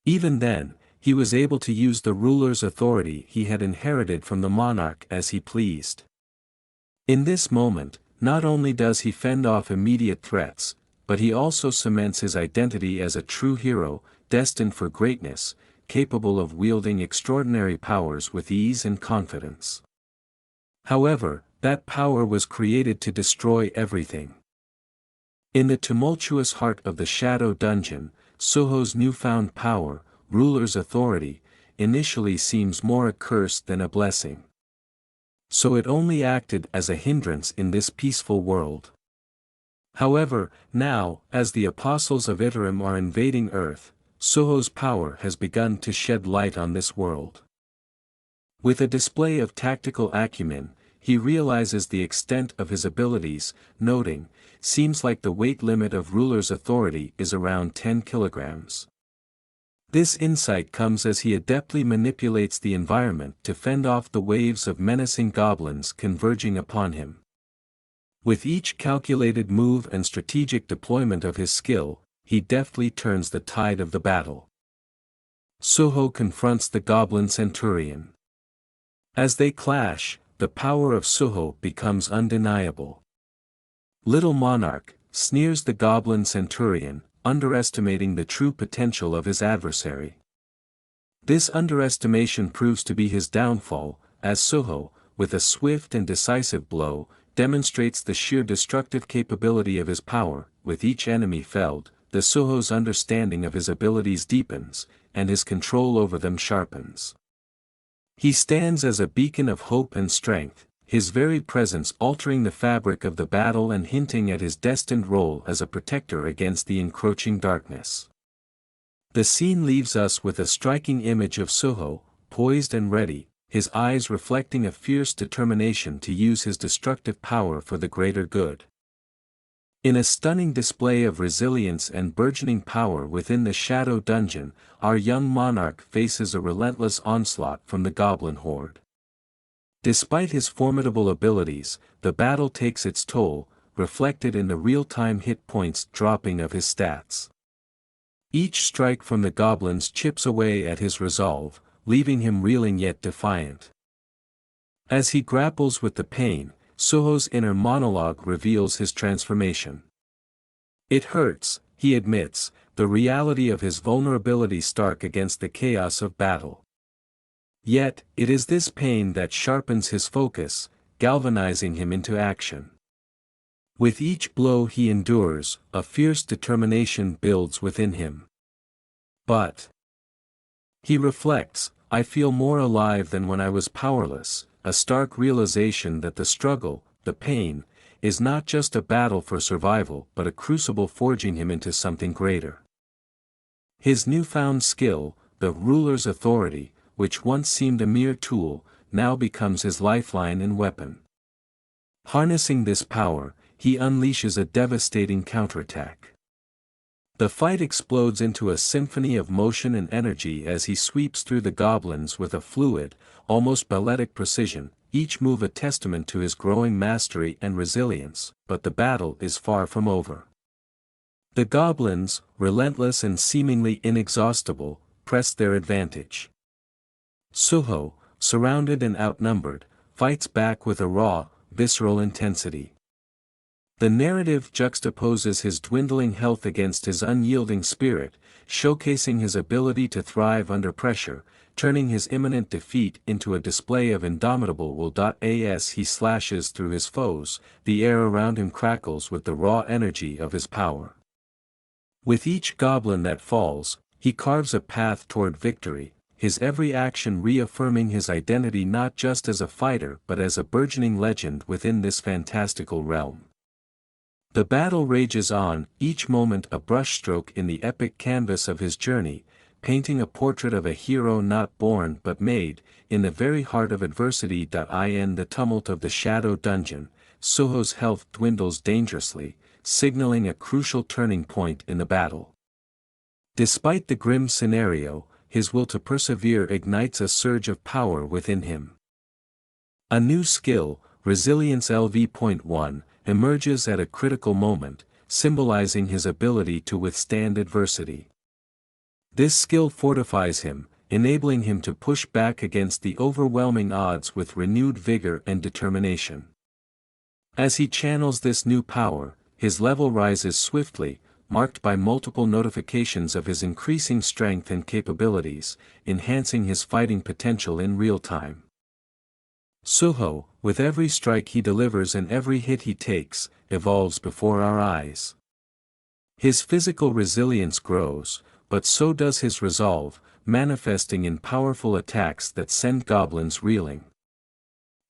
Even then, he was able to use the ruler's authority he had inherited from the monarch as he pleased. In this moment, not only does he fend off immediate threats, but he also cements his identity as a true hero, destined for greatness, capable of wielding extraordinary powers with ease and confidence. However, that power was created to destroy everything. In the tumultuous heart of the Shadow Dungeon, Suho's newfound power, ruler's authority, initially seems more a curse than a blessing. So it only acted as a hindrance in this peaceful world. However, now, as the apostles of Iterum are invading Earth, Suho's power has begun to shed light on this world. With a display of tactical acumen, he realizes the extent of his abilities, noting, "Seems like the weight limit of ruler's authority is around 10 kilograms. This insight comes as he adeptly manipulates the environment to fend off the waves of menacing goblins converging upon him. With each calculated move and strategic deployment of his skill, he deftly turns the tide of the battle. Suho confronts the goblin centurion. As they clash, the power of Suho becomes undeniable. Little Monarch sneers the goblin centurion, underestimating the true potential of his adversary. This underestimation proves to be his downfall, as Suho, with a swift and decisive blow, demonstrates the sheer destructive capability of his power. With each enemy felled, the Suho's understanding of his abilities deepens, and his control over them sharpens. He stands as a beacon of hope and strength, his very presence altering the fabric of the battle and hinting at his destined role as a protector against the encroaching darkness. The scene leaves us with a striking image of Suho, poised and ready, his eyes reflecting a fierce determination to use his destructive power for the greater good. In a stunning display of resilience and burgeoning power within the Shadow Dungeon, our young monarch faces a relentless onslaught from the goblin horde. Despite his formidable abilities, the battle takes its toll, reflected in the real-time hit points dropping of his stats. Each strike from the goblins chips away at his resolve, leaving him reeling yet defiant. As he grapples with the pain, Suho's inner monologue reveals his transformation. It hurts, he admits, the reality of his vulnerability stark against the chaos of battle. Yet, it is this pain that sharpens his focus, galvanizing him into action. With each blow he endures, a fierce determination builds within him. But, he reflects, I feel more alive than when I was powerless, a stark realization that the struggle, the pain, is not just a battle for survival but a crucible forging him into something greater. His newfound skill, the ruler's authority, which once seemed a mere tool, now becomes his lifeline and weapon. Harnessing this power, he unleashes a devastating counterattack. The fight explodes into a symphony of motion and energy as he sweeps through the goblins with a fluid, almost balletic precision, each move a testament to his growing mastery and resilience, but the battle is far from over. The goblins, relentless and seemingly inexhaustible, press their advantage. Suho, surrounded and outnumbered, fights back with a raw, visceral intensity. The narrative juxtaposes his dwindling health against his unyielding spirit, showcasing his ability to thrive under pressure, turning his imminent defeat into a display of indomitable will. As he slashes through his foes, the air around him crackles with the raw energy of his power. With each goblin that falls, he carves a path toward victory, his every action reaffirming his identity not just as a fighter but as a burgeoning legend within this fantastical realm. The battle rages on, each moment a brushstroke in the epic canvas of his journey, painting a portrait of a hero not born but made, in the very heart of adversity. In the tumult of the Shadow Dungeon, Suho's health dwindles dangerously, signaling a crucial turning point in the battle. Despite the grim scenario, his will to persevere ignites a surge of power within him. A new skill, Resilience LV.1, emerges at a critical moment, symbolizing his ability to withstand adversity. This skill fortifies him, enabling him to push back against the overwhelming odds with renewed vigor and determination. As he channels this new power, his level rises swiftly, marked by multiple notifications of his increasing strength and capabilities, enhancing his fighting potential in real time. Suho, with every strike he delivers and every hit he takes, evolves before our eyes. His physical resilience grows, but so does his resolve, manifesting in powerful attacks that send goblins reeling.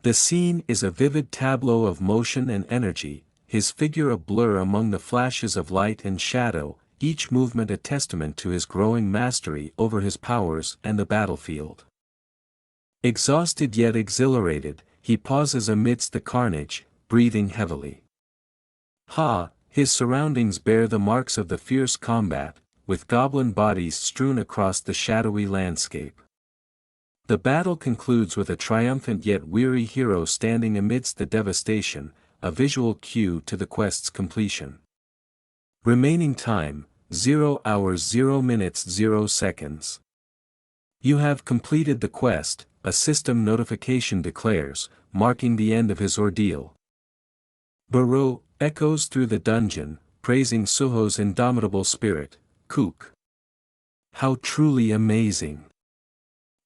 The scene is a vivid tableau of motion and energy, his figure a blur among the flashes of light and shadow, each movement a testament to his growing mastery over his powers and the battlefield. Exhausted yet exhilarated, he pauses amidst the carnage, breathing heavily. His surroundings bear the marks of the fierce combat, with goblin bodies strewn across the shadowy landscape. The battle concludes with a triumphant yet weary hero standing amidst the devastation, a visual cue to the quest's completion. Remaining time, 0 hours 0 minutes 0 seconds. You have completed the quest, a system notification declares, marking the end of his ordeal. Barreau echoes through the dungeon, praising Suho's indomitable spirit. Kook. How truly amazing.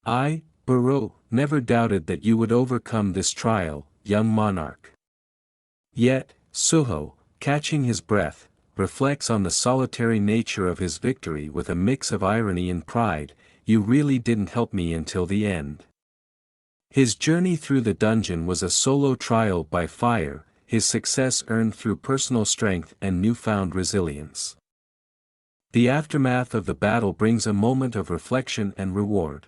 I, Barreau, never doubted that you would overcome this trial, young monarch. Yet, Suho, catching his breath, reflects on the solitary nature of his victory with a mix of irony and pride. You really didn't help me until the end. His journey through the dungeon was a solo trial by fire, his success earned through personal strength and newfound resilience. The aftermath of the battle brings a moment of reflection and reward.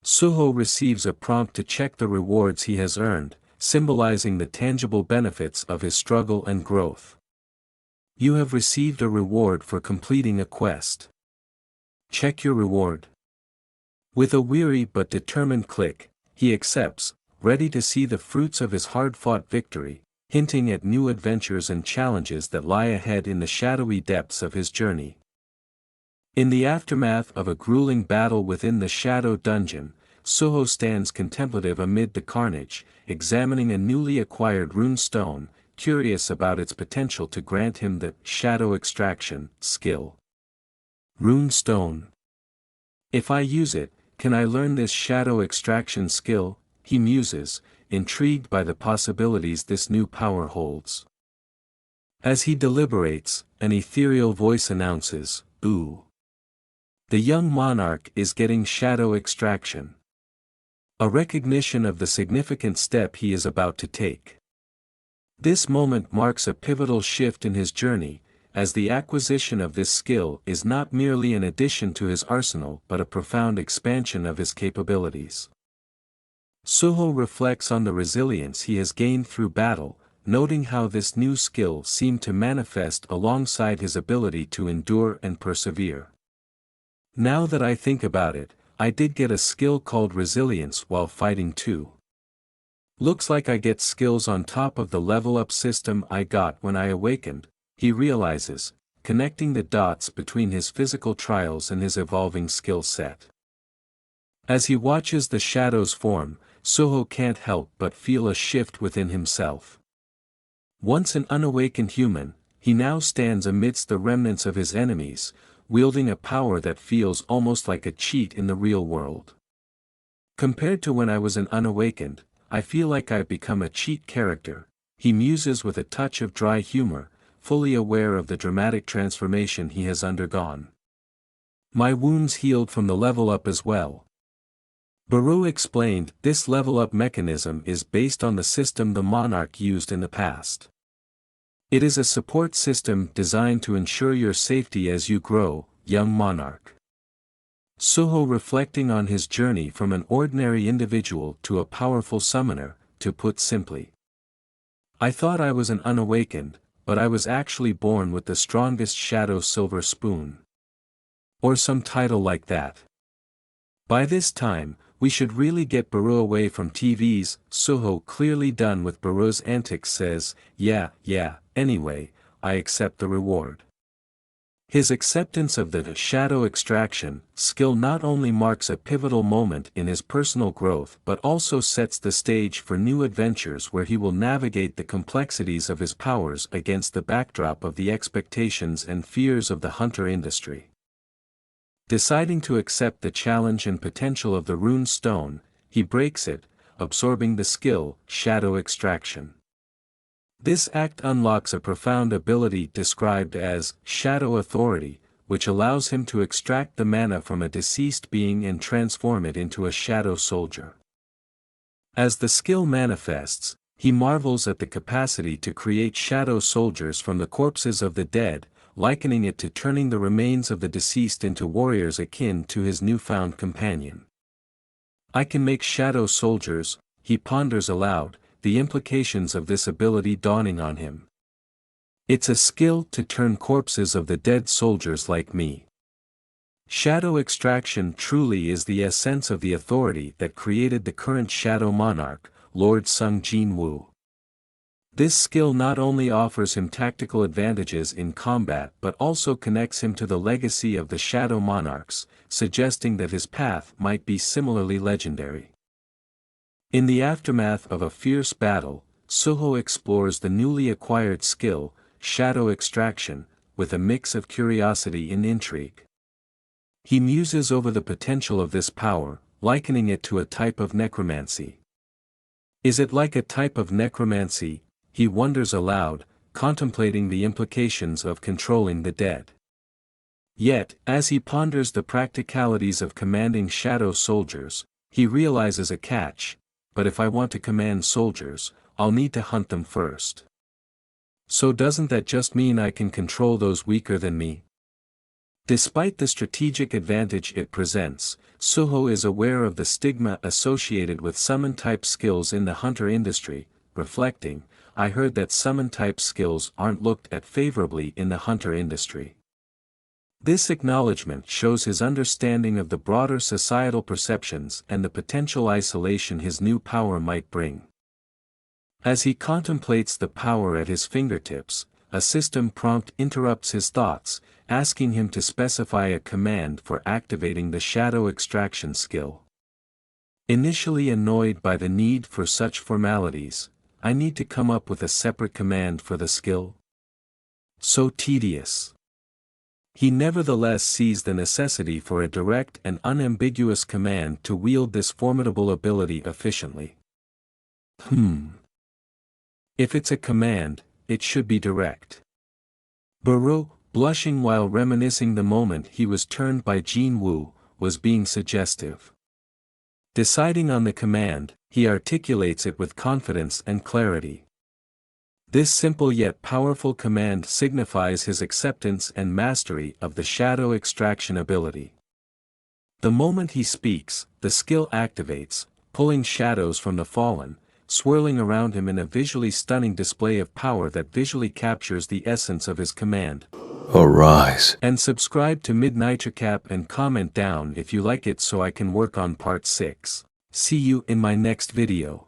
Suho receives a prompt to check the rewards he has earned, symbolizing the tangible benefits of his struggle and growth. You have received a reward for completing a quest. Check your reward. With a weary but determined click, he accepts, ready to see the fruits of his hard-fought victory, hinting at new adventures and challenges that lie ahead in the shadowy depths of his journey. In the aftermath of a grueling battle within the Shadow Dungeon, Suho stands contemplative amid the carnage, examining a newly acquired rune stone, curious about its potential to grant him the shadow extraction skill. Rune stone. If I use it, can I learn this shadow extraction skill? He muses, intrigued by the possibilities this new power holds. As he deliberates, an ethereal voice announces, "Ooh. The young monarch is getting shadow extraction." A recognition of the significant step he is about to take. This moment marks a pivotal shift in his journey, as the acquisition of this skill is not merely an addition to his arsenal but a profound expansion of his capabilities. Suho reflects on the resilience he has gained through battle, noting how this new skill seemed to manifest alongside his ability to endure and persevere. Now that I think about it, I did get a skill called resilience while fighting too. Looks like I get skills on top of the level-up system I got when I awakened, he realizes, connecting the dots between his physical trials and his evolving skill set. As he watches the shadows form, Suho can't help but feel a shift within himself. Once an unawakened human, he now stands amidst the remnants of his enemies, wielding a power that feels almost like a cheat in the real world. Compared to when I was an unawakened, I feel like I've become a cheat character, he muses with a touch of dry humor, fully aware of the dramatic transformation he has undergone. My wounds healed from the level up as well. Barreau explained, this level-up mechanism is based on the system the monarch used in the past. It is a support system designed to ensure your safety as you grow, young monarch. Suho reflecting on his journey from an ordinary individual to a powerful summoner, to put simply. I thought I was an unawakened, but I was actually born with the strongest shadow silver spoon. Or some title like that. By this time, we should really get Barreau away from TVs. Suho, clearly done with Barreau's antics, says, yeah, anyway, I accept the reward. His acceptance of the shadow extraction skill not only marks a pivotal moment in his personal growth but also sets the stage for new adventures where he will navigate the complexities of his powers against the backdrop of the expectations and fears of the hunter industry. Deciding to accept the challenge and potential of the rune stone, he breaks it, absorbing the skill, shadow extraction. This act unlocks a profound ability described as shadow authority, which allows him to extract the mana from a deceased being and transform it into a shadow soldier. As the skill manifests, he marvels at the capacity to create shadow soldiers from the corpses of the dead, likening it to turning the remains of the deceased into warriors akin to his newfound companion. I can make shadow soldiers, he ponders aloud, the implications of this ability dawning on him. It's a skill to turn corpses of the dead soldiers like me. Shadow extraction truly is the essence of the authority that created the current Shadow Monarch, Lord Sung Jin-woo. This skill not only offers him tactical advantages in combat but also connects him to the legacy of the Shadow Monarchs, suggesting that his path might be similarly legendary. In the aftermath of a fierce battle, Suho explores the newly acquired skill, shadow extraction, with a mix of curiosity and intrigue. He muses over the potential of this power, likening it to a type of necromancy. Is it like a type of necromancy? He wonders aloud, contemplating the implications of controlling the dead. Yet, as he ponders the practicalities of commanding shadow soldiers, he realizes a catch: but if I want to command soldiers, I'll need to hunt them first. So doesn't that just mean I can control those weaker than me? Despite the strategic advantage it presents, Suho is aware of the stigma associated with summon-type skills in the hunter industry, reflecting, I heard that summon-type skills aren't looked at favorably in the hunter industry. This acknowledgement shows his understanding of the broader societal perceptions and the potential isolation his new power might bring. As he contemplates the power at his fingertips, a system prompt interrupts his thoughts, asking him to specify a command for activating the shadow extraction skill. Initially annoyed by the need for such formalities, I need to come up with a separate command for the skill. So tedious. He nevertheless sees the necessity for a direct and unambiguous command to wield this formidable ability efficiently. If it's a command, it should be direct. Baru, blushing while reminiscing the moment he was turned by Jin-woo, was being suggestive. Deciding on the command, he articulates it with confidence and clarity. This simple yet powerful command signifies his acceptance and mastery of the shadow extraction ability. The moment he speaks, the skill activates, pulling shadows from the fallen, swirling around him in a visually stunning display of power that visually captures the essence of his command. Arise. And subscribe to ManhwaCapped and comment down if you like it so I can work on part 6. See you in my next video.